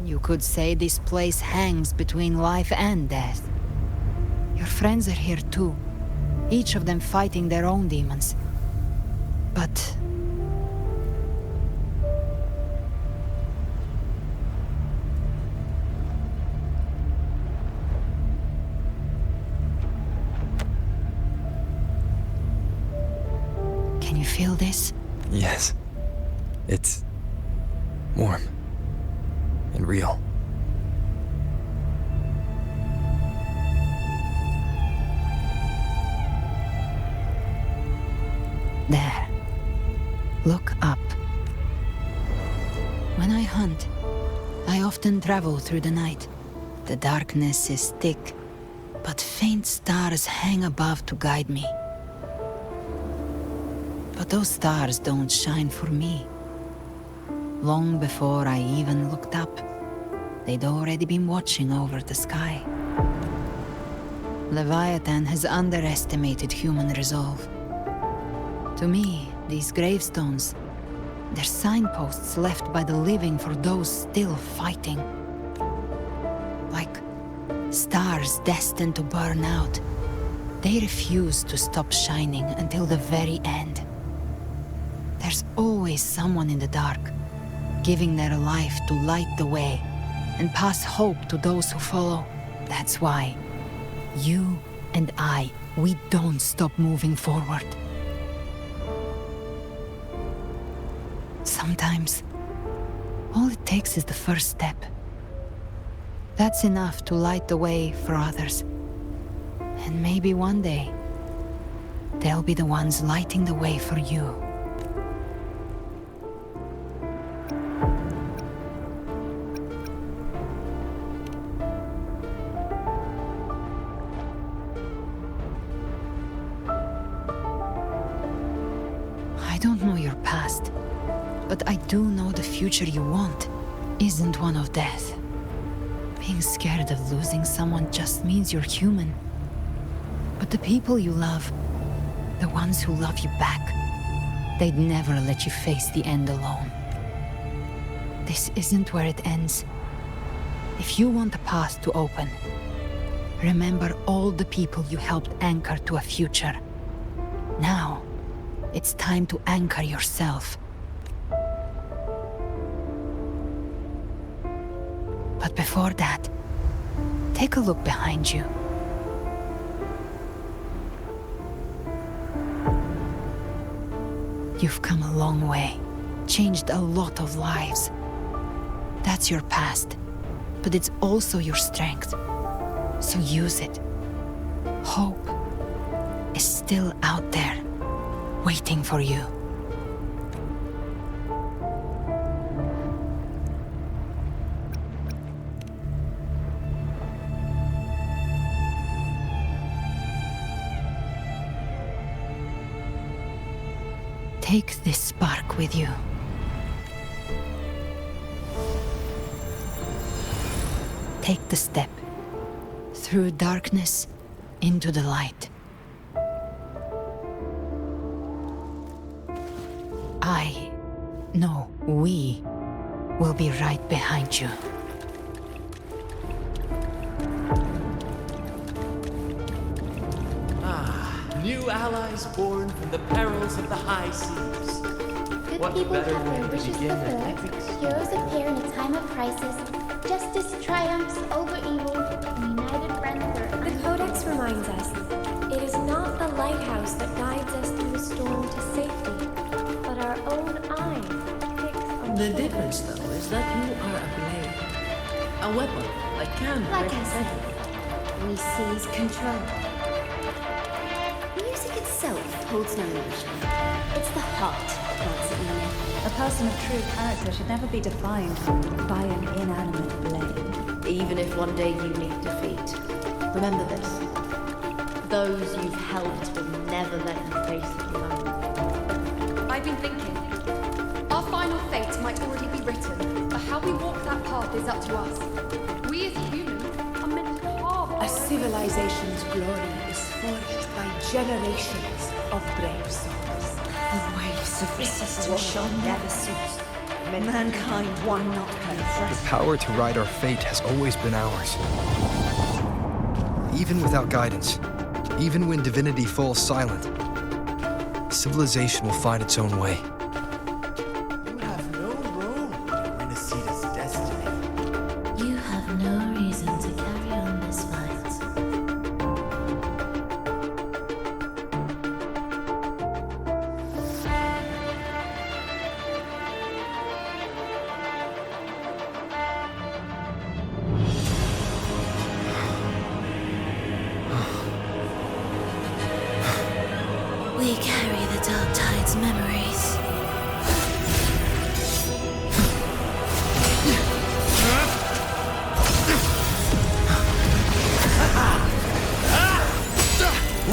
you could say this place hangs between life and death. Your friends are here too, each of them fighting their own demons. But... Can you feel this? Yes. It's warm and real. There. Look up. When I hunt, I often travel through the night. The darkness is thick, but faint stars hang above to guide me. But those stars don't shine for me. Long before I even looked up, they'd already been watching over the sky. Leviathan has underestimated human resolve. To me, these gravestones They're signposts left by the living for those still fighting. Like stars destined to burn out. They refuse to stop shining until the very end. There's always someone in the dark, giving their life to light the way and pass hope to those who follow. That's why you and I, we don't stop moving forward. Sometimes, all it takes is the first step. That's enough to light the way for others. And maybe one day, they'll be the ones lighting the way for you. I don't know your past, but I do know the future you want isn't one of death. Being scared of losing someone just means you're human. But the people you love, the ones who love you back, they'd never let you face the end alone. This isn't where it ends. If you want a path to open, remember all the people you helped anchor to a future. Now, it's time to anchor yourself. But before that, take a look behind you. You've come a long way, changed a lot of lives. That's your past, but it's also your strength. So use it. Hope is still out there, waiting for you. Take this spark with you. Take the step through darkness into the light. We will be right behind you. New allies born from the perils of the high seas. Good What people better have way their to wishes begin an fulfilled. epic Heroes appear in a time of crisis. Justice triumphs over evil, and united friends are The Codex reminds us, it is not the lighthouse that guides us through the storm to safety, but our own eyes fixed on The shore. difference, though, is that you are a blade. A weapon that can Like break I said, we seize control. Music itself holds no emotion. It's the heart that's at me. A person of true character should never be defined by an inanimate blade. Even if one day you meet defeat, remember this. Those you've helped will never let you face it alone. I've been thinking. Our final fate might already be written, but how we walk that path is up to us. We as humans are meant to carve our A civilization's glory is forged by generations of brave souls. The waves of resistance shall never cease. Mankind will not confess. The power to ride our fate has always been ours. Even without guidance, even when divinity falls silent, civilization will find its own way. You have no role in Rinecita's destiny. You have no reason to carry on this fight. We carry the Dark Tide's memories.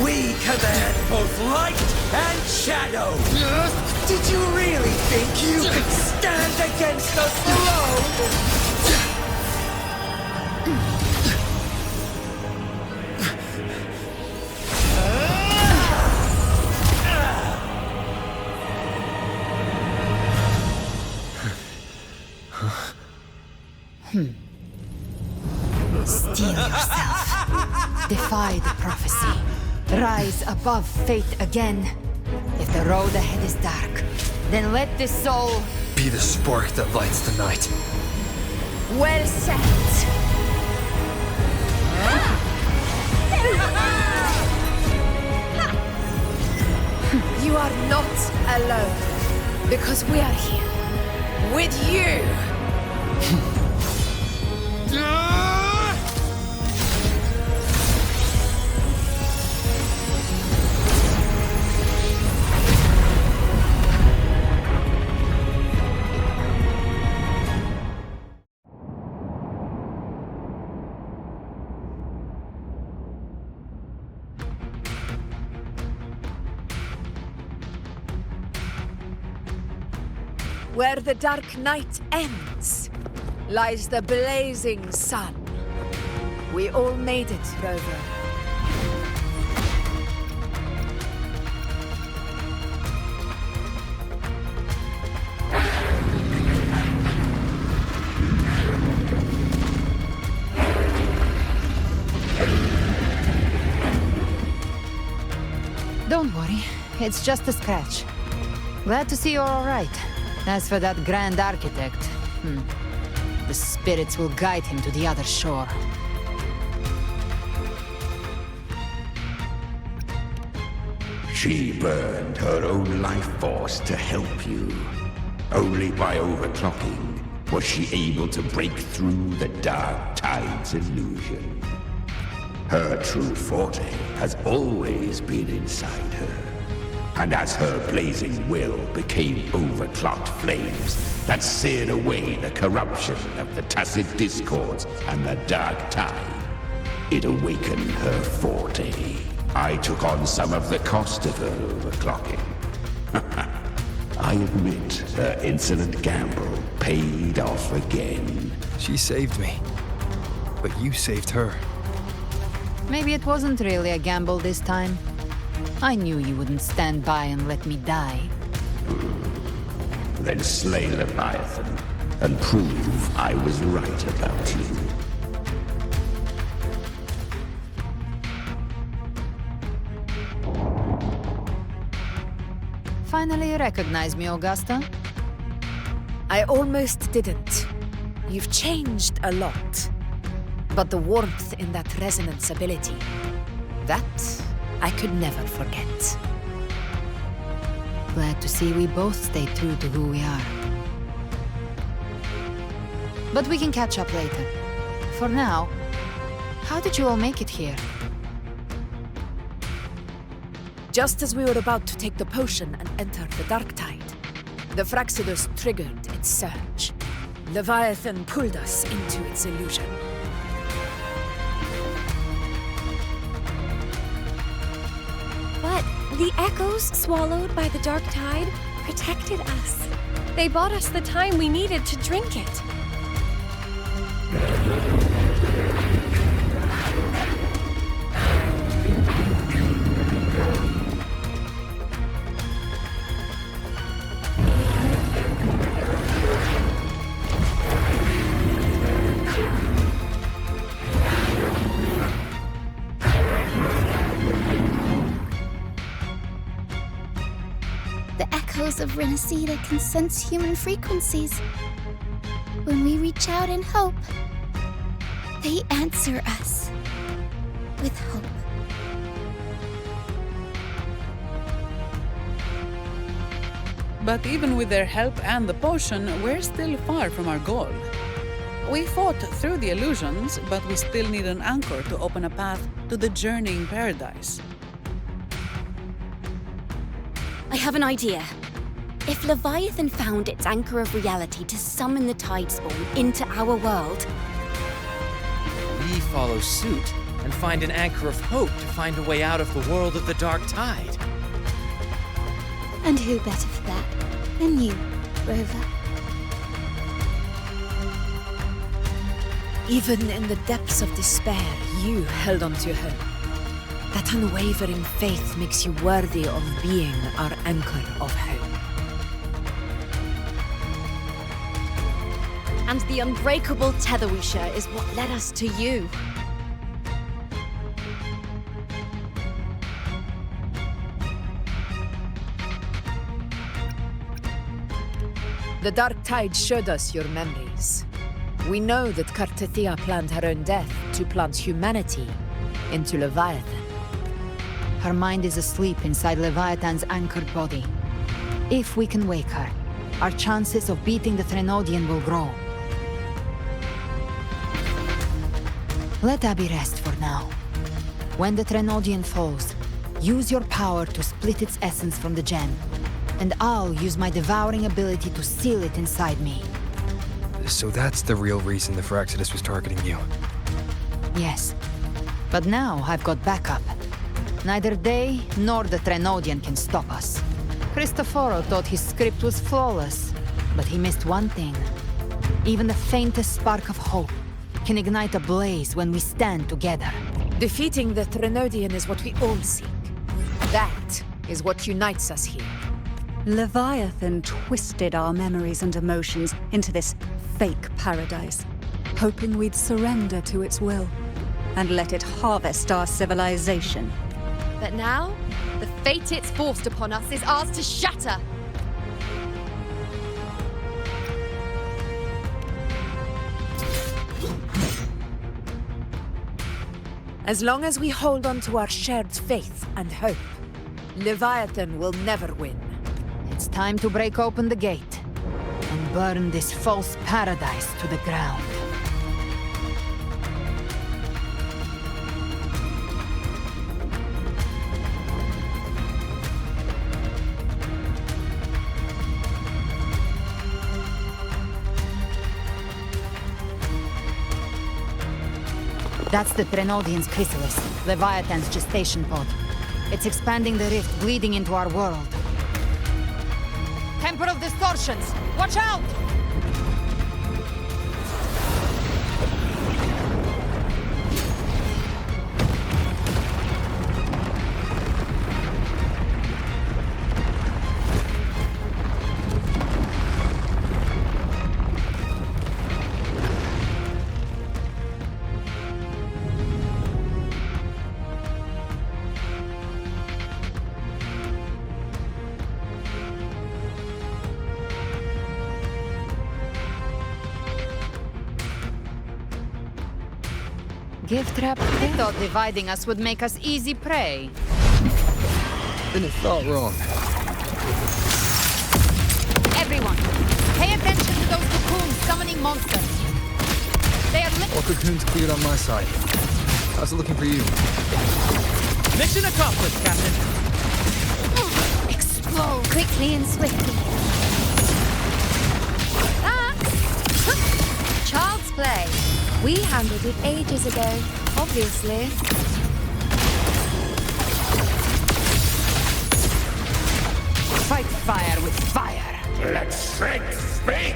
We command both light and shadow. Did you really think you could stand against us alone? Steel yourself. Defy the prophecy. Rise above fate again. If the road ahead is dark, then let this soul be the spark that lights the night. Well said. You are not alone, because we are here with you. Where the dark night ends, lies the blazing sun. We all made it, Rover. Don't worry, it's just a scratch. Glad to see you're all right. As for that Grand Architect, the spirits will guide him to the other shore. She burned her own life force to help you. Only by overclocking was she able to break through the Dark Tide's illusion. Her true forte has always been inside her. And as her blazing will became overclocked flames that seared away the corruption of the tacit discords and the Dark Tide, it awakened her forte. I took on some of the cost of her overclocking. I admit her insolent gamble paid off again. She saved me, but you saved her. Maybe it wasn't really a gamble this time. I knew you wouldn't stand by and let me die. Then slay Leviathan and prove I was right about you. Finally you recognize me, Augusta? I almost didn't. You've changed a lot. But the warmth in that resonance ability, that I could never forget. Glad to see we both stay true to who we are. But we can catch up later. For now, how did you all make it here? Just as we were about to take the potion and enter the Dark Tide, the Fraxidus triggered its surge. Leviathan pulled us into its illusion. But the echoes swallowed by the Dark Tide protected us. They bought us the time we needed to drink it. Of Rinecita can sense human frequencies. When we reach out in hope, they answer us with hope. But even with their help and the potion, we're still far from our goal. We fought through the illusions, but we still need an anchor to open a path to the journeying paradise. I have an idea. If Leviathan found its anchor of reality to summon the Tidespawn into our world, we follow suit and find an anchor of hope to find a way out of the world of the Dark Tide. And who better for that than you, Rover? Even in the depths of despair, you held on to hope. That unwavering faith makes you worthy of being our anchor of hope. And the unbreakable tether we share is what led us to you. The Dark Tide showed us your memories. We know that Kartathea planned her own death to plant humanity into Leviathan. Her mind is asleep inside Leviathan's anchored body. If we can wake her, our chances of beating the Threnodian will grow. Let Abby rest for now. When the Threnodian falls, use your power to split its essence from the gem, and I'll use my devouring ability to seal it inside me. So that's the real reason the Phyrexidus was targeting you. Yes. But now I've got backup. Neither they nor the Threnodian can stop us. Cristoforo thought his script was flawless, but he missed one thing. Even the faintest spark of hope can ignite a blaze when we stand together. Defeating the Threnodian is what we all seek. That is what unites us here. Leviathan twisted our memories and emotions into this fake paradise, hoping we'd surrender to its will and let it harvest our civilization. But now, the fate it's forced upon us is ours to shatter. As long as we hold on to our shared faith and hope, Leviathan will never win. It's time to break open the gate and burn this false paradise to the ground. That's the Threnodian's chrysalis, Leviathan's gestation pod. It's expanding the rift, bleeding into our world. Temporal distortions! Watch out! Gift trap? I thought dividing us would make us easy prey. Then it felt wrong. Everyone, pay attention to those cocoons summoning monsters. They are All cocoons cleared on my side. How's it looking for you? Mission accomplished, Captain. Explode quickly and swiftly. That's child's play. We handled it ages ago, obviously. Fight fire with fire. Let strength speak!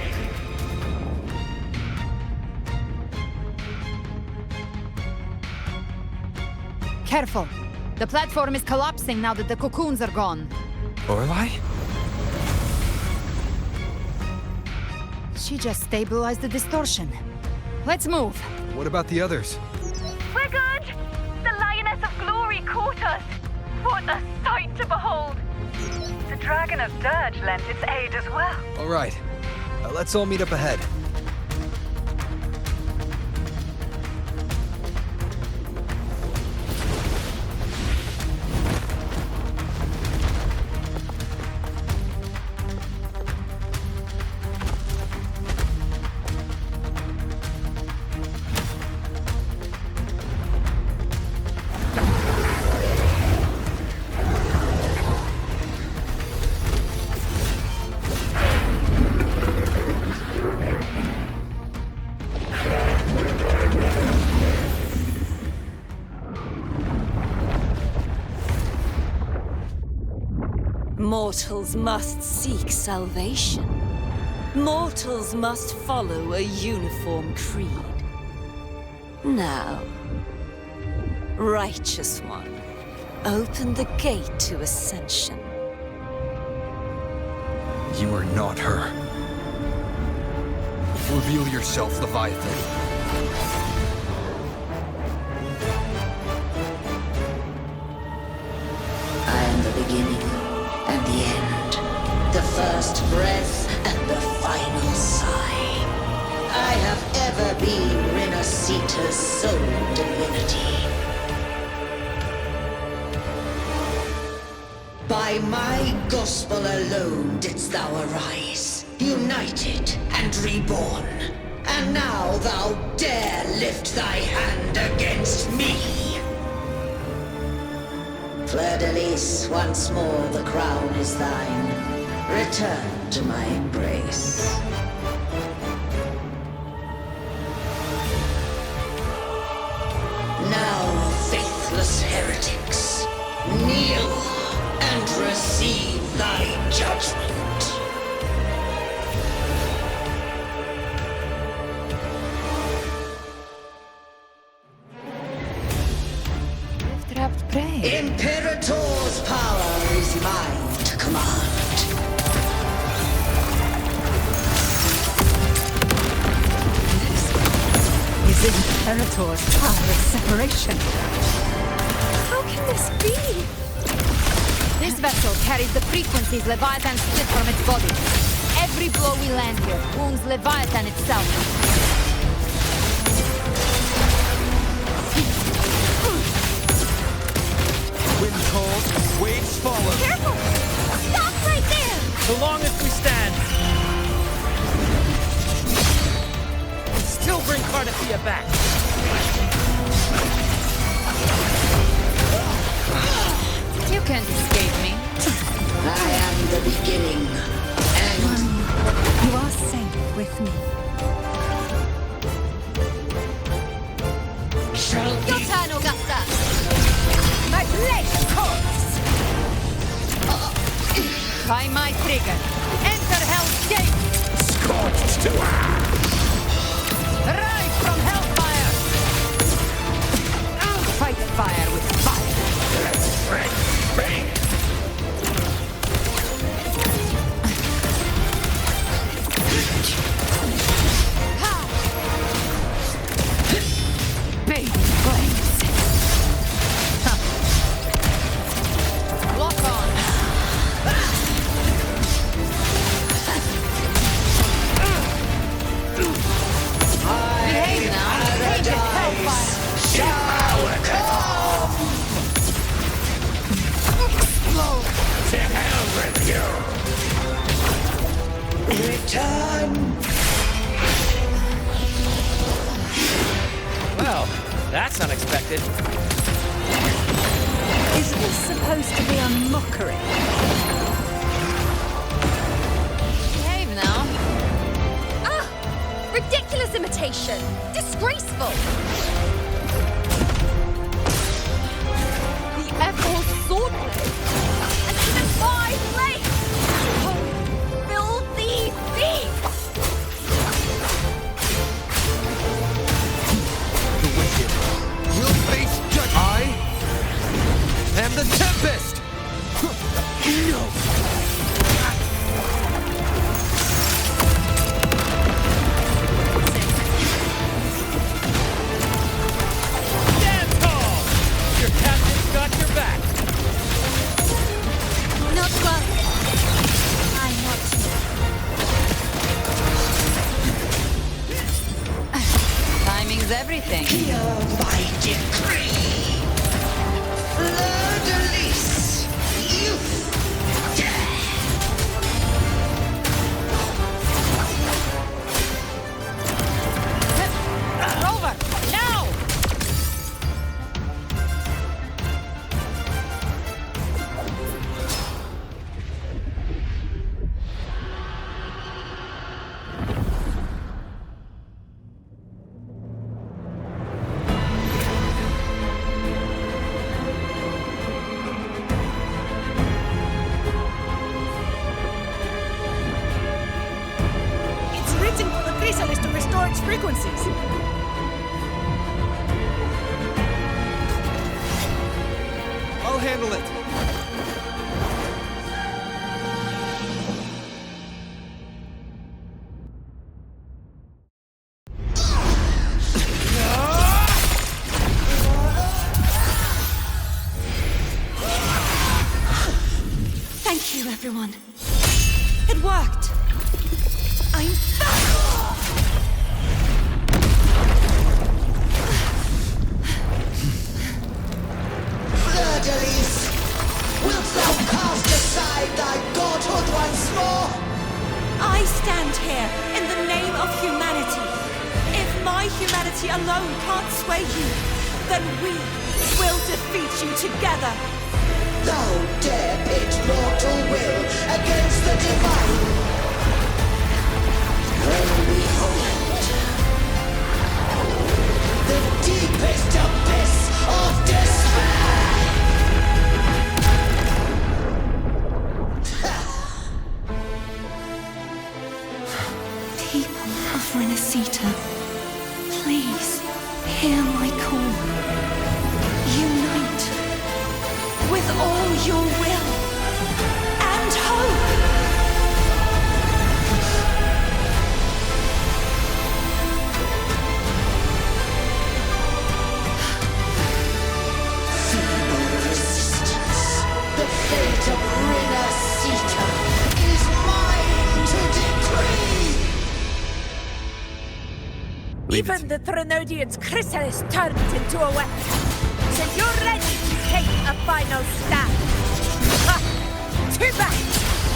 Careful. The platform is collapsing now that the cocoons are gone. Orlai? She just stabilized the distortion. Let's move. What about the others? We're good! The Lioness of Glory caught us! What a sight to behold! The Dragon of Dirge lent its aid as well. All right. Let's all meet up ahead. Mortals must seek salvation. Mortals must follow a uniform creed. Now, Righteous One, open the gate to ascension. You are not her. Reveal yourself, Leviathan. I am the beginning and the end, the first breath and the final sigh. I have ever been Rinecita's sole divinity. By my gospel alone didst thou arise, united and reborn. And now thou dare lift thy hand against me! Fleur-de-Lis, once more the crown is thine. Return to my embrace. Now, faithless heretics, kneel and receive thy judgment. Trapped prey. Imperator's power is mine to command. Is Imperator's power of separation? How can this be? This vessel carries the frequencies Leviathan split from its body. Every blow we land here wounds Leviathan itself. Wind cold, waves follow. Careful! Stop right there! So long as we stand. We'll still bring Cardathia back. You can't escape me. I am the beginning, and You are safe with me. Your turn, Augusta! My blade calls! By my trigger. Enter Hell's Gate! Scorched to Rise from Hellfire! Fight fire with fire! Let's bang! Baby flames! Lock on! Behave now! Take it, Hellfire! Explode! To hell with you! return. Well, that's unexpected. Is this supposed to be a mockery? Behave now. Ah! Ridiculous imitation! Disgraceful! The Echo Swordblade! And even my blade! Oh, filthy thief! The wicked will face judgment. I am the Tempest! No! Stand tall! Your captain's got your back. Not well. I'm not. Timing's everything. Hear my decree. Fleur-de-Lis, youth, death. Rover, now! It's written for the chrysalis to restore its frequencies. I'll handle it. everyone. It worked! I'm back! Fleur-de-Lis, wilt thou cast aside thy godhood once more? I stand here in the name of humanity. If my humanity alone can't sway you, then we will defeat you together. Thou dare pit mortal will against the divine. Well, behold, the deepest abyss of despair. People of Rinecita, please hear my call. Unite with all your will and hope. Feeble resistance. The fate of Rinecita is mine to decree. Even the Threnodian's chrysalis turned into a weapon. So you're ready to take a final stand. Ha! Too bad!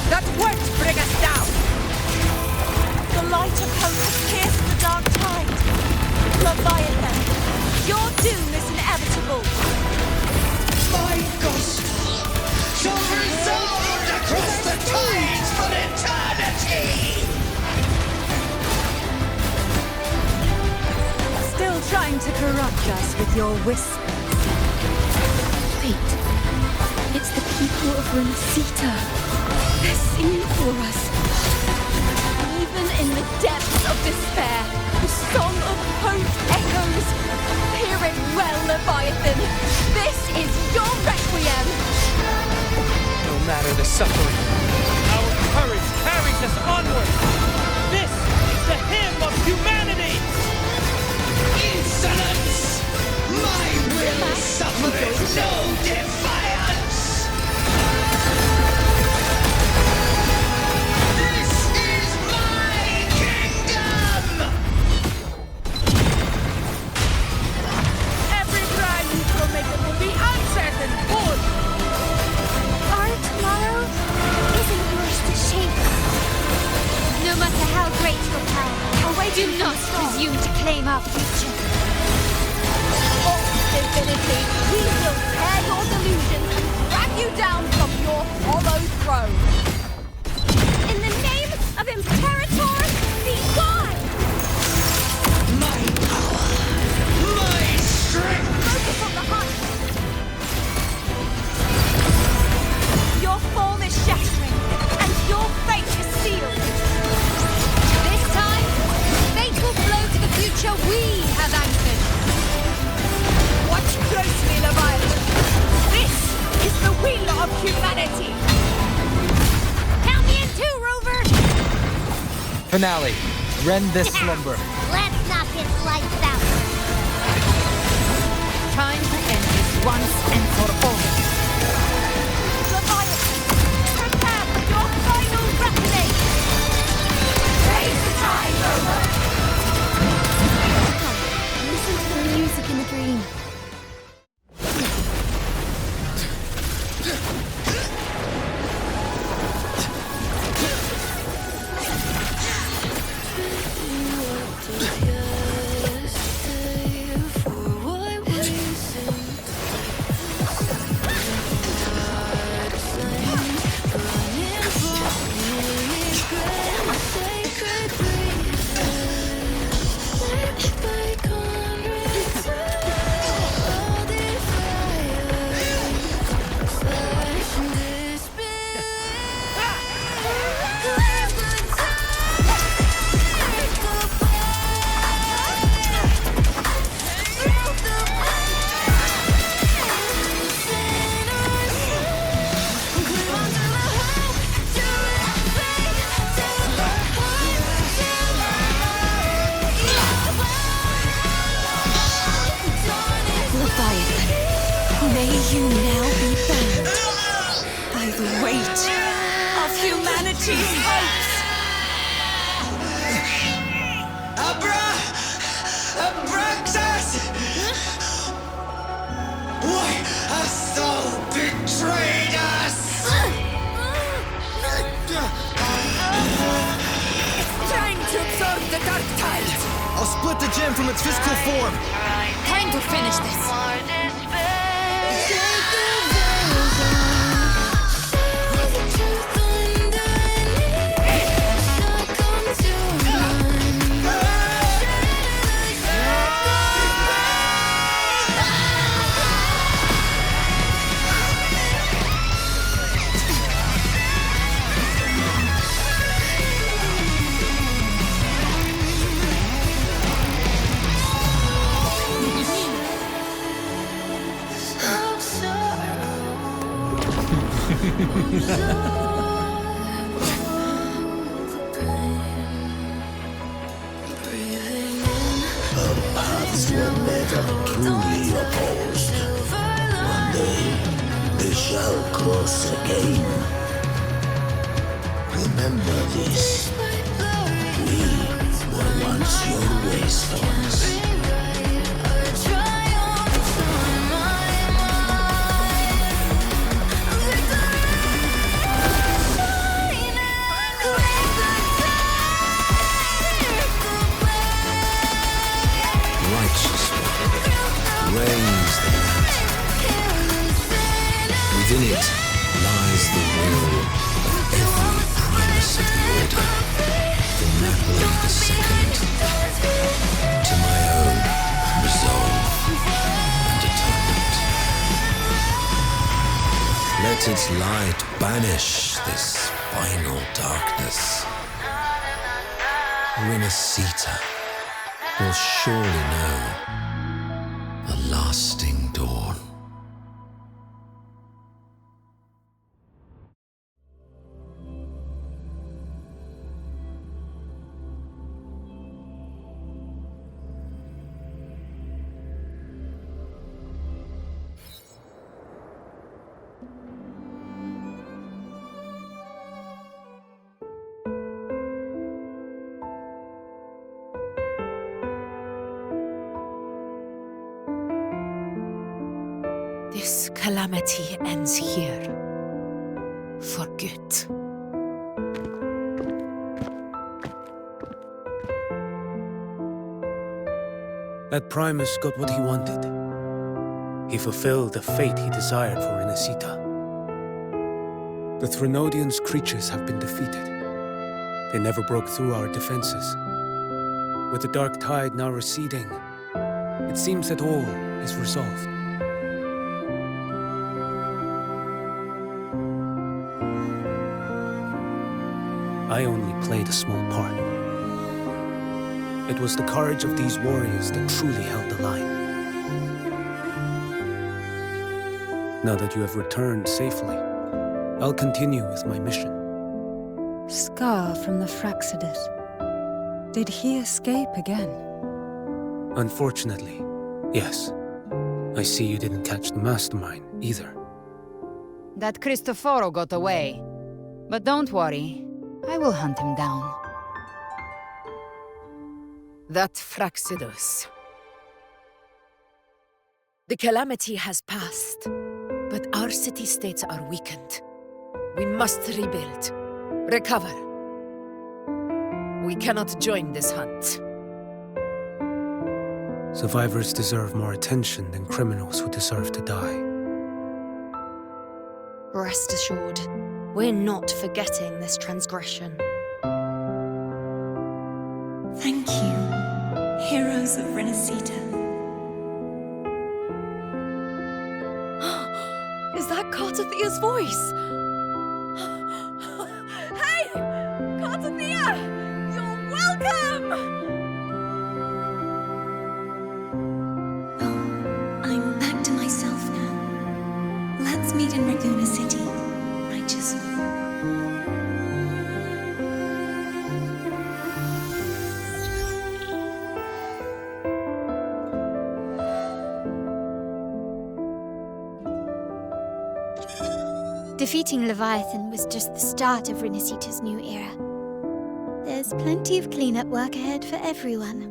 That won't bring us down! The light of hope has pierced the dark tide. Leviathan, your doom is inevitable. My gospel shall resound across the tides for eternity! Still trying to corrupt us with your whispers. Wait. It's the people of Rinecita. They're singing for us. Even in the depths of despair, the song of hope echoes. Hear it well, Leviathan. This is your requiem. No matter the suffering, our courage carries us onward. This is the hymn of humanity. Insolence! My will suffereth no defiance! This is my kingdom! Every crime you committed will be answered in full! Our tomorrow isn't yours to shape. No matter how great your power, do not presume to claim our future. Oh, divinity, we will tear your delusions and drag you down from your hollow throne. In the name of Imperator, be gone! My power! My strength! Focus on the hunt! Your form is shattering, and your fate is sealed. This time, fate will flow to the future we have anchored. Watch closely, Leviathan! This is the will of humanity! Count me in too, Rover! Finale. Rend this slumber. Let's knock its lights out. Time to end this once and for all. Leviathan, prepare for your final reckoning! Face the time, Rover! Listen to the music in the dream. humanity's hopes! Abraxas! Why hast thou betrayed us? It's trying to absorb the dark tide. I'll split the gem from its physical form. Time to finish this. Our paths were never truly opposed. One day, they shall cross again. Remember this. We were once your wastelands. Righteous one, reigns the land. Within it lies the will of every primus of the Order, from Napoli II to my own resolve and atonement. Let its light banish this final darkness. Rinecita will surely know a lasting dawn. This calamity ends here. For good. That Primus got what he wanted. He fulfilled the fate he desired for Rinecita. The Threnodians' creatures have been defeated. They never broke through our defenses. With the dark tide now receding, it seems that all is resolved. I only played a small part. It was the courage of these warriors that truly held the line. Now that you have returned safely, I'll continue with my mission. Scar from the Fraxidus. Did he escape again? Unfortunately, yes. I see you didn't catch the mastermind either. That Cristoforo got away. But don't worry, I will hunt him down. That Fraxidus. The calamity has passed, but our city-states are weakened. We must rebuild, recover. We cannot join this hunt. Survivors deserve more attention than criminals who deserve to die. Rest assured, we're not forgetting this transgression. Thank you, heroes of Rinecita. Is that Cartathia's voice? Hey! Cartathia! You're welcome! I'm back to myself now. Let's meet in Ragusa City, righteous one. Defeating Leviathan was just the start of Rinecita's new era. There's plenty of cleanup work ahead for everyone.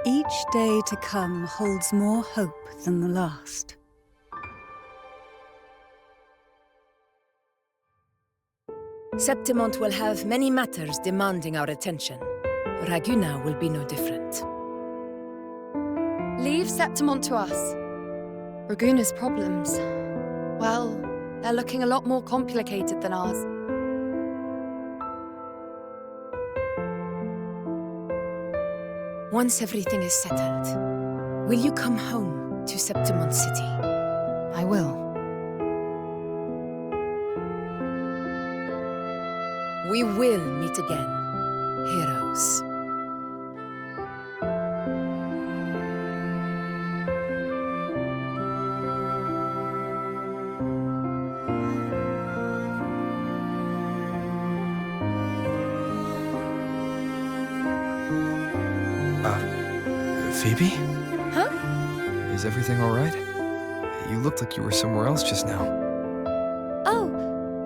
Each day to come holds more hope than the last. Septimont will have many matters demanding our attention. Raguna will be no different. Leave Septimont to us. Raguna's problems, well, they're looking a lot more complicated than ours. Once everything is settled, will you come home to Septimont City? I will. We will meet again, heroes. Phoebe? Huh? Is everything all right? You looked like you were somewhere else just now. Oh,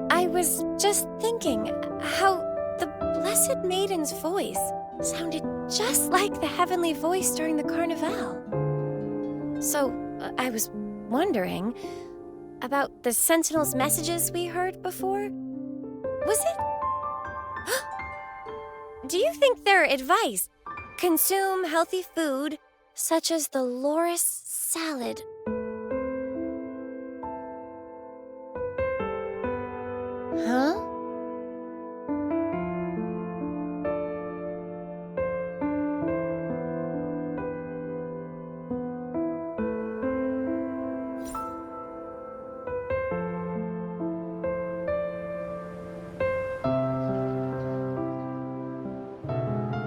I was just thinking how the Blessed Maiden's voice sounded just like the heavenly voice during the Carnival. So, I was wondering about the Sentinel's messages we heard before. Was it? Do you think their advice? Consume healthy food, such as the loris salad. Huh?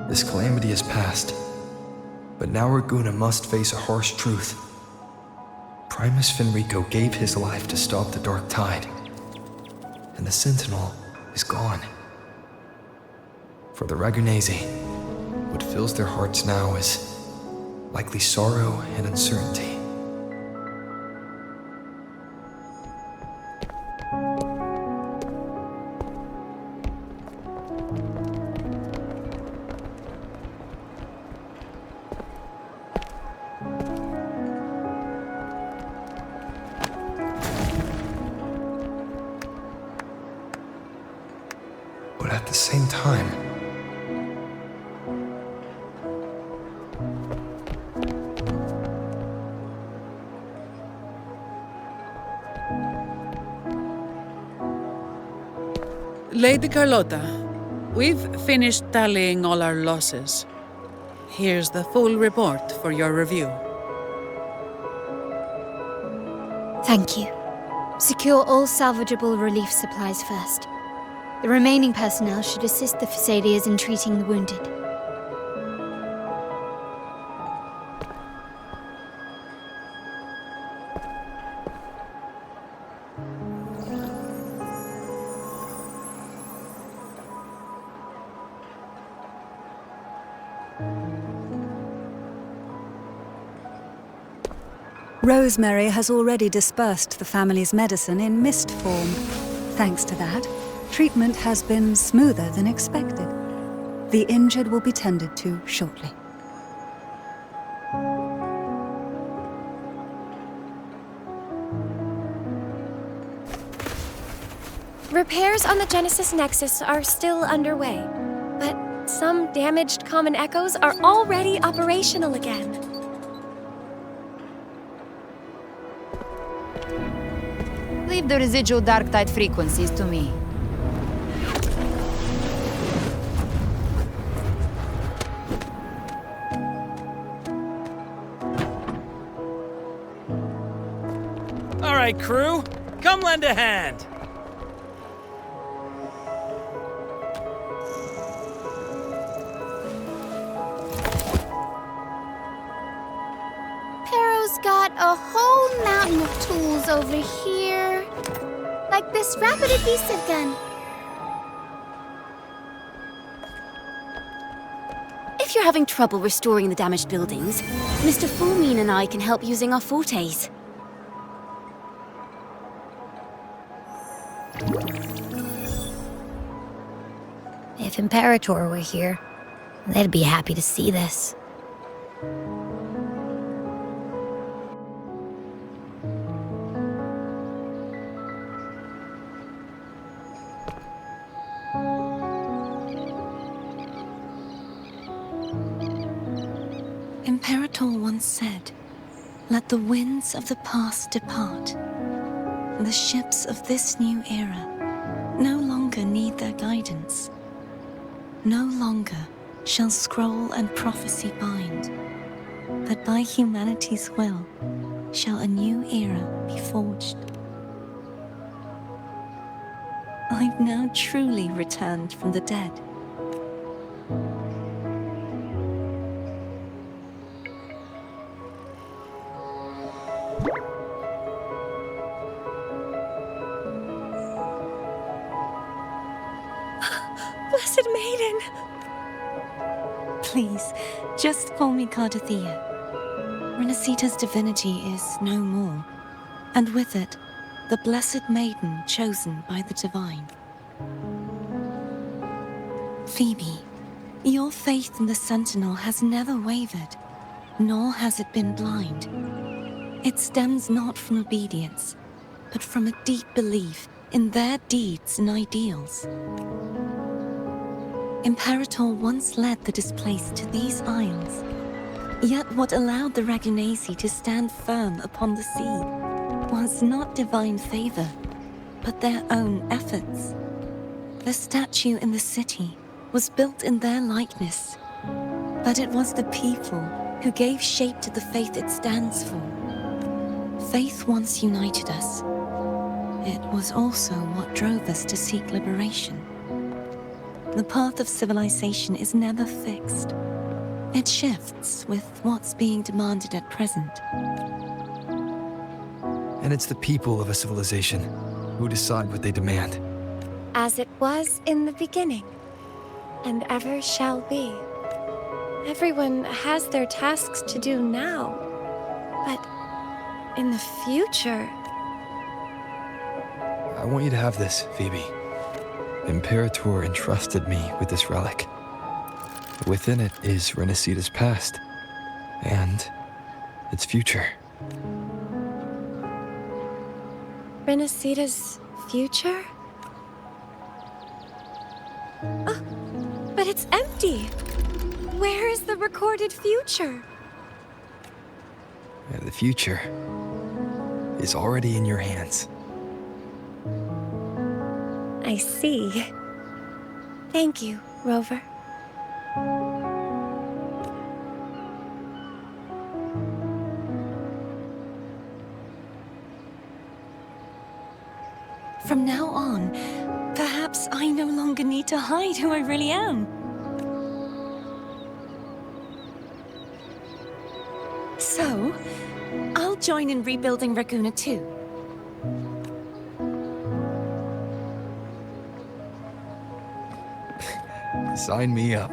This calamity is past, but now Raguna must face a harsh truth. Primus Fenrico gave his life to stop the Dark Tide, and the Sentinel is gone. For the Ragunesi, what fills their hearts now is likely sorrow and uncertainty. But at the same time, Lady Carlotta, we've finished tallying all our losses. Here's the full report for your review. Thank you. Secure all salvageable relief supplies first. The remaining personnel should assist the Phasaelias in treating the wounded. Rosemary has already dispersed the family's medicine in mist form. Thanks to that, treatment has been smoother than expected. The injured will be tended to shortly. Repairs on the Genesis Nexus are still underway, but some damaged common echoes are already operational again. Leave the residual dark tide frequencies to me. All right, crew, come lend a hand. Pero's got a whole mountain of tools over here. Like this rapid adhesive gun. If you're having trouble restoring the damaged buildings, Mr. Fulmine and I can help using our fortes. If Imperator were here, they'd be happy to see this. Imperator once said, "Let the winds of the past depart. The ships of this new era no longer need their guidance. No longer shall scroll and prophecy bind, but by humanity's will shall a new era be forged." I've now truly returned from the dead. Blessed Maiden! Please, just call me Cardothea. Rinecita's divinity is no more, and with it, the Blessed Maiden chosen by the Divine. Phoebe, your faith in the Sentinel has never wavered, nor has it been blind. It stems not from obedience, but from a deep belief in their deeds and ideals. Imperator once led the displaced to these isles. Yet what allowed the Ragunasi to stand firm upon the sea was not divine favor, but their own efforts. The statue in the city was built in their likeness, but it was the people who gave shape to the faith it stands for. Faith once united us. It was also what drove us to seek liberation. The path of civilization is never fixed. It shifts with what's being demanded at present. And it's the people of a civilization who decide what they demand. As it was in the beginning, and ever shall be. Everyone has their tasks to do now, but in the future... I want you to have this, Phoebe. Imperator entrusted me with this relic. Within it is Rinecita's past, and its future. Rinecita's future? Oh, but it's empty! Where is the recorded future? The future is already in your hands. I see. Thank you, Rover. From now on, perhaps I no longer need to hide who I really am. So, I'll join in rebuilding Raguna too. Sign me up.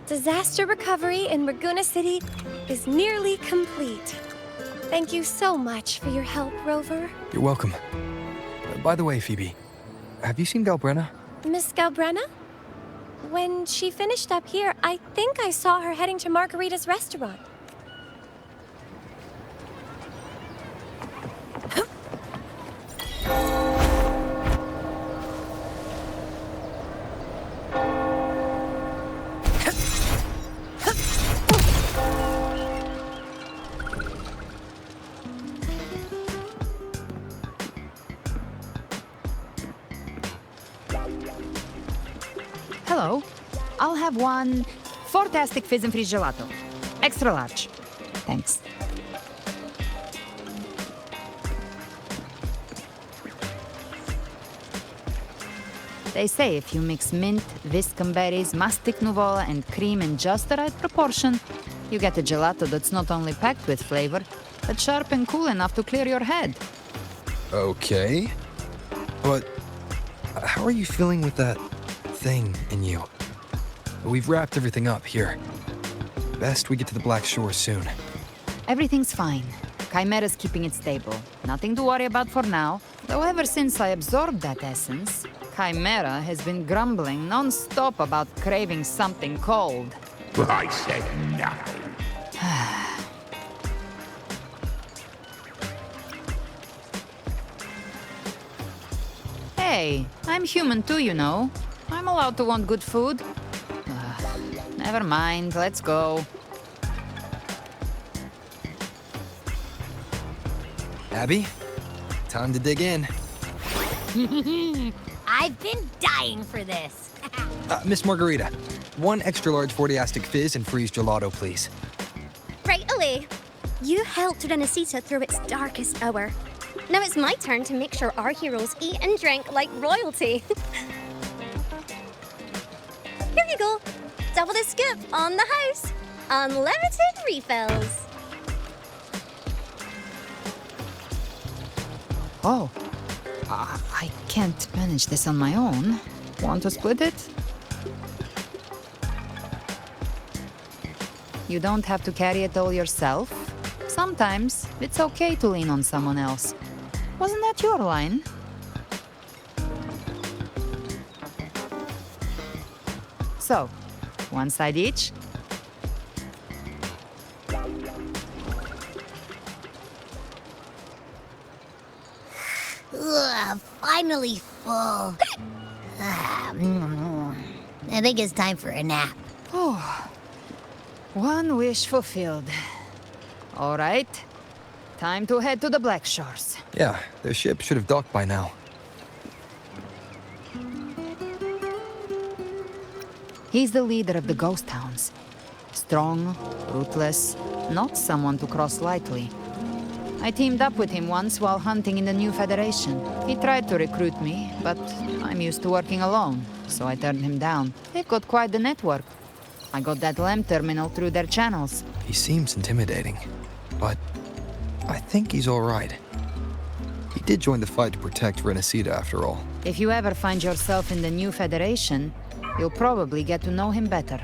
Disaster recovery in Raguna City is nearly complete. Thank you so much for your help, Rover. You're welcome. By the way, Phoebe, have you seen Galbrenna? Miss Galbrenna? When she finished up here, I think I saw her heading to Margarita's restaurant. Hello. I'll have one fantastic fizz and freeze gelato. Extra large. Thanks. They say if you mix mint, viscum berries, mastic nuvola, and cream in just the right proportion, you get a gelato that's not only packed with flavor, but sharp and cool enough to clear your head. Okay. But how are you feeling with that thing in you? We've wrapped everything up here. Best we get to the Black Shore soon. Everything's fine. Chimera's keeping it stable. Nothing to worry about for now. Though ever since I absorbed that essence, Chimera has been grumbling non-stop about craving something cold. I said nothing. Hey, I'm human too, you know. I'm allowed to want good food. Never mind, let's go. Abby, time to dig in. I've been dying for this. Miss Margarita, one extra large 40-astic fizz and freeze gelato, please. Right away. You helped Rinecita through its darkest hour. Now it's my turn to make sure our heroes eat and drink like royalty. Here you go. Double the scoop on the house. Unlimited refills. Oh, I can't manage this on my own. Want to split it? You don't have to carry it all yourself. Sometimes it's okay to lean on someone else. Wasn't that your line? So, one side each. Ugh, finally full. I think it's time for a nap. Oh, one wish fulfilled. All right, time to head to the Black Shores. Yeah, their ship should have docked by now. He's the leader of the ghost towns. Strong, ruthless, not someone to cross lightly. I teamed up with him once while hunting in the New Federation. He tried to recruit me, but I'm used to working alone, so I turned him down. They've got quite the network. I got that LEM terminal through their channels. He seems intimidating, but I think he's all right. He did join the fight to protect Rinecita after all. If you ever find yourself in the New Federation, you'll probably get to know him better.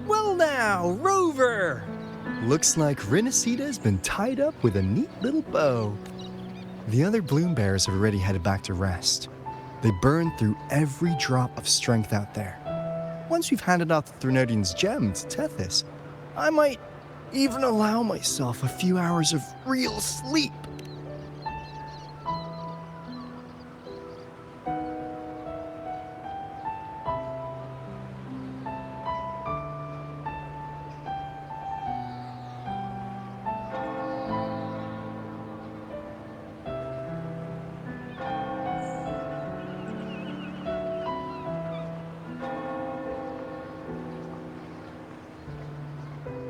Well now, Rover! Looks like Rinecita's been tied up with a neat little bow. The other bloom bearers have already headed back to rest. They burned through every drop of strength out there. Once we've handed out the Threnodian's gem to Tethys, I might even allow myself a few hours of real sleep.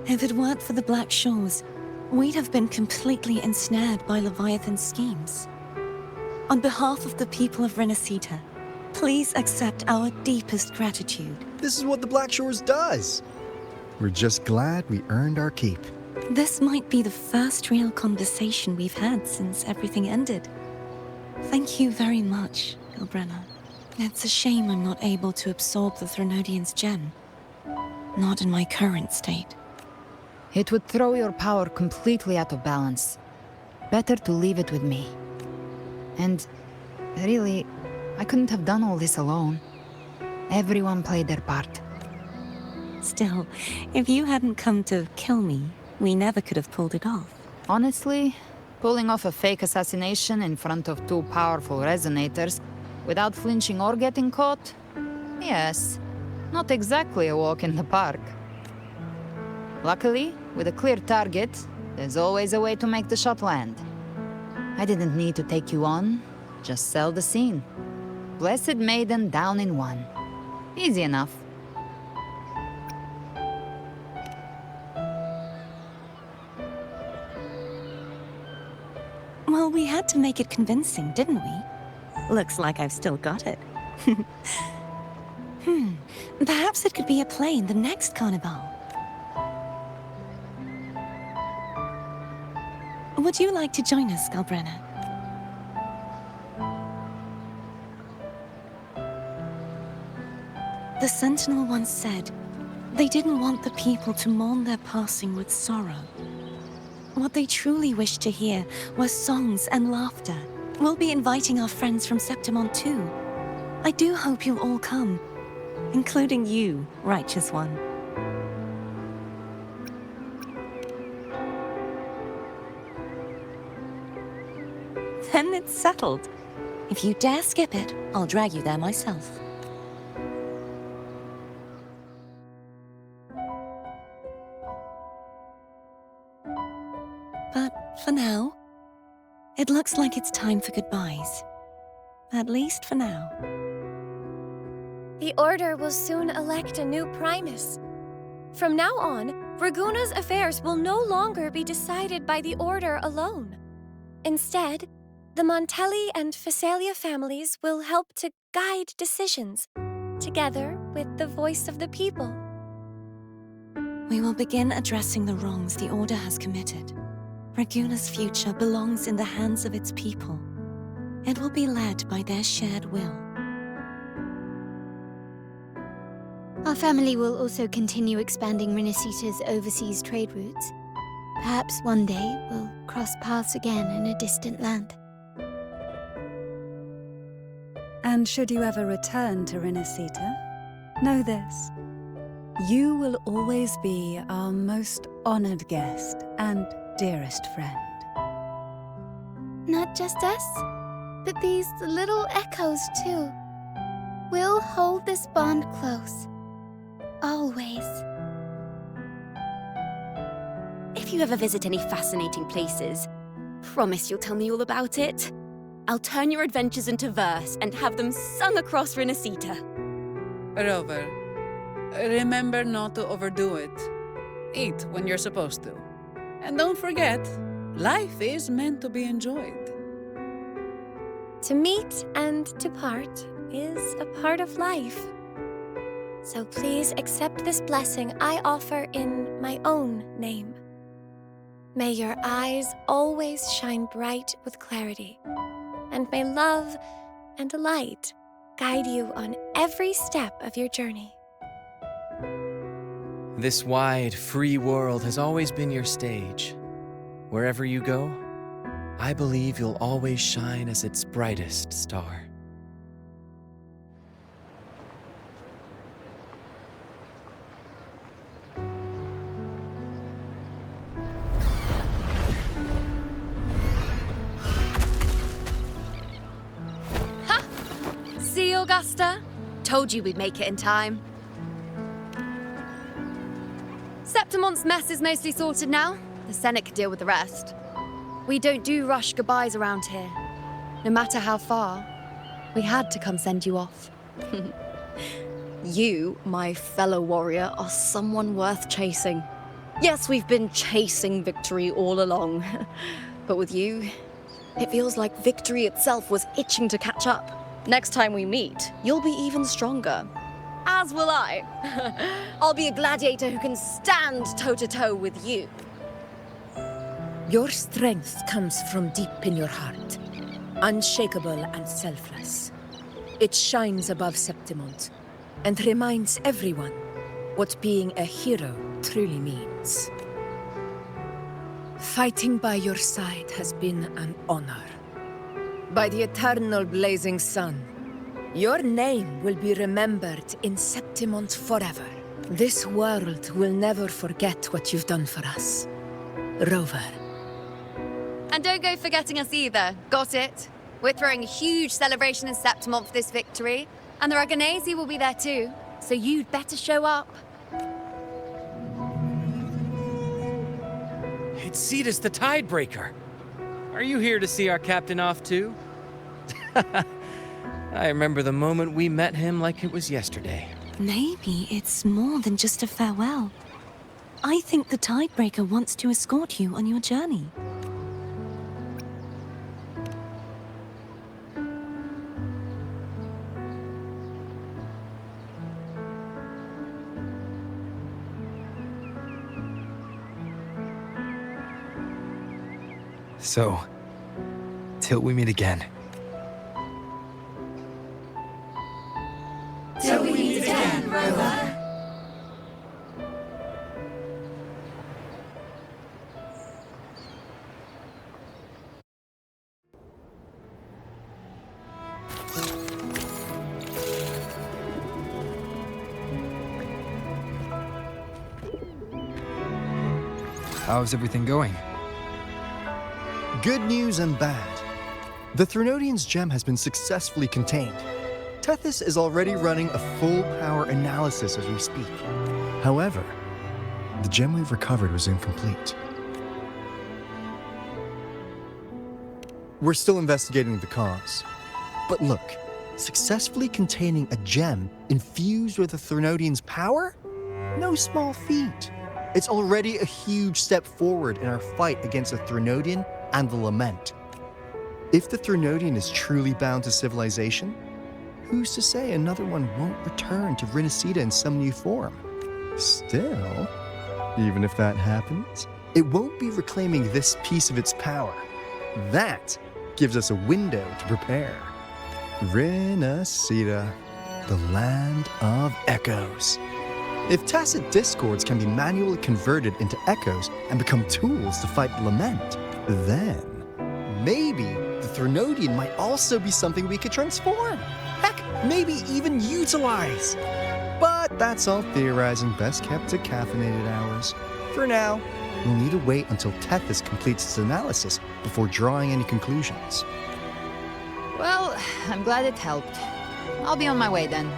If it weren't for the Black Shores, we'd have been completely ensnared by Leviathan's schemes. On behalf of the people of Rinecita, please accept our deepest gratitude. This is what the Black Shores does. We're just glad we earned our keep. This might be the first real conversation we've had since everything ended. Thank you very much, Ilbrenna. It's a shame I'm not able to absorb the Threnodian's gem. Not in my current state. It would throw your power completely out of balance. Better to leave it with me. And really, I couldn't have done all this alone. Everyone played their part. Still, if you hadn't come to kill me, we never could have pulled it off. Honestly, pulling off a fake assassination in front of two powerful resonators without flinching or getting caught? Yes, not exactly a walk in the park. Luckily, with a clear target, there's always a way to make the shot land. I didn't need to take you on, just sell the scene. Blessed Maiden down in one. Easy enough. Well, we had to make it convincing, didn't we? Looks like I've still got it. Perhaps it could be a play in the next carnival. Would you like to join us, Galbrenna? The Sentinel once said, they didn't want the people to mourn their passing with sorrow. What they truly wished to hear were songs and laughter. We'll be inviting our friends from Septimont too. I do hope you'll all come, including you, Righteous One. Then it's settled. If you dare skip it, I'll drag you there myself. But for now, it looks like it's time for goodbyes. At least for now. The Order will soon elect a new Primus. From now on, Raguna's affairs will no longer be decided by the Order alone. Instead, the Montelli and Phasalia families will help to guide decisions, together with the voice of the people. We will begin addressing the wrongs the Order has committed. Raguna's future belongs in the hands of its people. It will be led by their shared will. Our family will also continue expanding Rinecita's overseas trade routes. Perhaps one day we'll cross paths again in a distant land. And should you ever return to Rinecita, know this. You will always be our most honored guest and dearest friend. Not just us, but these little echoes too. We'll hold this bond close. Always. If you ever visit any fascinating places, promise you'll tell me all about it. I'll turn your adventures into verse and have them sung across Rinecita. Rover, remember not to overdo it. Eat when you're supposed to. And don't forget, life is meant to be enjoyed. To meet and to part is a part of life. So please accept this blessing I offer in my own name. May your eyes always shine bright with clarity, and may love and light guide you on every step of your journey. This wide, free world has always been your stage. Wherever you go, I believe you'll always shine as its brightest star. Augusta? Told you we'd make it in time. Septimont's mess is mostly sorted now. The Senate could deal with the rest. We don't do rush goodbyes around here. No matter how far, we had to come send you off. You, my fellow warrior, are someone worth chasing. Yes, we've been chasing victory all along. But with you, it feels like victory itself was itching to catch up. Next time we meet, you'll be even stronger. As will I. I'll be a gladiator who can stand toe-to-toe with you. Your strength comes from deep in your heart, unshakable and selfless. It shines above Septimont and reminds everyone what being a hero truly means. Fighting by your side has been an honor. By the eternal blazing sun, your name will be remembered in Septimont forever. This world will never forget what you've done for us, Rover. And don't go forgetting us either, got it? We're throwing a huge celebration in Septimont for this victory, and the Raganesi will be there too, so you'd better show up. It's Cetus the Tidebreaker. Are you here to see our captain off too? I remember the moment we met him like it was yesterday. Maybe it's more than just a farewell. I think the Tidebreaker wants to escort you on your journey. So, till we meet again. Till we meet again, Rover. How's everything going? Good news and bad. The Threnodian's gem has been successfully contained. Tethys is already running a full power analysis as we speak. However, the gem we've recovered was incomplete. We're still investigating the cause. But look, successfully containing a gem infused with the Threnodian's power? No small feat. It's already a huge step forward in our fight against the Threnodian and the Lament. If the Threnodian is truly bound to civilization, who's to say another one won't return to Rinecita in some new form? Still, even if that happens, it won't be reclaiming this piece of its power. That gives us a window to prepare. Rinecita, the land of echoes. If tacit discords can be manually converted into echoes and become tools to fight the Lament, then maybe the Threnodian might also be something we could transform. Heck, maybe even utilize. But that's all theorizing best kept to caffeinated hours. For now, we'll need to wait until Tethys completes its analysis before drawing any conclusions. Well, I'm glad it helped. I'll be on my way then.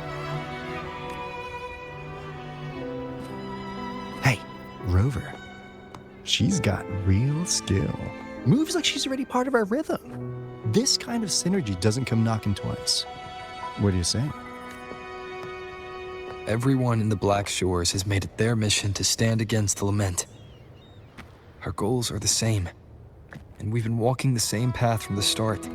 Hey, Rover. She's got real skill. Moves like she's already part of our rhythm. This kind of synergy doesn't come knocking twice. What do you say? Everyone in the Black Shores has made it their mission to stand against the Lament. Our goals are the same, and we've been walking the same path from the start.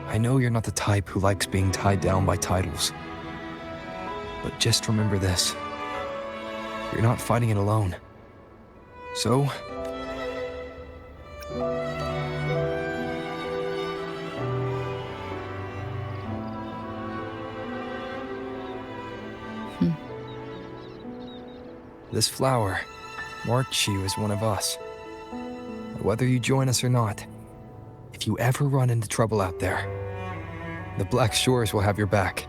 I know you're not the type who likes being tied down by titles. But just remember this. You're not fighting it alone. So, this flower marks you as one of us. Whether you join us or not, if you ever run into trouble out there, the Black Shores will have your back.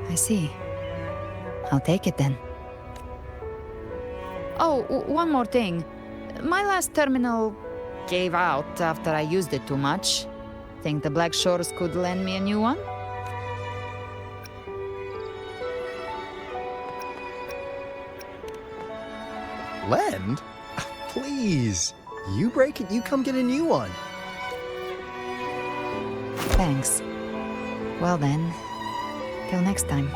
I see. I'll take it then. Oh, one more thing. My last terminal gave out after I used it too much. Think the Black Shores could lend me a new one? Lend? Please. You break it, you come get a new one. Thanks. Well then, till next time.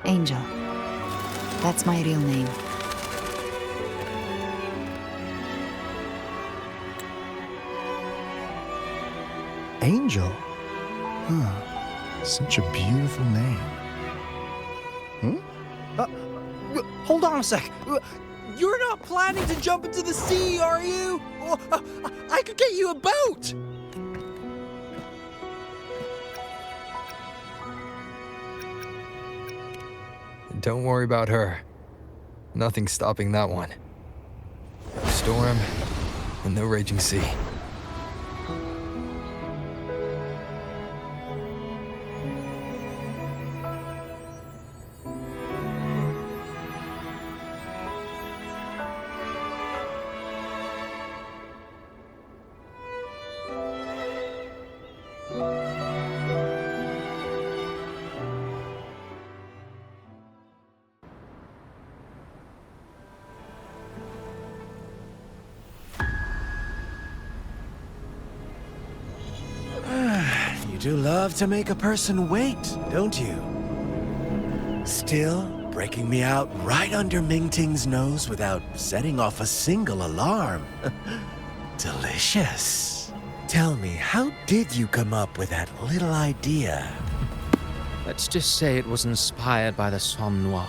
Angel. That's my real name. Angel? Huh. Such a beautiful name. Hold on a sec. You're not planning to jump into the sea, are you? I could get you a boat. Don't worry about her. Nothing's stopping that one. No storm and no raging sea. You do love to make a person wait, don't you? Still breaking me out right under Mingting's nose without setting off a single alarm. Delicious. Tell me, how did you come up with that little idea? Let's just say it was inspired by the Somme Noir.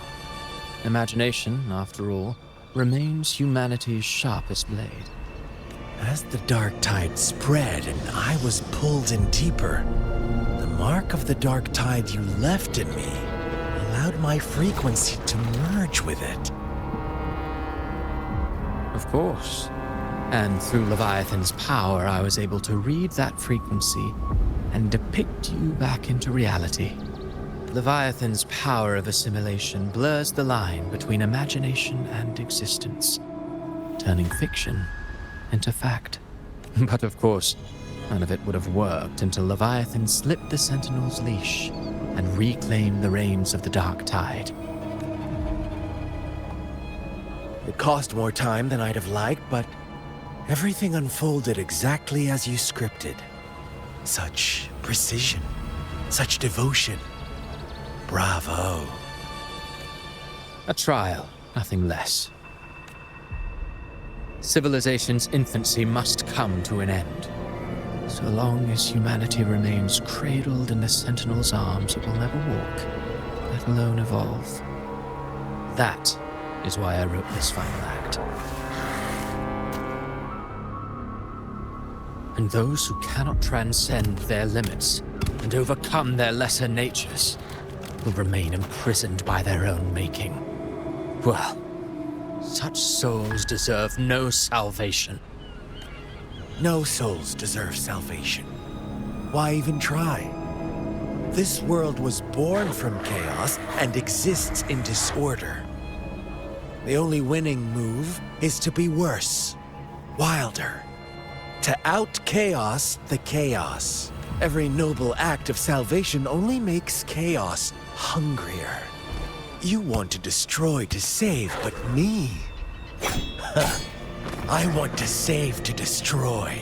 Imagination, after all, remains humanity's sharpest blade. As the dark tide spread and I was pulled in deeper, the mark of the dark tide you left in me allowed my frequency to merge with it. Of course. And through Leviathan's power, I was able to read that frequency and depict you back into reality. Leviathan's power of assimilation blurs the line between imagination and existence, turning fiction into fact. But of course, none of it would have worked until Leviathan slipped the Sentinel's leash and reclaimed the reins of the Dark Tide. It cost more time than I'd have liked, but everything unfolded exactly as you scripted. Such precision, such devotion. Bravo. A trial, nothing less. Civilization's infancy must come to an end. So long as humanity remains cradled in the Sentinel's arms, it will never walk, let alone evolve. That is why I wrote this final act. And those who cannot transcend their limits and overcome their lesser natures will remain imprisoned by their own making. Well, such souls deserve no salvation. No souls deserve salvation. Why even try? This world was born from chaos and exists in disorder. The only winning move is to be worse, wilder, to out-chaos the chaos. Every noble act of salvation only makes chaos hungrier. You want to destroy to save, but me? I want to save to destroy.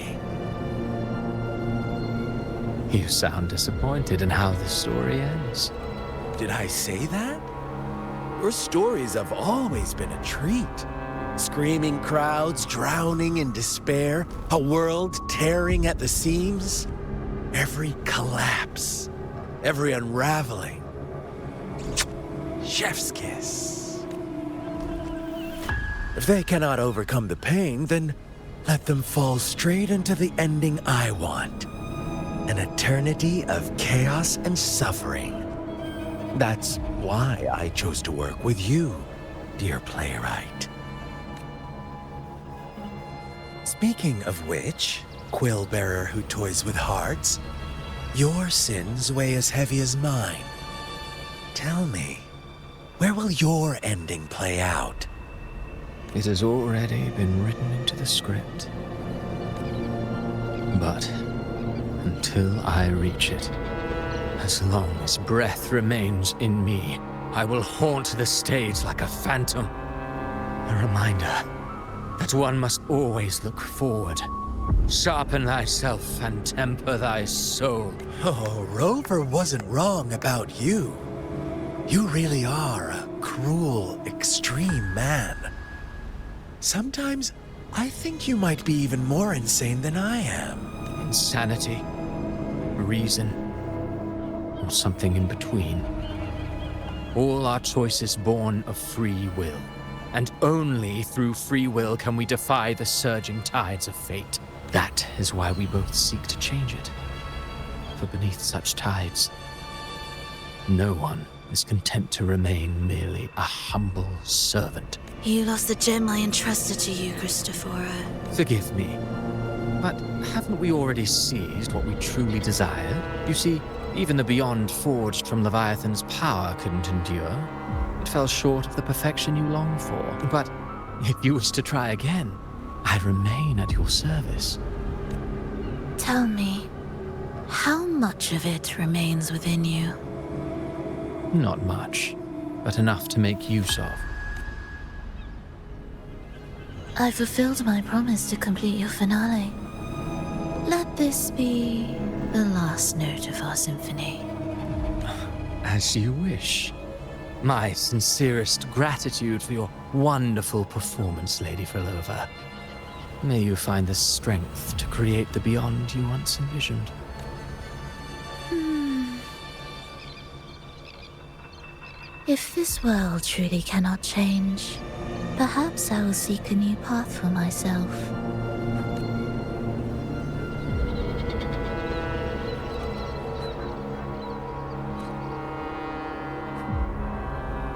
You sound disappointed in how the story ends. Did I say that? Your stories have always been a treat. Screaming crowds drowning in despair, a world tearing at the seams. Every collapse, every unraveling. Chef's kiss. If they cannot overcome the pain, then let them fall straight into the ending I want. An eternity of chaos and suffering. That's why I chose to work with you, dear playwright. Speaking of which, quill bearer who toys with hearts, your sins weigh as heavy as mine. Tell me, where will your ending play out? It has already been written into the script. But until I reach it, as long as breath remains in me, I will haunt the stage like a phantom. A reminder that one must always look forward. Sharpen thyself and temper thy soul. Oh, Rover wasn't wrong about you. You really are a cruel, extreme man. Sometimes I think you might be even more insane than I am. Insanity, reason, or something in between. All our choices born of free will. And only through free will can we defy the surging tides of fate. That is why we both seek to change it. For beneath such tides, no one is content to remain merely a humble servant. You lost the gem I entrusted to you, Cristoforo. Forgive me, but haven't we already seized what we truly desired? You see, even the beyond forged from Leviathan's power couldn't endure. It fell short of the perfection you long for. But if you wish to try again, I remain at your service. Tell me, how much of it remains within you? Not much, but enough to make use of. I fulfilled my promise to complete your finale. Let this be the last note of our symphony. As you wish. My sincerest gratitude for your wonderful performance, Lady Frolova. May you find the strength to create the beyond you once envisioned. If this world truly cannot change, perhaps I will seek a new path for myself.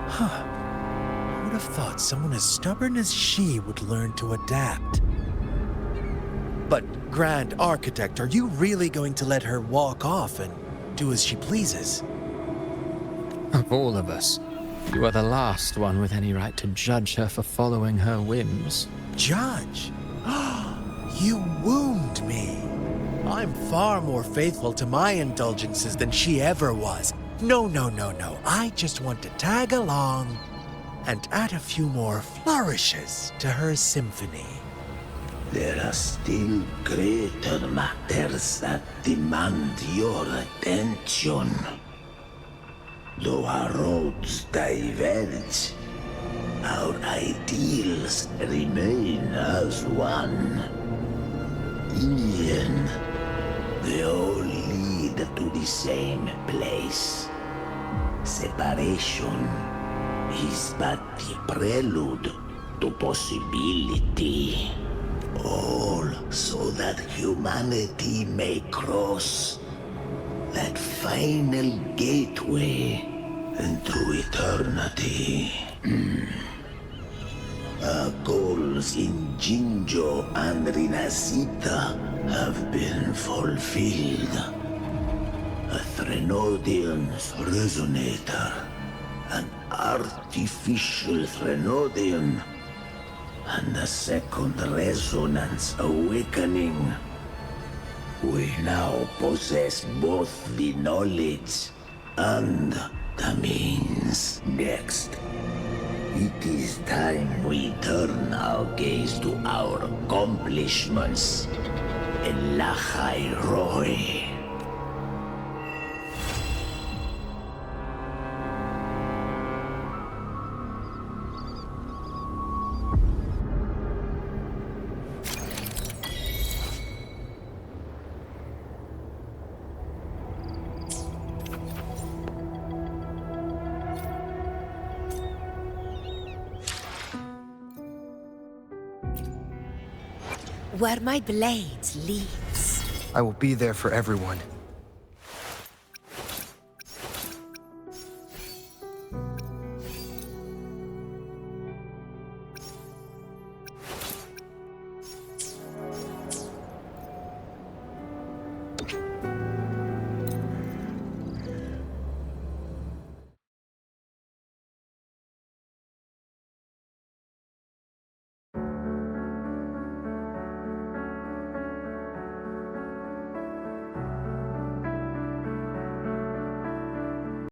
Huh. I would have thought someone as stubborn as she would learn to adapt. But, Grand Architect, are you really going to let her walk off and do as she pleases? Of all of us, you are the last one with any right to judge her for following her whims. Judge? You wound me. I'm far more faithful to my indulgences than she ever was. No. I just want to tag along and add a few more flourishes to her symphony. There are still greater matters that demand your attention. Though our roads diverge, our ideals remain as one. In the end, they all lead to the same place. Separation is but the prelude to possibility. All so that humanity may cross that final gateway into eternity. Our goals in Jinjo and Rinecita have been fulfilled. A Threnodian's resonator, an artificial Threnodian, and a second resonance awakening. We now possess both the knowledge and the means. Next, it is time we turn our gaze to our accomplishments. Elachai Roy. Where my blade leads. I will be there for everyone.